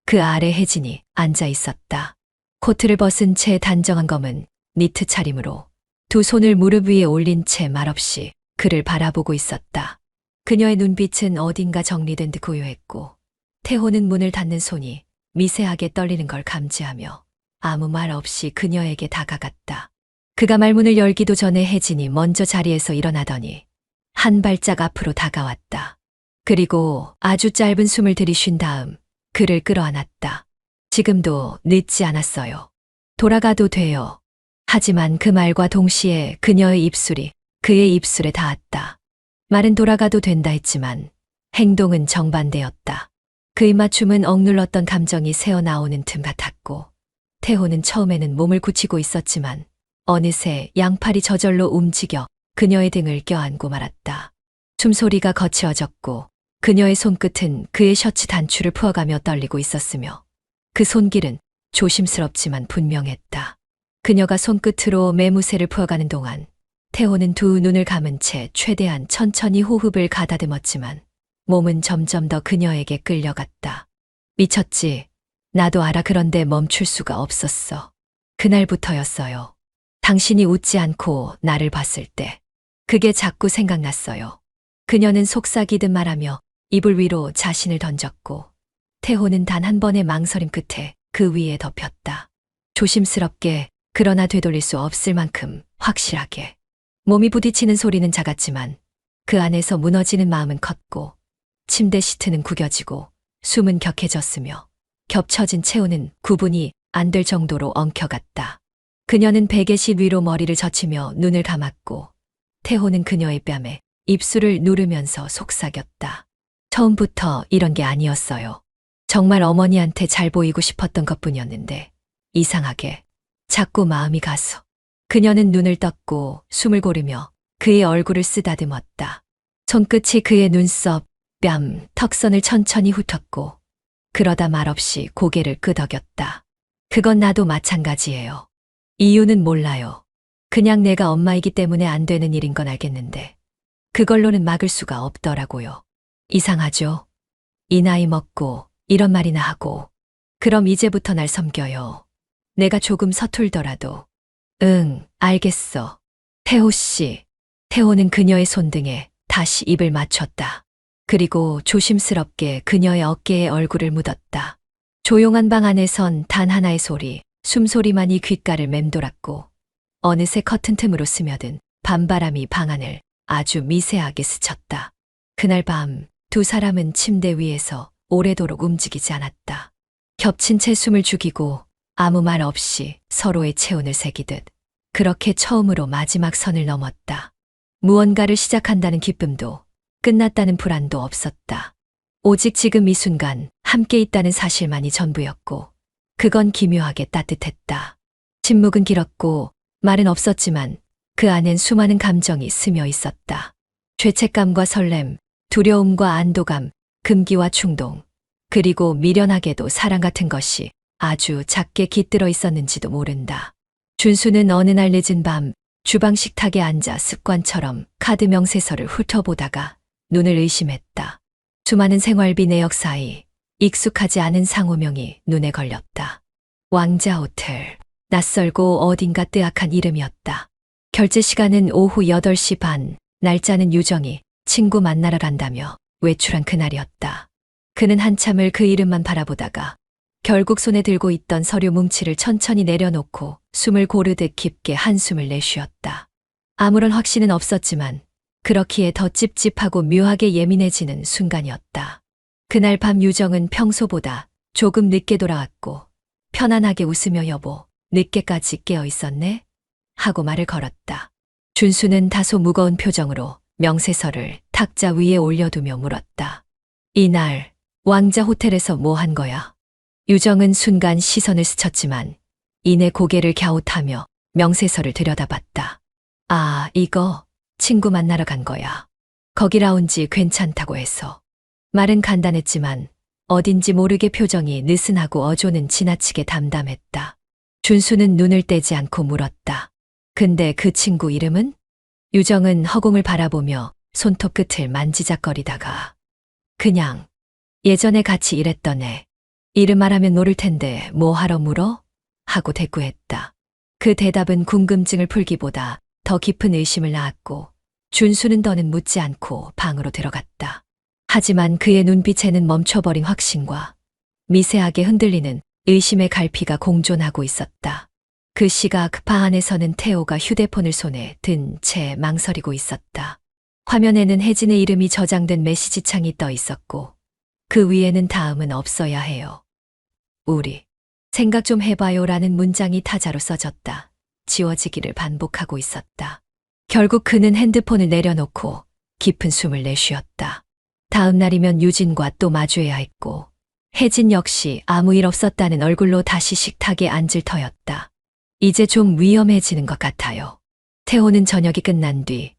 그 아래 혜진이 앉아 있었다. 코트를 벗은 채 단정한 검은 니트 차림으로 두 손을 무릎 위에 올린 채 말없이 그를 바라보고 있었다. 그녀의 눈빛은 어딘가 정리된 듯 고요했고 태호는 문을 닫는 손이 미세하게 떨리는 걸 감지하며 아무 말 없이 그녀에게 다가갔다. 그가 말문을 열기도 전에 혜진이 먼저 자리에서 일어나더니 한 발짝 앞으로 다가왔다. 그리고 아주 짧은 숨을 들이쉰 다음 그를 끌어안았다. 지금도 늦지 않았어요. 돌아가도 돼요. 하지만 그 말과 동시에 그녀의 입술이 그의 입술에 닿았다. 말은 돌아가도 된다 했지만 행동은 정반대였다. 그 입맞춤은 억눌렀던 감정이 새어나오는 틈 같았고 태호는 처음에는 몸을 굳히고 있었지만 어느새 양팔이 저절로 움직여 그녀의 등을 껴안고 말았다. 숨소리가 거칠어졌고 그녀의 손끝은 그의 셔츠 단추를 풀어가며 떨리고 있었으며 그 손길은 조심스럽지만 분명했다. 그녀가 손끝으로 매무새를 풀어가는 동안 태호는 두 눈을 감은 채 최대한 천천히 호흡을 가다듬었지만 몸은 점점 더 그녀에게 끌려갔다. 미쳤지. 나도 알아. 그런데 멈출 수가 없었어. 그날부터였어요. 당신이 웃지 않고 나를 봤을 때 그게 자꾸 생각났어요. 그녀는 속삭이듯 말하며 이불 위로 자신을 던졌고 태호는 단 한 번의 망설임 끝에 그 위에 덮였다. 조심스럽게 그러나 되돌릴 수 없을 만큼 확실하게. 몸이 부딪히는 소리는 작았지만 그 안에서 무너지는 마음은 컸고 침대 시트는 구겨지고 숨은 격해졌으며 겹쳐진 체온은 구분이 안 될 정도로 엉켜갔다. 그녀는 베개시 위로 머리를 젖히며 눈을 감았고 태호는 그녀의 뺨에 입술을 누르면서 속삭였다. 처음부터 이런 게 아니었어요. 정말 어머니한테 잘 보이고 싶었던 것뿐이었는데 이상하게 자꾸 마음이 가서. 그녀는 눈을 떴고 숨을 고르며 그의 얼굴을 쓰다듬었다. 손끝이 그의 눈썹, 뺨, 턱선을 천천히 훑었고 그러다 말없이 고개를 끄덕였다. 그건 나도 마찬가지예요. 이유는 몰라요. 그냥 내가 엄마이기 때문에 안 되는 일인 건 알겠는데 그걸로는 막을 수가 없더라고요. 이상하죠? 이 나이 먹고 이런 말이나 하고 그럼 이제부터 날 섬겨요. 내가 조금 서툴더라도. 응, 알겠어. 태호 씨. 태호는 그녀의 손등에 다시 입을 맞췄다. 그리고 조심스럽게 그녀의 어깨에 얼굴을 묻었다. 조용한 방 안에선 단 하나의 소리, 숨소리만이 귓가를 맴돌았고 어느새 커튼 틈으로 스며든 밤바람이 방 안을 아주 미세하게 스쳤다. 그날 밤 두 사람은 침대 위에서 오래도록 움직이지 않았다. 겹친 채 숨을 죽이고 아무 말 없이 서로의 체온을 새기듯 그렇게 처음으로 마지막 선을 넘었다. 무언가를 시작한다는 기쁨도 끝났다는 불안도 없었다. 오직 지금 이 순간 함께 있다는 사실만이 전부였고 그건 기묘하게 따뜻했다. 침묵은 길었고 말은 없었지만 그 안엔 수많은 감정이 스며 있었다. 죄책감과 설렘, 두려움과 안도감, 금기와 충동, 그리고 미련하게도 사랑 같은 것이 아주 작게 깃들어 있었는지도 모른다. 준수는 어느 날 늦은 밤 주방 식탁에 앉아 습관처럼 카드 명세서를 훑어보다가 눈을 의심했다. 수많은 생활비 내역 사이 익숙하지 않은 상호명이 눈에 걸렸다. 왕자 호텔. 낯설고 어딘가 뜨악한 이름이었다. 결제 시간은 오후 8시 반, 날짜는 유정이 친구 만나러 간다며 외출한 그날이었다. 그는 한참을 그 이름만 바라보다가 결국 손에 들고 있던 서류 뭉치를 천천히 내려놓고 숨을 고르듯 깊게 한숨을 내쉬었다. 아무런 확신은 없었지만 그렇기에 더 찝찝하고 묘하게 예민해지는 순간이었다. 그날 밤 유정은 평소보다 조금 늦게 돌아왔고 편안하게 웃으며 여보, 늦게까지 깨어 있었네? 하고 말을 걸었다. 준수는 다소 무거운 표정으로 명세서를 탁자 위에 올려두며 물었다. 이날 왕자 호텔에서 뭐 한 거야? 유정은 순간 시선을 스쳤지만 이내 고개를 갸웃하며 명세서를 들여다봤다. 아, 이거 친구 만나러 간 거야. 거기 라운지 괜찮다고 해서. 말은 간단했지만 어딘지 모르게 표정이 느슨하고 어조는 지나치게 담담했다. 준수는 눈을 떼지 않고 물었다. 근데 그 친구 이름은? 유정은 허공을 바라보며 손톱 끝을 만지작거리다가 그냥 예전에 같이 일했던 애. 이름 말하면 모를 텐데 뭐 하러 물어? 하고 대꾸했다. 그 대답은 궁금증을 풀기보다 더 깊은 의심을 낳았고 준수는 더는 묻지 않고 방으로 들어갔다. 하지만 그의 눈빛에는 멈춰버린 확신과 미세하게 흔들리는 의심의 갈피가 공존하고 있었다. 그 시각 방 안에서는 태호가 휴대폰을 손에 든 채 망설이고 있었다. 화면에는 혜진의 이름이 저장된 메시지창이 떠 있었고 그 위에는 다음은 없어야 해요. 우리 생각 좀 해봐요라는 문장이 타자로 써졌다. 지워지기를 반복하고 있었다. 결국 그는 핸드폰을 내려놓고 깊은 숨을 내쉬었다. 다음 날이면 유진과 또 마주해야 했고 혜진 역시 아무 일 없었다는 얼굴로 다시 식탁에 앉을 터였다. 이제 좀 위험해지는 것 같아요. 태호는 저녁이 끝난 뒤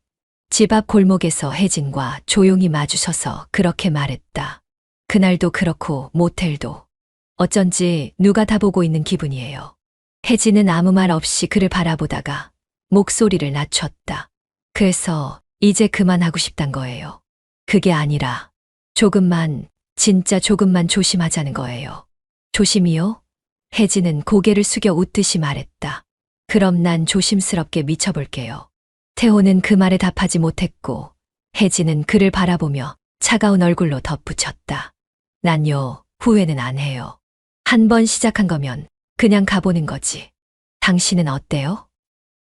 집 앞 골목에서 혜진과 조용히 마주서서 그렇게 말했다. 그날도 그렇고 모텔도 어쩐지 누가 다 보고 있는 기분이에요. 혜진은 아무 말 없이 그를 바라보다가 목소리를 낮췄다. 그래서 이제 그만하고 싶단 거예요. 그게 아니라 조금만, 진짜 조금만 조심하자는 거예요. 조심이요? 혜진은 고개를 숙여 웃듯이 말했다. 그럼 난 조심스럽게 미쳐볼게요. 태호는 그 말에 답하지 못했고 혜진은 그를 바라보며 차가운 얼굴로 덧붙였다. 난요, 후회는 안 해요. 한 번 시작한 거면 그냥 가보는 거지. 당신은 어때요?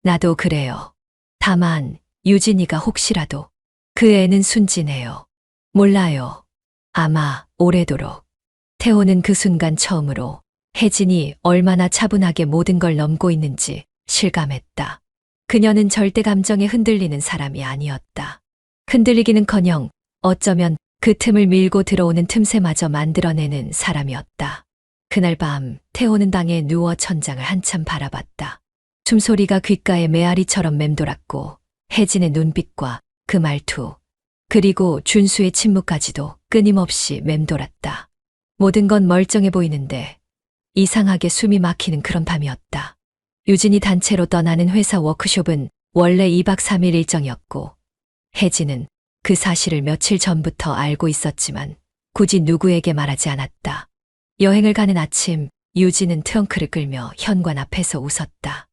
나도 그래요. 다만 유진이가 혹시라도 그 애는 순진해요. 몰라요. 아마 오래도록. 태호는 그 순간 처음으로 혜진이 얼마나 차분하게 모든 걸 넘고 있는지 실감했다. 그녀는 절대 감정에 흔들리는 사람이 아니었다. 흔들리기는커녕 어쩌면 그 틈을 밀고 들어오는 틈새마저 만들어내는 사람이었다. 그날 밤 태호는 방에 누워 천장을 한참 바라봤다. 숨소리가 귓가에 메아리처럼 맴돌았고 혜진의 눈빛과 그 말투 그리고 준수의 침묵까지도 끊임없이 맴돌았다. 모든 건 멀쩡해 보이는데 이상하게 숨이 막히는 그런 밤이었다. 유진이 단체로 떠나는 회사 워크숍은 원래 2박 3일 일정이었고 혜진은 그 사실을 며칠 전부터 알고 있었지만 굳이 누구에게 말하지 않았다. 여행을 가는 아침 유진은 트렁크를 끌며 현관 앞에서 웃었다.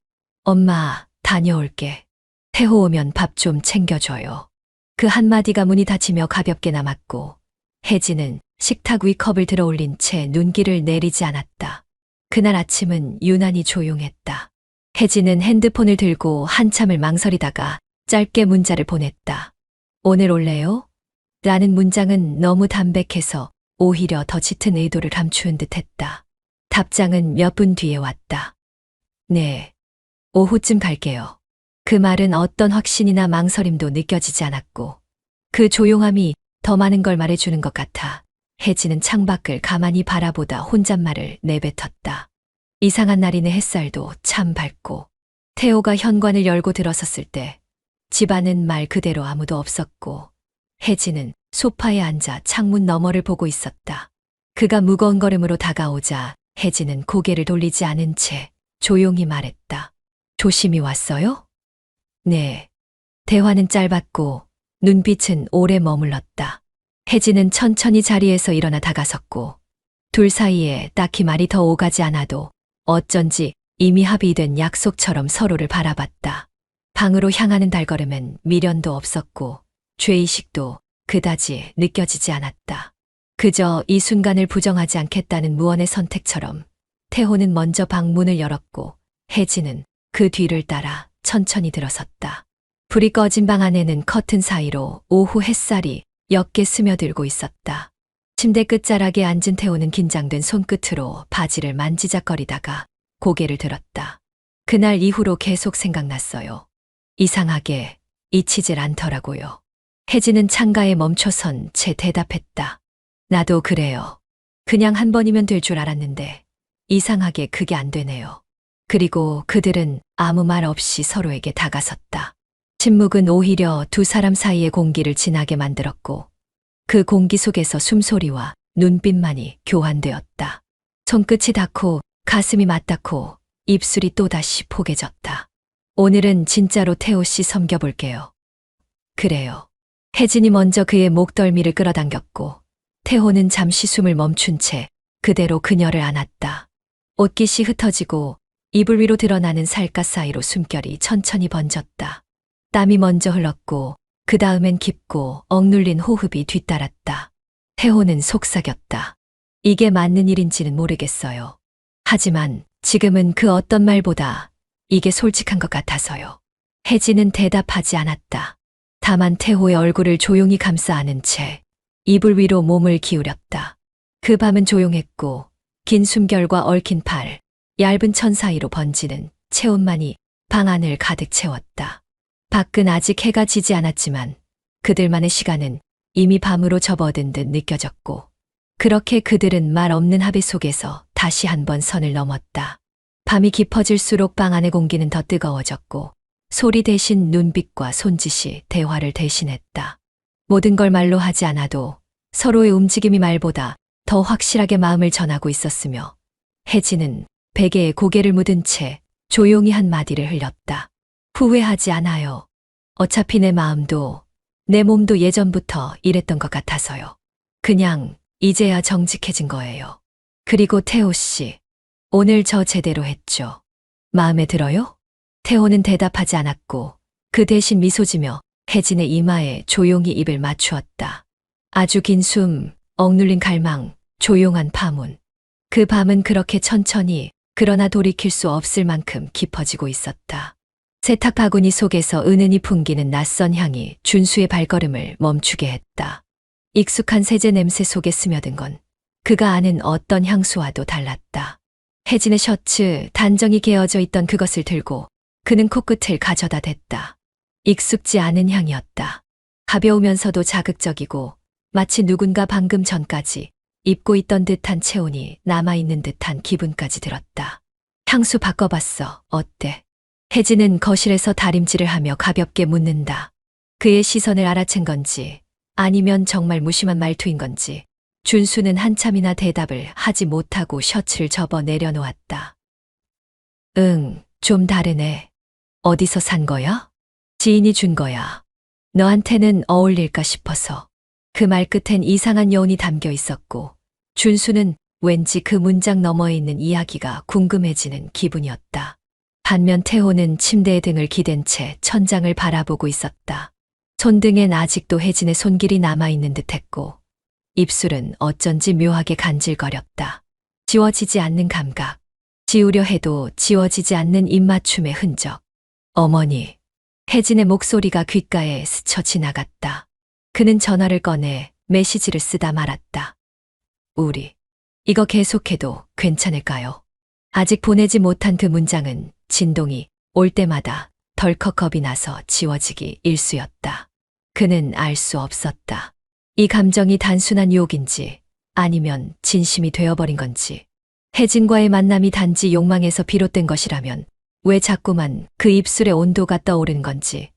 엄마, 다녀올게. 태호 오면 밥 좀 챙겨줘요. 그 한마디가 문이 닫히며 가볍게 남았고 혜진은 식탁 위 컵을 들어 올린 채 눈길을 내리지 않았다. 그날 아침은 유난히 조용했다. 혜진은 핸드폰을 들고 한참을 망설이다가 짧게 문자를 보냈다. 오늘 올래요? 라는 문장은 너무 담백해서 오히려 더 짙은 의도를 감추는 듯했다. 답장은 몇 분 뒤에 왔다. 네, 오후쯤 갈게요. 그 말은 어떤 확신이나 망설임도 느껴지지 않았고 그 조용함이 더 많은 걸 말해주는 것 같아 혜진은 창밖을 가만히 바라보다 혼잣말을 내뱉었다. 이상한 날이네. 햇살도 참 밝고. 태호가 현관을 열고 들어섰을 때 집안은 말 그대로 아무도 없었고 혜진은 소파에 앉아 창문 너머를 보고 있었다. 그가 무거운 걸음으로 다가오자 혜진은 고개를 돌리지 않은 채 조용히 말했다. 조심히 왔어요? 네. 대화는 짧았고 눈빛은 오래 머물렀다. 혜진은 천천히 자리에서 일어나 다가섰고 둘 사이에 딱히 말이 더 오가지 않아도 어쩐지 이미 합의된 약속처럼 서로를 바라봤다. 방으로 향하는 발걸음엔 미련도 없었고 죄의식도 그다지 느껴지지 않았다. 그저 이 순간을 부정하지 않겠다는 무언의 선택처럼 태호는 먼저 방 문을 열었고 혜진은 그 뒤를 따라 천천히 들어섰다. 불이 꺼진 방 안에는 커튼 사이로 오후 햇살이 옅게 스며들고 있었다. 침대 끝자락에 앉은 태호는 긴장된 손끝으로 바지를 만지작거리다가 고개를 들었다. 그날 이후로 계속 생각났어요. 이상하게 잊히질 않더라고요. 혜진은 창가에 멈춰선 채 대답했다. 나도 그래요. 그냥 한 번이면 될 줄 알았는데 이상하게 그게 안 되네요. 그리고 그들은 아무 말 없이 서로에게 다가섰다. 침묵은 오히려 두 사람 사이의 공기를 진하게 만들었고 그 공기 속에서 숨소리와 눈빛만이 교환되었다. 손끝이 닿고 가슴이 맞닿고 입술이 또다시 포개졌다. 오늘은 진짜로 태호 씨 섬겨볼게요. 그래요. 혜진이 먼저 그의 목덜미를 끌어당겼고 태호는 잠시 숨을 멈춘 채 그대로 그녀를 안았다. 옷깃이 흩어지고 이불 위로 드러나는 살갗 사이로 숨결이 천천히 번졌다. 땀이 먼저 흘렀고 그 다음엔 깊고 억눌린 호흡이 뒤따랐다. 태호는 속삭였다. 이게 맞는 일인지는 모르겠어요. 하지만 지금은 그 어떤 말보다 이게 솔직한 것 같아서요. 혜진은 대답하지 않았다. 다만 태호의 얼굴을 조용히 감싸 안은 채 이불 위로 몸을 기울였다. 그 밤은 조용했고 긴 숨결과 얽힌 팔, 얇은 천 사이로 번지는 체온만이 방 안을 가득 채웠다. 밖은 아직 해가 지지 않았지만 그들만의 시간은 이미 밤으로 접어든 듯 느껴졌고 그렇게 그들은 말 없는 합의 속에서 다시 한번 선을 넘었다. 밤이 깊어질수록 방 안의 공기는 더 뜨거워졌고 소리 대신 눈빛과 손짓이 대화를 대신했다. 모든 걸 말로 하지 않아도 서로의 움직임이 말보다 더 확실하게 마음을 전하고 있었으며 혜진은 베개에 고개를 묻은 채 조용히 한마디를 흘렸다. 후회하지 않아요. 어차피 내 마음도 내 몸도 예전부터 이랬던 것 같아서요. 그냥 이제야 정직해진 거예요. 그리고 태호 씨, 오늘 저 제대로 했죠. 마음에 들어요? 태호는 대답하지 않았고 그 대신 미소 지며 혜진의 이마에 조용히 입을 맞추었다. 아주 긴 숨, 억눌린 갈망, 조용한 파문. 그 밤은 그렇게 천천히 그러나 돌이킬 수 없을 만큼 깊어지고 있었다. 세탁 바구니 속에서 은은히 풍기는 낯선 향이 준수의 발걸음을 멈추게 했다. 익숙한 세제 냄새 속에 스며든 건 그가 아는 어떤 향수와도 달랐다. 혜진의 셔츠 단정히 개어져 있던 그것을 들고 그는 코끝을 가져다 댔다. 익숙지 않은 향이었다. 가벼우면서도 자극적이고 마치 누군가 방금 전까지 입고 있던 듯한 체온이 남아있는 듯한 기분까지 들었다. 향수 바꿔봤어. 어때? 혜진은 거실에서 다림질을 하며 가볍게 묻는다. 그의 시선을 알아챈 건지 아니면 정말 무심한 말투인 건지 준수는 한참이나 대답을 하지 못하고 셔츠를 접어 내려놓았다. 응, 좀 다르네. 어디서 산 거야? 지인이 준 거야. 너한테는 어울릴까 싶어서. 그 말 끝엔 이상한 여운이 담겨 있었고 준수는 왠지 그 문장 너머에 있는 이야기가 궁금해지는 기분이었다. 반면 태호는 침대에 등을 기댄 채 천장을 바라보고 있었다. 손등엔 아직도 혜진의 손길이 남아있는 듯했고 입술은 어쩐지 묘하게 간질거렸다. 지워지지 않는 감각, 지우려 해도 지워지지 않는 입맞춤의 흔적. 어머니, 혜진의 목소리가 귓가에 스쳐 지나갔다. 그는 전화를 꺼내 메시지를 쓰다 말았다. 우리, 이거 계속해도 괜찮을까요? 아직 보내지 못한 그 문장은 진동이 올 때마다 덜컥 겁이 나서 지워지기 일쑤였다. 그는 알 수 없었다. 이 감정이 단순한 유혹인지 아니면 진심이 되어버린 건지. 혜진과의 만남이 단지 욕망에서 비롯된 것이라면 왜 자꾸만 그 입술의 온도가 떠오르는 건지,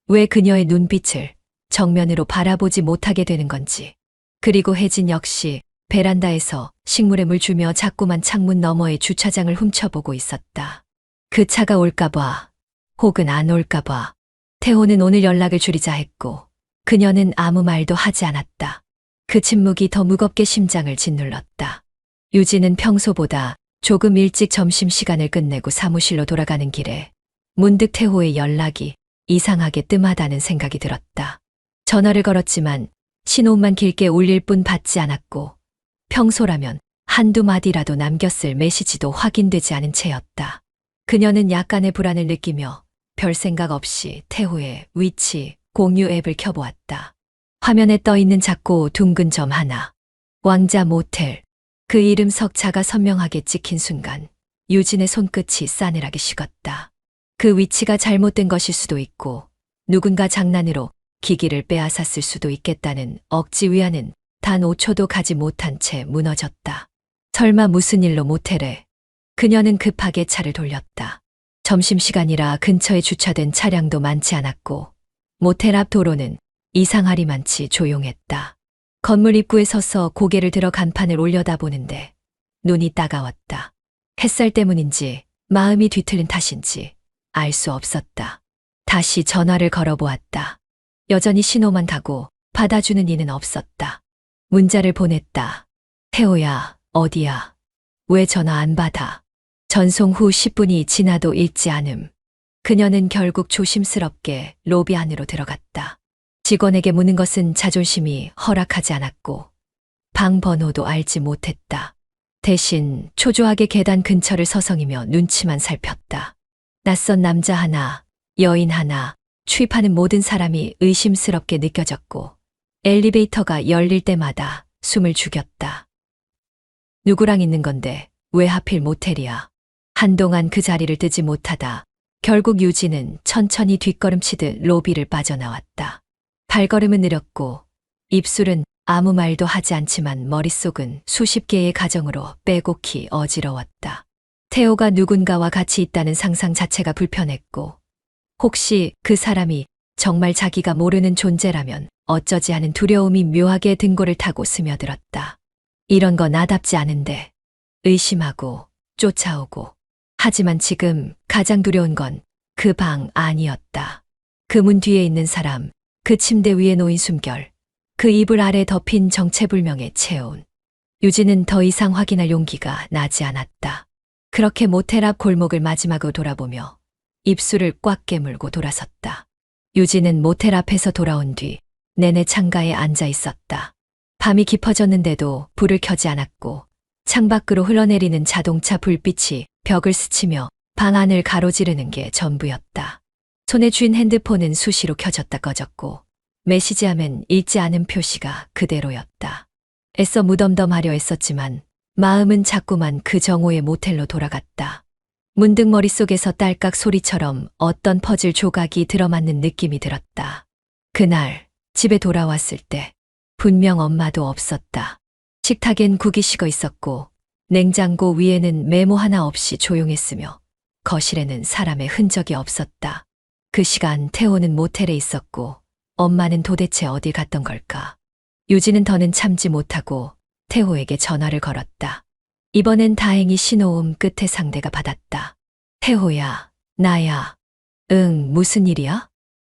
왜 그녀의 눈빛을 정면으로 바라보지 못하게 되는 건지. 그리고 혜진 역시 베란다에서 식물에 물 주며 자꾸만 창문 너머의 주차장을 훔쳐보고 있었다. 그 차가 올까봐, 혹은 안 올까봐. 태호는 오늘 연락을 줄이자 했고 그녀는 아무 말도 하지 않았다. 그 침묵이 더 무겁게 심장을 짓눌렀다. 유진은 평소보다 조금 일찍 점심시간을 끝내고 사무실로 돌아가는 길에 문득 태호의 연락이 이상하게 뜸하다는 생각이 들었다. 전화를 걸었지만 신호음만 길게 울릴 뿐 받지 않았고 평소라면 한두 마디라도 남겼을 메시지도 확인되지 않은 채였다. 그녀는 약간의 불안을 느끼며 별 생각 없이 태호의 위치 공유 앱을 켜보았다. 화면에 떠있는 작고 둥근 점 하나. 왕자 모텔. 그 이름 석자가 선명하게 찍힌 순간 유진의 손끝이 싸늘하게 식었다. 그 위치가 잘못된 것일 수도 있고 누군가 장난으로 기기를 빼앗았을 수도 있겠다는 억지 위안은 단 5초도 가지 못한 채 무너졌다. 설마 무슨 일로 모텔에? 그녀는 급하게 차를 돌렸다. 점심시간이라 근처에 주차된 차량도 많지 않았고 모텔 앞 도로는 이상하리만치 조용했다. 건물 입구에 서서 고개를 들어 간판을 올려다보는데 눈이 따가웠다. 햇살 때문인지 마음이 뒤틀린 탓인지 알 수 없었다. 다시 전화를 걸어보았다. 여전히 신호만 가고 받아주는 이는 없었다. 문자를 보냈다. 태호야, 어디야? 왜 전화 안 받아? 전송 후 10분이 지나도 읽지 않음. 그녀는 결국 조심스럽게 로비 안으로 들어갔다. 직원에게 묻는 것은 자존심이 허락하지 않았고 방 번호도 알지 못했다. 대신 초조하게 계단 근처를 서성이며 눈치만 살폈다. 낯선 남자 하나, 여인 하나, 출입하는 모든 사람이 의심스럽게 느껴졌고 엘리베이터가 열릴 때마다 숨을 죽였다. 누구랑 있는 건데 왜 하필 모텔이야? 한동안 그 자리를 뜨지 못하다 결국 유진은 천천히 뒷걸음치듯 로비를 빠져나왔다. 발걸음은 느렸고 입술은 아무 말도 하지 않지만 머릿속은 수십 개의 가정으로 빼곡히 어지러웠다. 태호가 누군가와 같이 있다는 상상 자체가 불편했고 혹시 그 사람이 정말 자기가 모르는 존재라면 어쩌지 하는 두려움이 묘하게 등골을 타고 스며들었다. 이런 거 나답지 않은데 의심하고 쫓아오고 하지만 지금 가장 두려운 건 그 방 아니었다. 그 문 뒤에 있는 사람, 그 침대 위에 놓인 숨결, 그 이불 아래 덮인 정체불명의 체온. 유진은 더 이상 확인할 용기가 나지 않았다. 그렇게 모텔 앞 골목을 마지막으로 돌아보며 입술을 꽉 깨물고 돌아섰다. 유진은 모텔 앞에서 돌아온 뒤 내내 창가에 앉아 있었다. 밤이 깊어졌는데도 불을 켜지 않았고 창밖으로 흘러내리는 자동차 불빛이 벽을 스치며 방 안을 가로지르는 게 전부였다. 손에 쥔 핸드폰은 수시로 켜졌다 꺼졌고 메시지함엔 읽지 않은 표시가 그대로였다. 애써 무덤덤하려 했었지만 마음은 자꾸만 그 정오의 모텔로 돌아갔다. 문득 머릿속에서 딸깍 소리처럼 어떤 퍼즐 조각이 들어맞는 느낌이 들었다. 그날 집에 돌아왔을 때 분명 엄마도 없었다. 식탁엔 국이 식어 있었고 냉장고 위에는 메모 하나 없이 조용했으며 거실에는 사람의 흔적이 없었다. 그 시간 태호는 모텔에 있었고 엄마는 도대체 어디 갔던 걸까? 유진은 더는 참지 못하고 태호에게 전화를 걸었다. 이번엔 다행히 신호음 끝에 상대가 받았다. 태호야, 나야. 응, 무슨 일이야?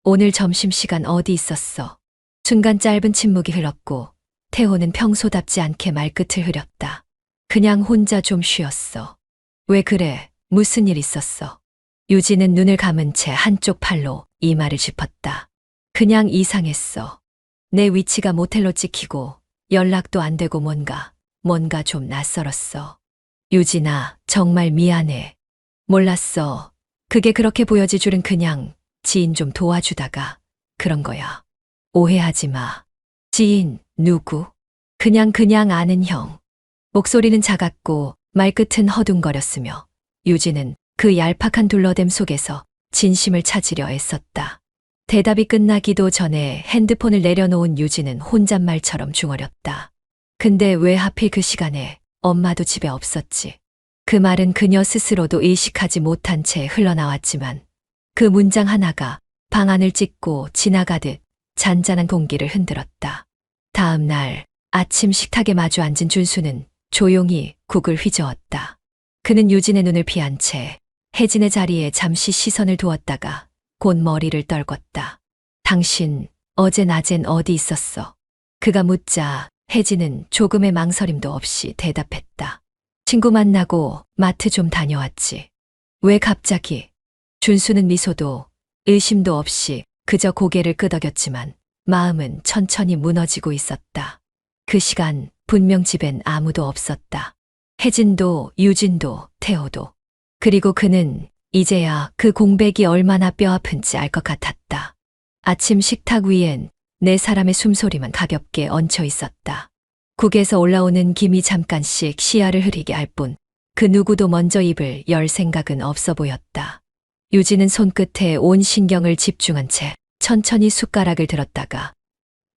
오늘 점심시간 어디 있었어? 순간 짧은 침묵이 흘렀고 태호는 평소답지 않게 말끝을 흐렸다. 그냥 혼자 좀 쉬었어. 왜 그래? 무슨 일 있었어? 유진은 눈을 감은 채 한쪽 팔로 이마를 짚었다. 그냥 이상했어. 내 위치가 모텔로 찍히고 연락도 안 되고 뭔가 좀 낯설었어. 유진아, 정말 미안해. 몰랐어. 그게 그렇게 보여질 줄은 그냥 지인 좀 도와주다가 그런 거야. 오해하지 마. 지인, 누구? 그냥 아는 형. 목소리는 작았고 말끝은 허둥거렸으며 유진은 그 얄팍한 둘러댐 속에서 진심을 찾으려 애썼다. 대답이 끝나기도 전에 핸드폰을 내려놓은 유진은 혼잣말처럼 중얼였다. 근데 왜 하필 그 시간에 엄마도 집에 없었지? 그 말은 그녀 스스로도 의식하지 못한 채 흘러나왔지만 그 문장 하나가 방 안을 찢고 지나가듯 잔잔한 공기를 흔들었다. 다음 날 아침 식탁에 마주 앉은 준수는 조용히 국을 휘저었다. 그는 유진의 눈을 피한 채 혜진의 자리에 잠시 시선을 두었다가 곧 머리를 떨궜다. 당신 어제 낮엔 어디 있었어? 그가 묻자 혜진은 조금의 망설임도 없이 대답했다. 친구 만나고 마트 좀 다녀왔지. 왜 갑자기? 준수는 미소도 의심도 없이 그저 고개를 끄덕였지만 마음은 천천히 무너지고 있었다. 그 시간 분명 집엔 아무도 없었다. 혜진도, 유진도, 태호도. 그리고 그는 이제야 그 공백이 얼마나 뼈아픈지 알 것 같았다. 아침 식탁 위엔 네 사람의 숨소리만 가볍게 얹혀 있었다. 국에서 올라오는 김이 잠깐씩 시야를 흐리게 할 뿐 그 누구도 먼저 입을 열 생각은 없어 보였다. 유진은 손끝에 온 신경을 집중한 채 천천히 숟가락을 들었다가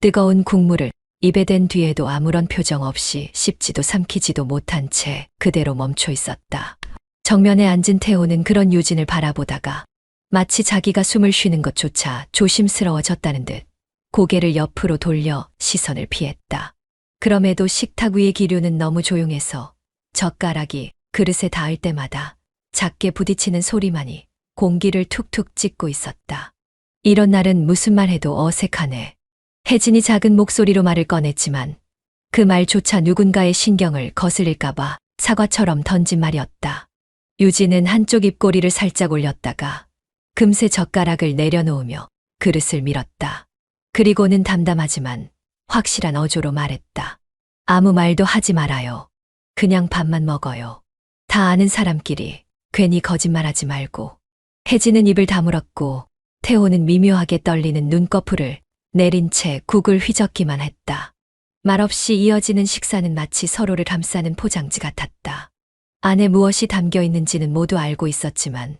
뜨거운 국물을 입에 댄 뒤에도 아무런 표정 없이 씹지도 삼키지도 못한 채 그대로 멈춰 있었다. 정면에 앉은 태호는 그런 유진을 바라보다가 마치 자기가 숨을 쉬는 것조차 조심스러워졌다는 듯 고개를 옆으로 돌려 시선을 피했다. 그럼에도 식탁 위의 기류는 너무 조용해서 젓가락이 그릇에 닿을 때마다 작게 부딪히는 소리만이 공기를 툭툭 찢고 있었다. 이런 날은 무슨 말 해도 어색하네. 혜진이 작은 목소리로 말을 꺼냈지만 그 말조차 누군가의 신경을 거슬릴까봐 사과처럼 던진 말이었다. 유진은 한쪽 입꼬리를 살짝 올렸다가 금세 젓가락을 내려놓으며 그릇을 밀었다. 그리고는 담담하지만 확실한 어조로 말했다. 아무 말도 하지 말아요. 그냥 밥만 먹어요. 다 아는 사람끼리 괜히 거짓말하지 말고. 혜진은 입을 다물었고 태호는 미묘하게 떨리는 눈꺼풀을 내린 채 국을 휘젓기만 했다. 말없이 이어지는 식사는 마치 서로를 감싸는 포장지 같았다. 안에 무엇이 담겨 있는지는 모두 알고 있었지만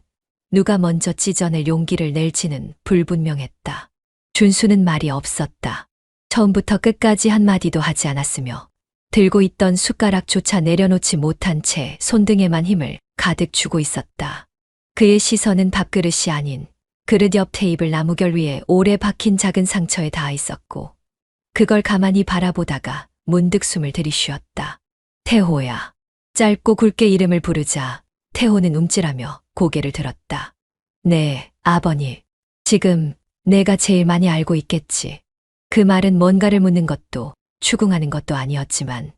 누가 먼저 찢어낼 용기를 낼지는 불분명했다. 준수는 말이 없었다. 처음부터 끝까지 한마디도 하지 않았으며 들고 있던 숟가락조차 내려놓지 못한 채 손등에만 힘을 가득 주고 있었다. 그의 시선은 밥그릇이 아닌 그릇 옆 테이블 나무결 위에 오래 박힌 작은 상처에 닿아 있었고 그걸 가만히 바라보다가 문득 숨을 들이쉬었다. 태호야. 짧고 굵게 이름을 부르자 태호는 움찔하며 고개를 들었다. 네, 아버님. 지금 내가 제일 많이 알고 있겠지. 그 말은 뭔가를 묻는 것도 추궁하는 것도 아니었지만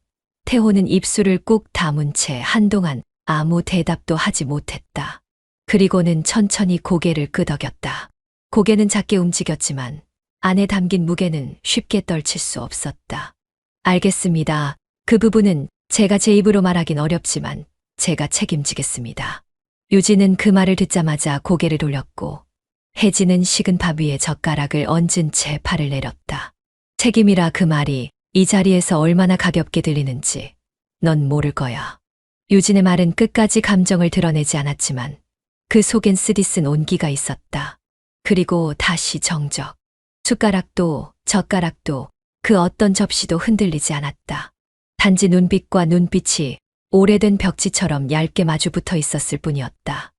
태호는 입술을 꾹 다문 채 한동안 아무 대답도 하지 못했다. 그리고는 천천히 고개를 끄덕였다. 고개는 작게 움직였지만 안에 담긴 무게는 쉽게 떨칠 수 없었다. 알겠습니다. 그 부분은 제가 제 입으로 말하긴 어렵지만 제가 책임지겠습니다. 유진은 그 말을 듣자마자 고개를 돌렸고 혜진은 식은 밥 위에 젓가락을 얹은 채 팔을 내렸다. 책임이라 그 말이 이 자리에서 얼마나 가볍게 들리는지 넌 모를 거야. 유진의 말은 끝까지 감정을 드러내지 않았지만 그 속엔 쓰디쓴 온기가 있었다. 그리고 다시 정적. 숟가락도 젓가락도 그 어떤 접시도 흔들리지 않았다. 단지 눈빛과 눈빛이 오래된 벽지처럼 얇게 마주 붙어 있었을 뿐이었다.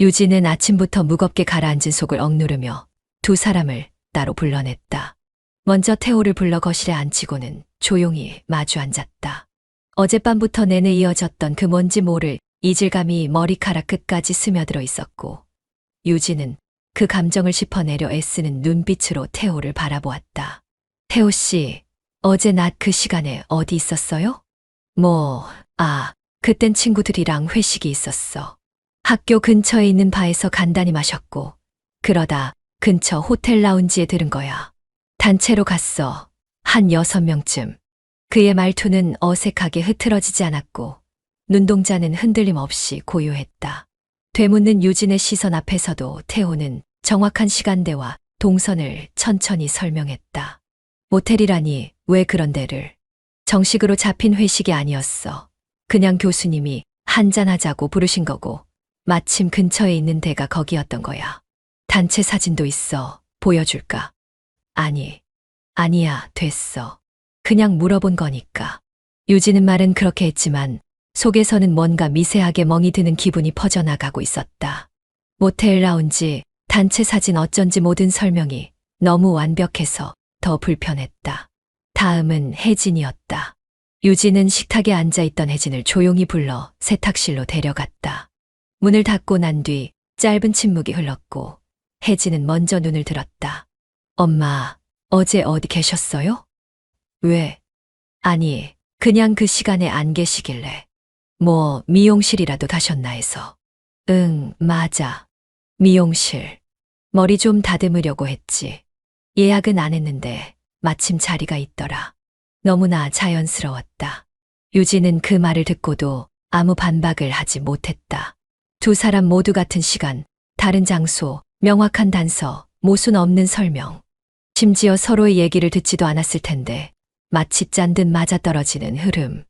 유진은 아침부터 무겁게 가라앉은 속을 억누르며 두 사람을 따로 불러냈다. 먼저 태호를 불러 거실에 앉히고는 조용히 마주 앉았다. 어젯밤부터 내내 이어졌던 그 뭔지 모를 이질감이 머리카락 끝까지 스며들어 있었고 유진은 그 감정을 짚어내려 애쓰는 눈빛으로 태호를 바라보았다. 태호 씨, 어제 낮 그 시간에 어디 있었어요? 그땐 친구들이랑 회식이 있었어. 학교 근처에 있는 바에서 간단히 마셨고 그러다 근처 호텔 라운지에 들은 거야. 단체로 갔어. 한 6명쯤. 그의 말투는 어색하게 흐트러지지 않았고 눈동자는 흔들림 없이 고요했다. 되묻는 유진의 시선 앞에서도 태호는 정확한 시간대와 동선을 천천히 설명했다. 모텔이라니 왜 그런 데를. 정식으로 잡힌 회식이 아니었어. 그냥 교수님이 한잔하자고 부르신 거고 마침 근처에 있는 데가 거기였던 거야. 단체 사진도 있어. 보여줄까? 아니야, 됐어. 그냥 물어본 거니까. 유진은 말은 그렇게 했지만 속에서는 뭔가 미세하게 멍이 드는 기분이 퍼져나가고 있었다. 모텔 라운지, 단체 사진 어쩐지 모든 설명이 너무 완벽해서 더 불편했다. 다음은 혜진이었다. 유진은 식탁에 앉아있던 혜진을 조용히 불러 세탁실로 데려갔다. 문을 닫고 난 뒤 짧은 침묵이 흘렀고 혜진은 먼저 눈을 들었다. 엄마, 어제 어디 계셨어요? 왜? 아니, 그냥 그 시간에 안 계시길래. 뭐 미용실이라도 가셨나 해서. 응, 맞아. 미용실. 머리 좀 다듬으려고 했지. 예약은 안 했는데 마침 자리가 있더라. 너무나 자연스러웠다. 유진은 그 말을 듣고도 아무 반박을 하지 못했다. 두 사람 모두 같은 시간, 다른 장소, 명확한 단서, 모순 없는 설명. 심지어 서로의 얘기를 듣지도 않았을 텐데 마치 짠 듯 맞아떨어지는 흐름.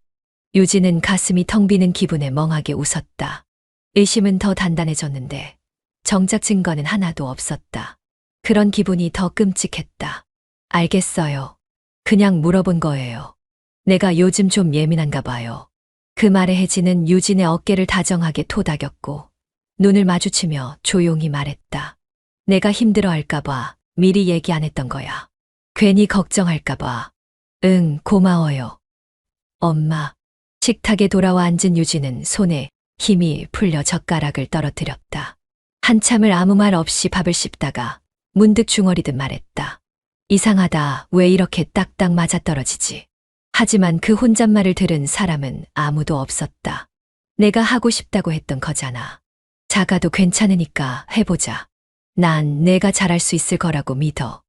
유진은 가슴이 텅 비는 기분에 멍하게 웃었다. 의심은 더 단단해졌는데 정작 증거는 하나도 없었다. 그런 기분이 더 끔찍했다. 알겠어요. 그냥 물어본 거예요. 내가 요즘 좀 예민한가 봐요. 그 말에 혜진은 유진의 어깨를 다정하게 토닥였고 눈을 마주치며 조용히 말했다. 내가 힘들어할까봐 미리 얘기 안 했던 거야. 괜히 걱정할까봐. 응, 고마워요. 엄마. 식탁에 돌아와 앉은 유진은 손에 힘이 풀려 젓가락을 떨어뜨렸다. 한참을 아무 말 없이 밥을 씹다가 문득 중얼이듯 말했다. 이상하다. 왜 이렇게 딱딱 맞아떨어지지? 하지만 그 혼잣말을 들은 사람은 아무도 없었다. 내가 하고 싶다고 했던 거잖아. 작아도 괜찮으니까 해보자. 난 내가 잘할 수 있을 거라고 믿어.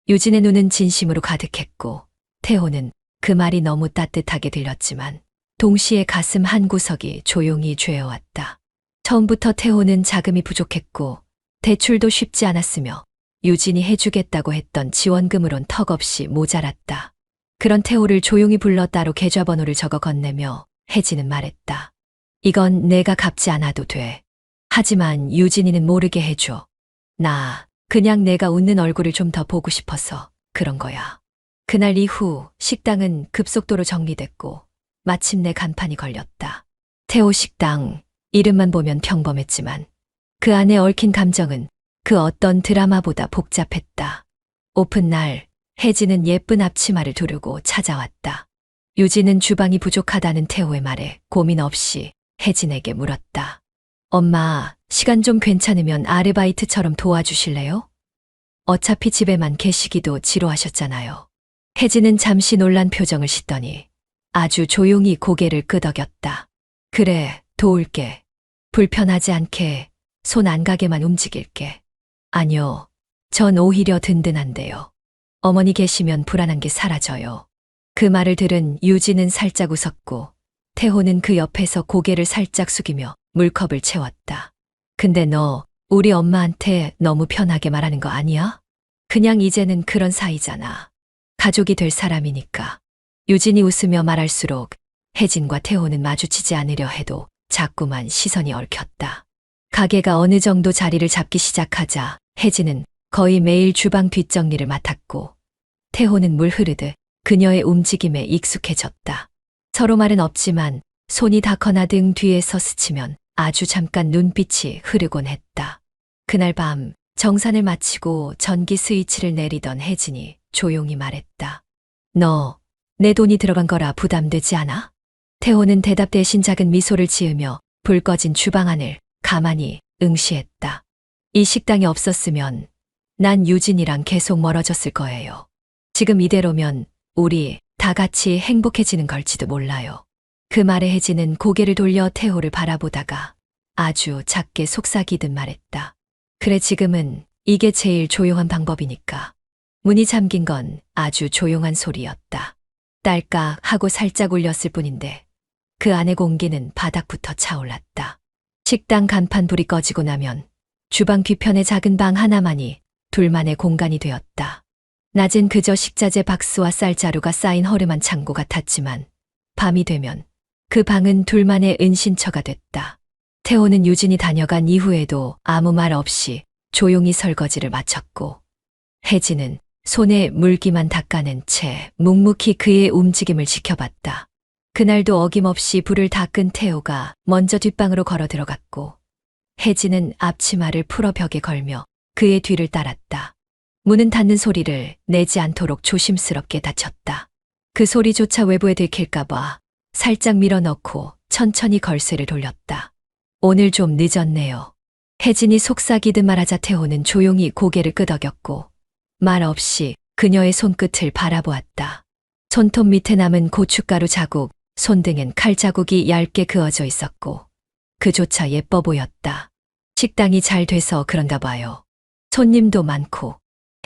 유진의 눈은 진심으로 가득했고 태호는 그 말이 너무 따뜻하게 들렸지만 동시에 가슴 한구석이 조용히 죄어왔다. 처음부터 태호는 자금이 부족했고 대출도 쉽지 않았으며 유진이 해주겠다고 했던 지원금으론 턱없이 모자랐다. 그런 태호를 조용히 불러 따로 계좌번호를 적어 건네며 혜진은 말했다. 이건 내가 갚지 않아도 돼. 하지만 유진이는 모르게 해줘. 나 그냥 내가 웃는 얼굴을 좀 더 보고 싶어서 그런 거야. 그날 이후 식당은 급속도로 정리됐고 마침내 간판이 걸렸다. 태호 식당. 이름만 보면 평범했지만 그 안에 얽힌 감정은 그 어떤 드라마보다 복잡했다. 오픈날 혜진은 예쁜 앞치마를 두르고 찾아왔다. 유진은 주방이 부족하다는 태호의 말에 고민 없이 혜진에게 물었다. 엄마, 시간 좀 괜찮으면 아르바이트처럼 도와주실래요? 어차피 집에만 계시기도 지루하셨잖아요. 혜진은 잠시 놀란 표정을 짓더니 아주 조용히 고개를 끄덕였다. 그래, 도울게. 불편하지 않게, 손 안 가게만 움직일게. 아니요, 전 오히려 든든한데요. 어머니 계시면 불안한 게 사라져요. 그 말을 들은 유진은 살짝 웃었고 태호는 그 옆에서 고개를 살짝 숙이며 물컵을 채웠다. 근데 너 우리 엄마한테 너무 편하게 말하는 거 아니야? 그냥 이제는 그런 사이잖아. 가족이 될 사람이니까. 유진이 웃으며 말할수록 혜진과 태호는 마주치지 않으려 해도 자꾸만 시선이 얽혔다. 가게가 어느 정도 자리를 잡기 시작하자 혜진은 거의 매일 주방 뒷정리를 맡았고 태호는 물 흐르듯 그녀의 움직임에 익숙해졌다. 서로 말은 없지만 손이 닿거나 등 뒤에서 스치면 아주 잠깐 눈빛이 흐르곤 했다. 그날 밤 정산을 마치고 전기 스위치를 내리던 혜진이 조용히 말했다. 너, 내 돈이 들어간 거라 부담되지 않아? 태호는 대답 대신 작은 미소를 지으며 불 꺼진 주방 안을 가만히 응시했다. 이 식당이 없었으면 난 유진이랑 계속 멀어졌을 거예요. 지금 이대로면 우리 다 같이 행복해지는 걸지도 몰라요. 그 말에 혜진은 고개를 돌려 태호를 바라보다가 아주 작게 속삭이듯 말했다. 그래, 지금은 이게 제일 조용한 방법이니까. 문이 잠긴 건 아주 조용한 소리였다. 딸깍 하고 살짝 울렸을 뿐인데 그 안의 공기는 바닥부터 차올랐다. 식당 간판 불이 꺼지고 나면 주방 뒤편의 작은 방 하나만이 둘만의 공간이 되었다. 낮엔 그저 식자재 박스와 쌀자루가 쌓인 허름한 창고 같았지만 밤이 되면 그 방은 둘만의 은신처가 됐다. 태호는 유진이 다녀간 이후에도 아무 말 없이 조용히 설거지를 마쳤고 혜진은 손에 물기만 닦아낸 채 묵묵히 그의 움직임을 지켜봤다. 그날도 어김없이 불을 다 끈 태호가 먼저 뒷방으로 걸어 들어갔고 혜진은 앞치마를 풀어 벽에 걸며 그의 뒤를 따랐다. 문은 닫는 소리를 내지 않도록 조심스럽게 닫혔다. 그 소리조차 외부에 들킬까봐 살짝 밀어넣고 천천히 걸쇠를 돌렸다. 오늘 좀 늦었네요. 혜진이 속삭이듯 말하자 태호는 조용히 고개를 끄덕였고 말 없이 그녀의 손끝을 바라보았다. 손톱 밑에 남은 고춧가루 자국, 손등엔 칼자국이 얇게 그어져 있었고 그조차 예뻐 보였다. 식당이 잘 돼서 그런가 봐요. 손님도 많고.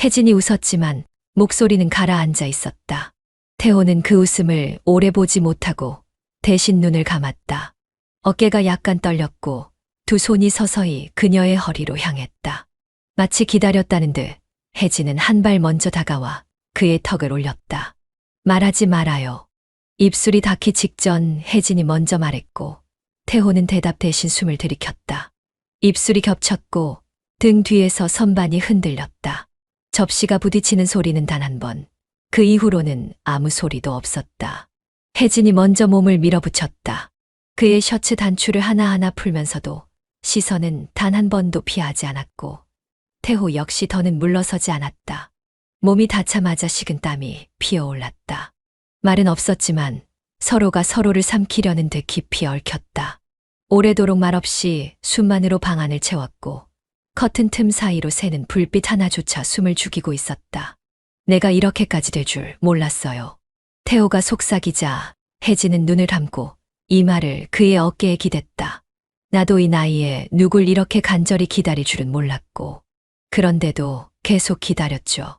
혜진이 웃었지만 목소리는 가라앉아 있었다. 태호는 그 웃음을 오래 보지 못하고 대신 눈을 감았다. 어깨가 약간 떨렸고 두 손이 서서히 그녀의 허리로 향했다. 마치 기다렸다는 듯 혜진은 한 발 먼저 다가와 그의 턱을 올렸다. 말하지 말아요. 입술이 닿기 직전 혜진이 먼저 말했고 태호는 대답 대신 숨을 들이켰다. 입술이 겹쳤고 등 뒤에서 선반이 흔들렸다. 접시가 부딪히는 소리는 단 한 번. 그 이후로는 아무 소리도 없었다. 혜진이 먼저 몸을 밀어붙였다. 그의 셔츠 단추를 하나하나 풀면서도 시선은 단 한 번도 피하지 않았고 태호 역시 더는 물러서지 않았다. 몸이 닿자마자 식은 땀이 피어올랐다. 말은 없었지만 서로가 서로를 삼키려는 듯 깊이 얽혔다. 오래도록 말없이 숨만으로 방 안을 채웠고 커튼 틈 사이로 새는 불빛 하나조차 숨을 죽이고 있었다. 내가 이렇게까지 될 줄 몰랐어요. 태호가 속삭이자 혜진은 눈을 감고 이마를 그의 어깨에 기댔다. 나도 이 나이에 누굴 이렇게 간절히 기다릴 줄은 몰랐고 그런데도 계속 기다렸죠.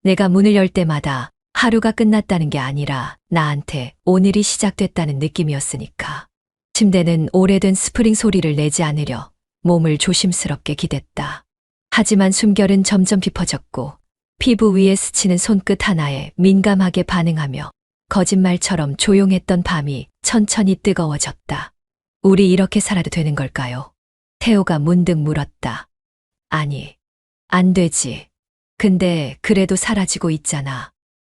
내가 문을 열 때마다 하루가 끝났다는 게 아니라 나한테 오늘이 시작됐다는 느낌이었으니까. 침대는 오래된 스프링 소리를 내지 않으려 몸을 조심스럽게 기댔다. 하지만 숨결은 점점 깊어졌고 피부 위에 스치는 손끝 하나에 민감하게 반응하며 거짓말처럼 조용했던 밤이 천천히 뜨거워졌다. 우리 이렇게 살아도 되는 걸까요? 태호가 문득 물었다. 아니, 안 되지. 근데 그래도 사라지고 있잖아.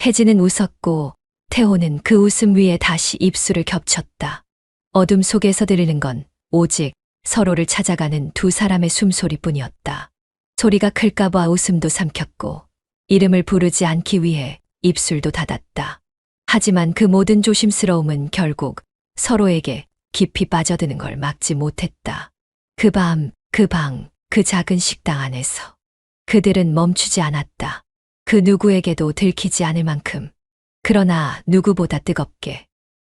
혜진은 웃었고 태호는 그 웃음 위에 다시 입술을 겹쳤다. 어둠 속에서 들리는 건 오직 서로를 찾아가는 두 사람의 숨소리뿐이었다. 소리가 클까봐 웃음도 삼켰고 이름을 부르지 않기 위해 입술도 닫았다. 하지만 그 모든 조심스러움은 결국 서로에게 깊이 빠져드는 걸 막지 못했다. 그 밤, 그 방, 그 작은 식당 안에서 그들은 멈추지 않았다. 그 누구에게도 들키지 않을 만큼. 그러나 누구보다 뜨겁게.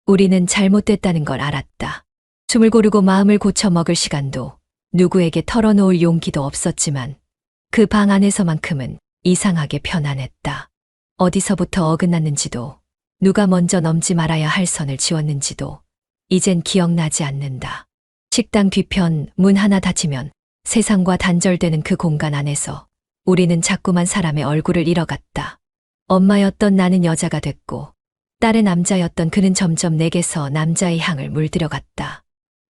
우리는 잘못됐다는 걸 알았다. 숨을 고르고 마음을 고쳐 먹을 시간도 누구에게 털어놓을 용기도 없었지만 그 방 안에서만큼은 이상하게 편안했다. 어디서부터 어긋났는지도 누가 먼저 넘지 말아야 할 선을 지웠는지도 이젠 기억나지 않는다. 식당 뒤편 문 하나 닫히면 세상과 단절되는 그 공간 안에서 우리는 자꾸만 사람의 얼굴을 잃어갔다. 엄마였던 나는 여자가 됐고 딸의 남자였던 그는 점점 내게서 남자의 향을 물들여갔다.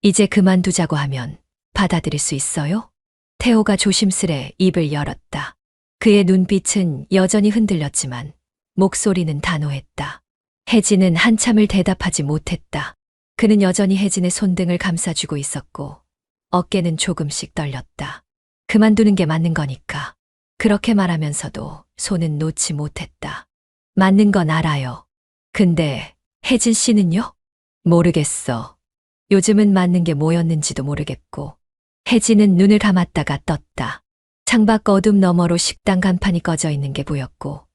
이제 그만두자고 하면 받아들일 수 있어요? 태호가 조심스레 입을 열었다. 그의 눈빛은 여전히 흔들렸지만 목소리는 단호했다. 혜진은 한참을 대답하지 못했다. 그는 여전히 혜진의 손등을 감싸주고 있었고 어깨는 조금씩 떨렸다. 그만두는 게 맞는 거니까. 그렇게 말하면서도 손은 놓지 못했다. 맞는 건 알아요. 근데 혜진 씨는요? 모르겠어. 요즘은 맞는 게 뭐였는지도 모르겠고. 혜진은 눈을 감았다가 떴다. 창밖 어둠 너머로 식당 간판이 꺼져 있는 게 보였고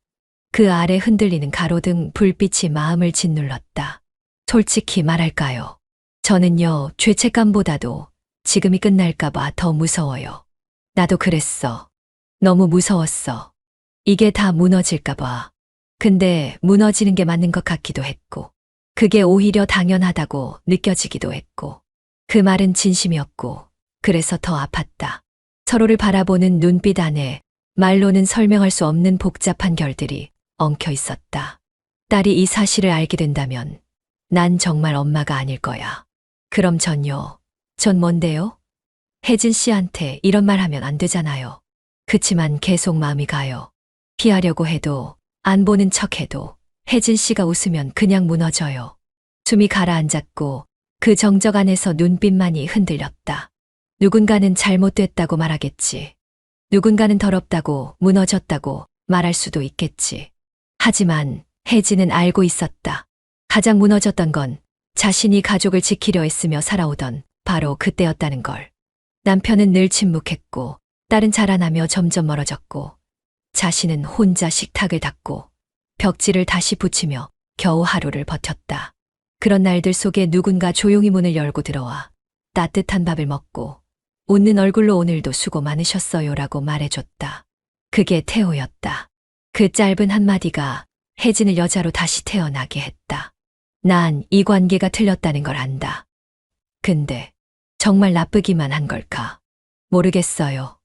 그 아래 흔들리는 가로등 불빛이 마음을 짓눌렀다. 솔직히 말할까요? 저는요, 죄책감보다도 지금이 끝날까봐 더 무서워요. 나도 그랬어. 너무 무서웠어. 이게 다 무너질까봐. 근데 무너지는 게 맞는 것 같기도 했고, 그게 오히려 당연하다고 느껴지기도 했고, 그 말은 진심이었고, 그래서 더 아팠다. 서로를 바라보는 눈빛 안에 말로는 설명할 수 없는 복잡한 결들이 엉켜 있었다. 딸이 이 사실을 알게 된다면 난 정말 엄마가 아닐 거야. 그럼 전요. 전 뭔데요? 혜진 씨한테 이런 말 하면 안 되잖아요. 그치만 계속 마음이 가요. 피하려고 해도 안 보는 척해도 혜진 씨가 웃으면 그냥 무너져요. 숨이 가라앉았고 그 정적 안에서 눈빛만이 흔들렸다. 누군가는 잘못됐다고 말하겠지. 누군가는 더럽다고 무너졌다고 말할 수도 있겠지. 하지만 혜진은 알고 있었다. 가장 무너졌던 건 자신이 가족을 지키려 애쓰며 살아오던 바로 그때였다는 걸. 남편은 늘 침묵했고 딸은 자라나며 점점 멀어졌고 자신은 혼자 식탁을 닦고 벽지를 다시 붙이며 겨우 하루를 버텼다. 그런 날들 속에 누군가 조용히 문을 열고 들어와 따뜻한 밥을 먹고 웃는 얼굴로 오늘도 수고 많으셨어요라고 말해줬다. 그게 태호였다. 그 짧은 한마디가 혜진을 여자로 다시 태어나게 했다. 난 이 관계가 틀렸다는 걸 안다. 근데 정말 나쁘기만 한 걸까? 모르겠어요.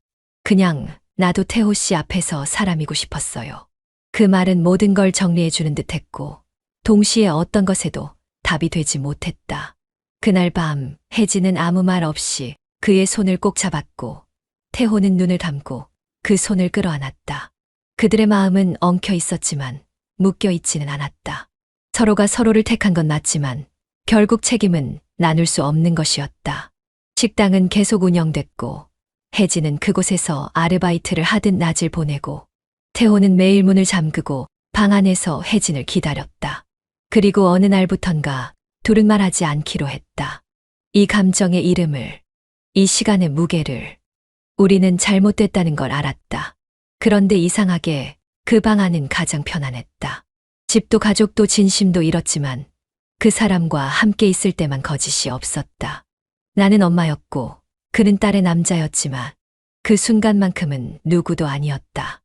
그냥 나도 태호 씨 앞에서 사람이고 싶었어요. 그 말은 모든 걸 정리해주는 듯 했고, 동시에 어떤 것에도 답이 되지 못했다. 그날 밤 혜진은 아무 말 없이 그의 손을 꼭 잡았고, 태호는 눈을 감고 그 손을 끌어안았다. 그들의 마음은 엉켜 있었지만 묶여 있지는 않았다. 서로가 서로를 택한 건 맞지만 결국 책임은 나눌 수 없는 것이었다. 식당은 계속 운영됐고 혜진은 그곳에서 아르바이트를 하듯 낮을 보내고 태호는 매일 문을 잠그고 방 안에서 혜진을 기다렸다. 그리고 어느 날부턴가 둘은 말하지 않기로 했다. 이 감정의 이름을, 이 시간의 무게를 우리는 잘못됐다는 걸 알았다. 그런데 이상하게 그 방 안은 가장 편안했다. 집도 가족도 진심도 잃었지만 그 사람과 함께 있을 때만 거짓이 없었다. 나는 엄마였고 그는 딸의 남자였지만 그 순간만큼은 누구도 아니었다.